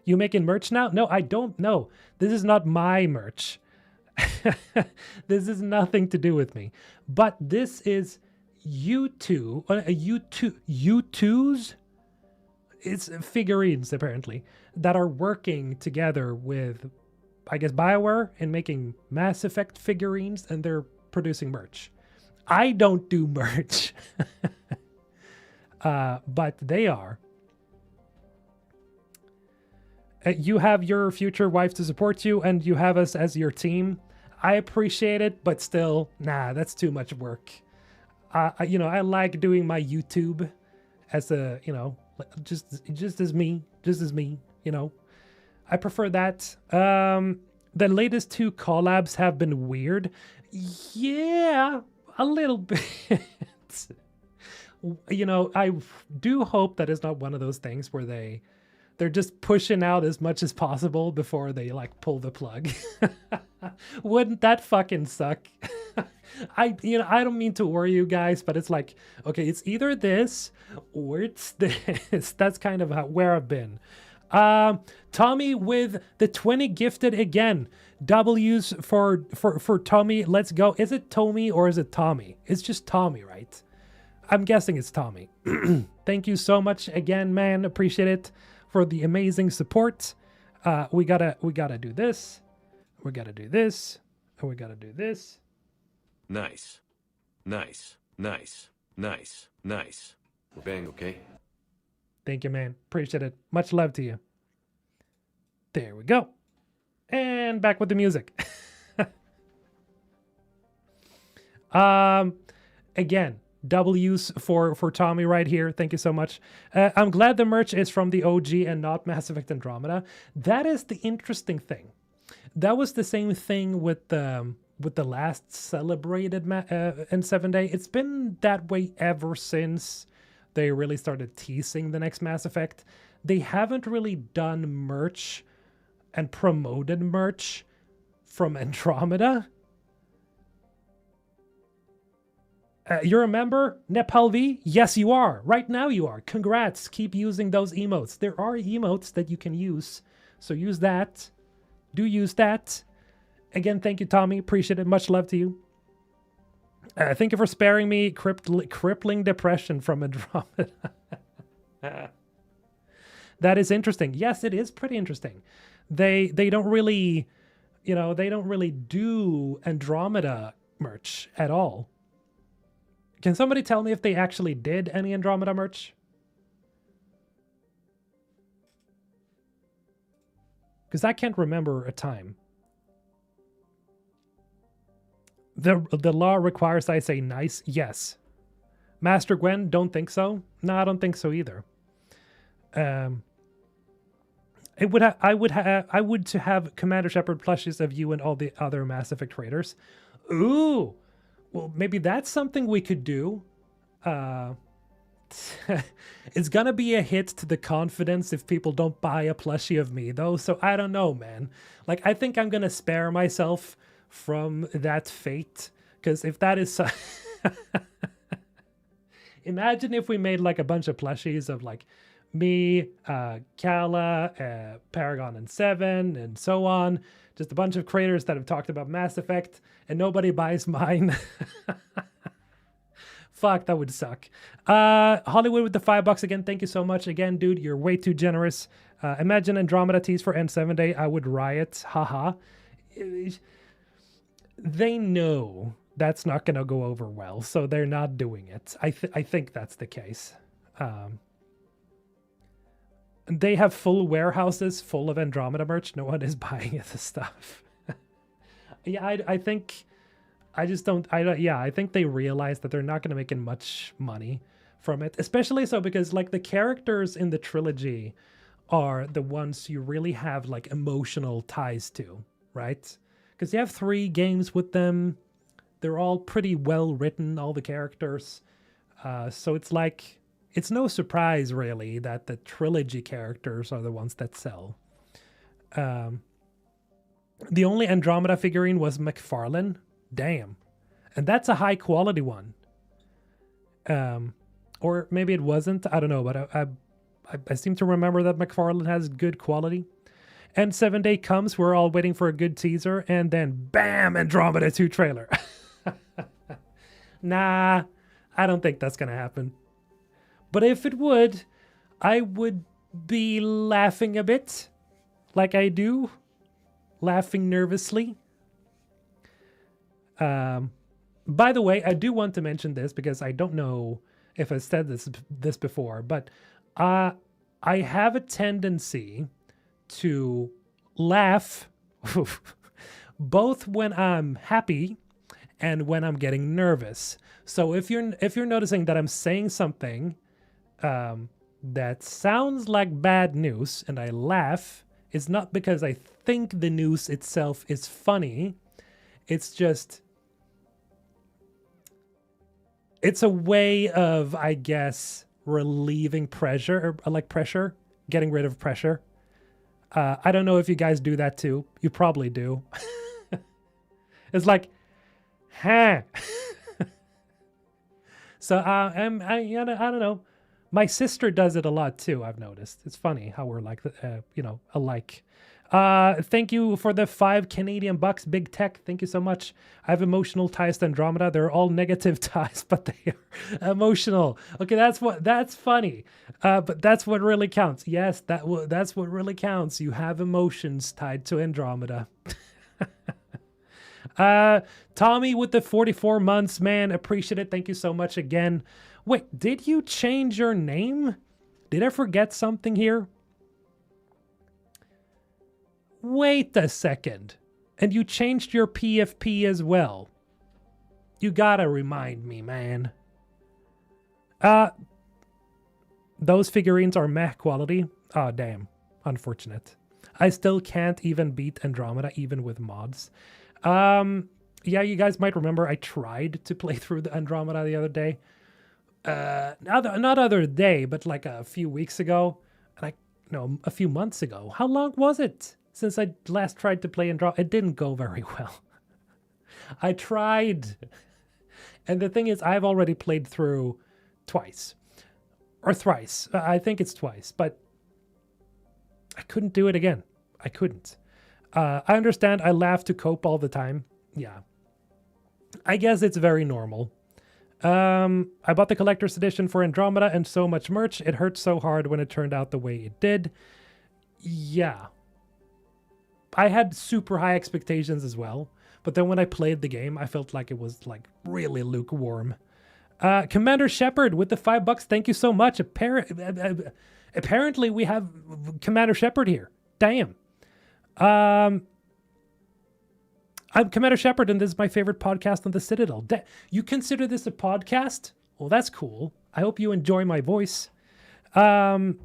You making merch now? No, I don't know. This is not my merch. This is nothing to do with me. But this is U2's, it's figurines apparently, that are working together with, I guess, BioWare and making Mass Effect figurines, and they're producing merch. I don't do merch. But they are. You have your future wife to support you, and you have us as your team. I appreciate it, but still, nah, that's too much work. You know, I like doing my YouTube as a, you know, just as me, you know. I prefer that. The latest 2 collabs have been weird. Yeah, a little bit. You know, I do hope that it's not one of those things where they They're just pushing out as much as possible before they like pull the plug. Wouldn't that fucking suck? I don't mean to worry you guys, but it's like, okay, it's either this or it's this. That's kind of where I've been. Tommy with the 20 gifted again. W's for Tommy. Let's go. Is it Tommy or is it Tommy? It's just Tommy, right? I'm guessing it's Tommy. Thank you so much again, man. Appreciate it for the amazing support. We gotta do this. We gotta do this. And we gotta do this. Nice. Nice. Nice. Nice. Nice. We're bang, okay? Thank you, man. Appreciate it. Much love to you. There we go. And back with the music. Again, W's for Tommy right here. Thank you so much. I'm glad the merch is from the OG and not Mass Effect Andromeda. That is the interesting thing. That was the same thing with the last celebrated N7 Day. It's been that way ever since they really started teasing the next Mass Effect. They haven't really done merch and promoted merch from Andromeda. You're a member, Nepal V? Yes, you are. Right now you are. Congrats. Keep using those emotes. There are emotes that you can use. So use that. Do use that. Again, thank you, Tommy. Appreciate it. Much love to you. Thank you for sparing me crippling depression from Andromeda. That is interesting. Yes, it is pretty interesting. They don't really, they don't really do Andromeda merch at all. Can somebody tell me if they actually did any Andromeda merch? Because I can't remember a time. The law requires I say nice. Yes. Master Gwen, don't think so. No, I don't think so either. I would to have Commander Shepard plushies of you and all the other Mass Effect traders. Ooh, well, maybe that's something we could do. It's gonna be a hit to the confidence if people don't buy a plushie of me, though. So I don't know, man. Like, I think I'm gonna spare myself from that fate, because if that is imagine if we made like a bunch of plushies of like me, Kala, Paragon and Seven, and so on, just a bunch of creators that have talked about Mass Effect, and nobody buys mine. Fuck, that would suck. Hollywood with the $5 again. Thank you so much again, dude. You're way too generous. Imagine Andromeda tease for N7 Day. I would riot. Haha. They know that's not going to go over well, so they're not doing it. I think that's the case. They have full warehouses full of Andromeda merch. No one is buying the stuff. Yeah, I think they realize that they're not going to make much money from it, especially so because like the characters in the trilogy are the ones you really have like emotional ties to, right? Because you have 3 games with them. They're all pretty well written, all the characters. So it's like, it's no surprise really that the trilogy characters are the ones that sell. The only Andromeda figurine was McFarlane. Damn. And that's a high quality one. Or maybe it wasn't. I don't know, but I seem to remember that McFarlane has good quality. And 7 Day comes, we're all waiting for a good teaser, and then bam, Andromeda 2 trailer. Nah, I don't think that's gonna happen. But if it would, I would be laughing a bit, like I do, laughing nervously. By the way, I do want to mention this because I don't know if I said this before, but I have a tendency to laugh both when I'm happy and when I'm getting nervous. So if you're noticing that I'm saying something that sounds like bad news and I laugh, it's not because I think the news itself is funny. It's just, it's a way of, I guess, relieving pressure, or like pressure, getting rid of pressure. I don't know if you guys do that too. You probably do. It's like, huh. So I don't know. My sister does it a lot too. I've noticed. It's funny how we're like, alike. Thank you for the 5 Canadian bucks, Big Tech. Thank you so much. I have emotional ties to Andromeda. They're all negative ties, but they are emotional. Okay, that's funny. But that's what really counts. Yes, that's what really counts. You have emotions tied to Andromeda. Tommy with the 44 months, man, appreciate it. Thank you so much again. Wait, did you change your name? Did I forget something here? Wait a second. And you changed your PFP as well. You gotta remind me, man. Those figurines are meh quality. Oh, damn. Unfortunate. I still can't even beat Andromeda, even with mods. Yeah, you guys might remember I tried to play through the Andromeda the other day. Not other day, but like a few weeks ago. A few months ago. How long was it since I last tried to play Andromeda? It didn't go very well. I tried. And the thing is, I've already played through twice. Or thrice. I think it's twice. But I couldn't do it again. I couldn't. I understand I laugh to cope all the time. Yeah. I guess it's very normal. I bought the collector's edition for Andromeda and so much merch. It hurt so hard when it turned out the way it did. Yeah. I had super high expectations as well. But then when I played the game, I felt like it was like really lukewarm. Commander Shepard with the $5. Thank you so much. Apparently we have Commander Shepard here. Damn. I'm Commander Shepard, and this is my favorite podcast on the Citadel. You consider this a podcast? Well, that's cool. I hope you enjoy my voice. It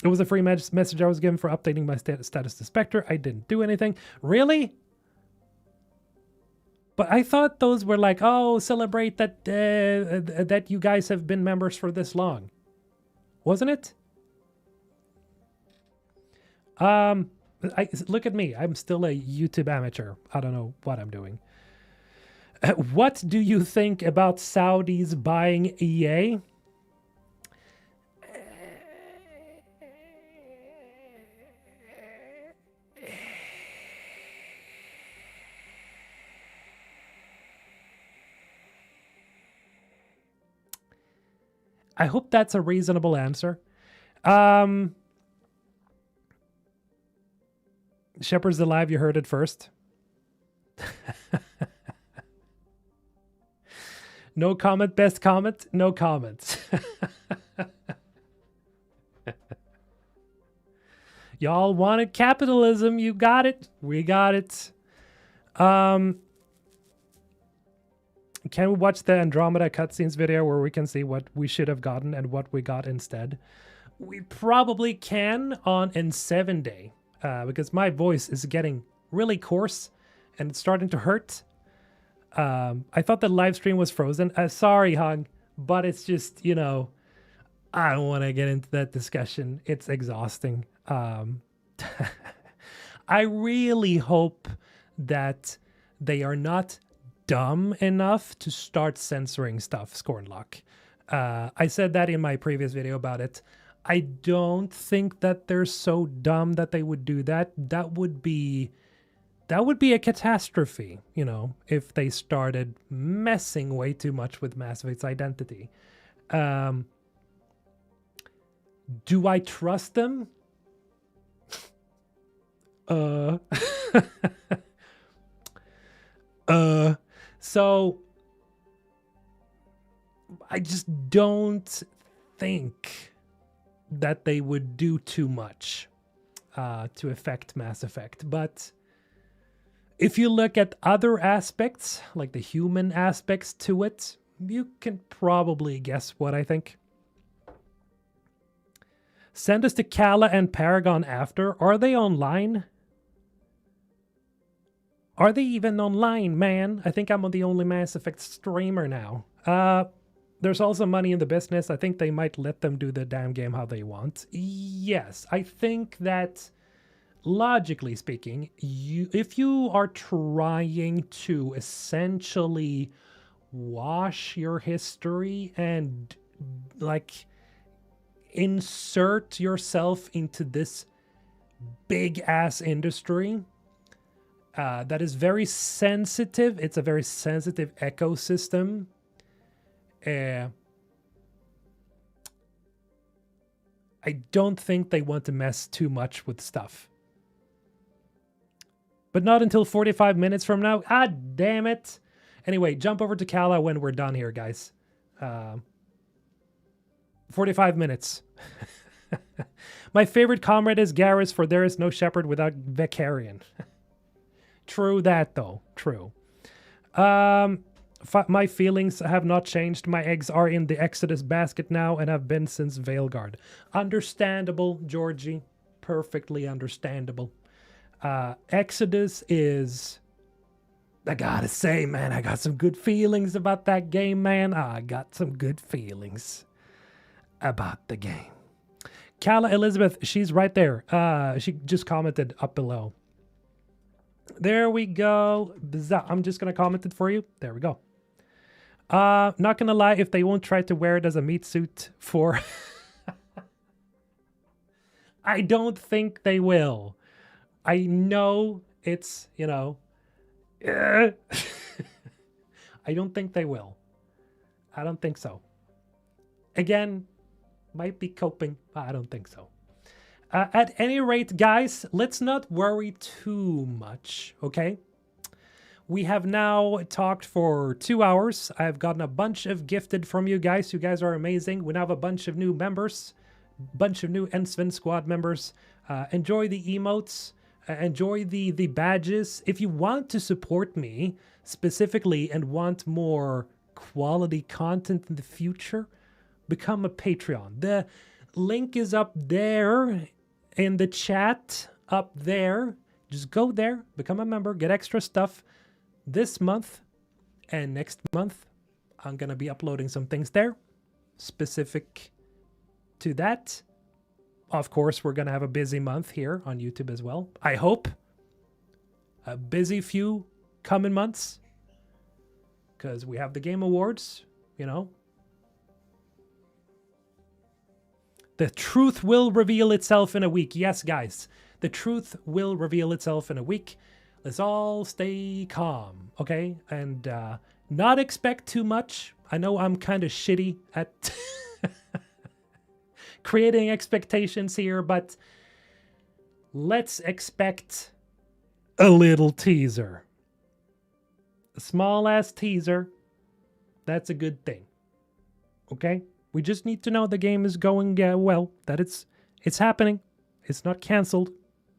was a free message I was given for updating my status to Spectre. I didn't do anything. Really? But I thought those were like, oh, celebrate that you guys have been members for this long. Wasn't it? Look at me. I'm still a YouTube amateur. I don't know what I'm doing. What do you think about Saudis buying EA? I hope that's a reasonable answer. Shepard's alive, you heard it first. No comment, best comment, no comments. Y'all wanted capitalism, you got it. We got it. Can we watch the Andromeda cutscenes video where we can see what we should have gotten and what we got instead? We probably can on N7 Day. Because my voice is getting really coarse and it's starting to hurt. I thought the live stream was frozen. Sorry, Hung, but it's just, I don't want to get into that discussion. It's exhausting. I really hope that they are not dumb enough to start censoring stuff, Scornlock. I said that in my previous video about it. I don't think that they're so dumb that they would do that. That would be a catastrophe, if they started messing way too much with Mass Effect's identity. Do I trust them? So I just don't think that they would do too much to affect Mass Effect. But if you look at other aspects, like the human aspects to it, you can probably guess what I think. Send us to Kala and Paragon after. Are they online? Are they even online, man? I think I'm the only Mass Effect streamer now. There's also money in the business. I think they might let them do the damn game how they want. Yes, I think that logically speaking, if you are trying to essentially wash your history and like insert yourself into this big ass industry that is very sensitive, it's a very sensitive ecosystem. I don't think they want to mess too much with stuff. But not until 45 minutes from now. Ah, damn it. Anyway, jump over to Kala when we're done here, guys. 45 minutes. My favorite comrade is Garrus, for there is no shepherd without Vicarian. True that, though. True. My feelings have not changed. My eggs are in the Exodus basket now and have been since Veilguard. Understandable, Georgie. Perfectly understandable. Exodus is... I gotta say, man, I got some good feelings about that game, man. I got some good feelings about the game. Kala Elizabeth, she's right there. She just commented up below. There we go. I'm just gonna comment it for you. There we go. Not gonna lie, if they won't try to wear it as a meat suit for... I don't think they will. I know it's, you know... I don't think they will. I don't think so. Again, might be coping. I don't think so. At any rate, guys, let's not worry too much, okay? We have now talked for 2 hours. I've gotten a bunch of gifted from you guys. You guys are amazing. We now have a bunch of new members, bunch of new Ensven squad members. Enjoy the emotes. Enjoy the badges. If you want to support me specifically and want more quality content in the future, become a Patreon. The link is up there in the chat up there. Just go there, become a member, get extra stuff. This month and next month, I'm going to be uploading some things there specific to that. Of course, we're going to have a busy month here on YouTube as well. I hope. A busy few coming months. Because we have the Game Awards, you know. The truth will reveal itself in a week. Yes, guys. The truth will reveal itself in a week. Let's all stay calm, okay? And not expect too much. I know I'm kind of shitty at... creating expectations here, but let's expect a little teaser. A small ass teaser. That's a good thing. Okay? We just need to know the game is going well, that it's happening. It's not canceled.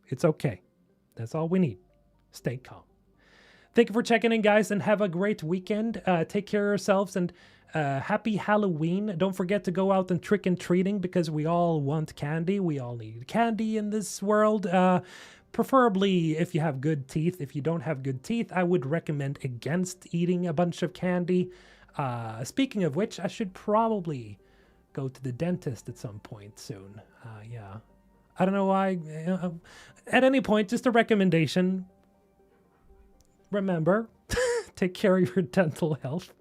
It's okay. That's all we need. Stay calm. Thank you for checking in, guys, and have a great weekend. Take care of yourselves, and happy Halloween. Don't forget to go out and trick-and-treating because we all want candy. We all need candy in this world. Preferably if you have good teeth. If you don't have good teeth, I would recommend against eating a bunch of candy. Speaking of which, I should probably go to the dentist at some point soon. Yeah. I don't know why. At any point, just a recommendation. Remember, take care of your dental health.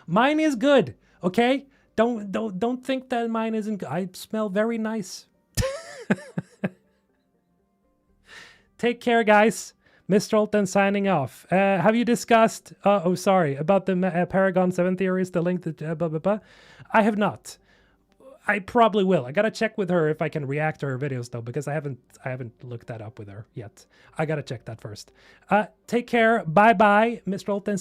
Mine is good, okay? Don't think that mine isn't good. I smell very nice. Take care, guys. Mr. Olten signing off. Have you discussed... about the Paragon 7 theories, the link to blah, blah, blah? I have not. I probably will. I gotta check with her if I can react to her videos, though, because I haven't looked that up with her yet. I gotta check that first. Take care. Bye-bye, Mr. Olten.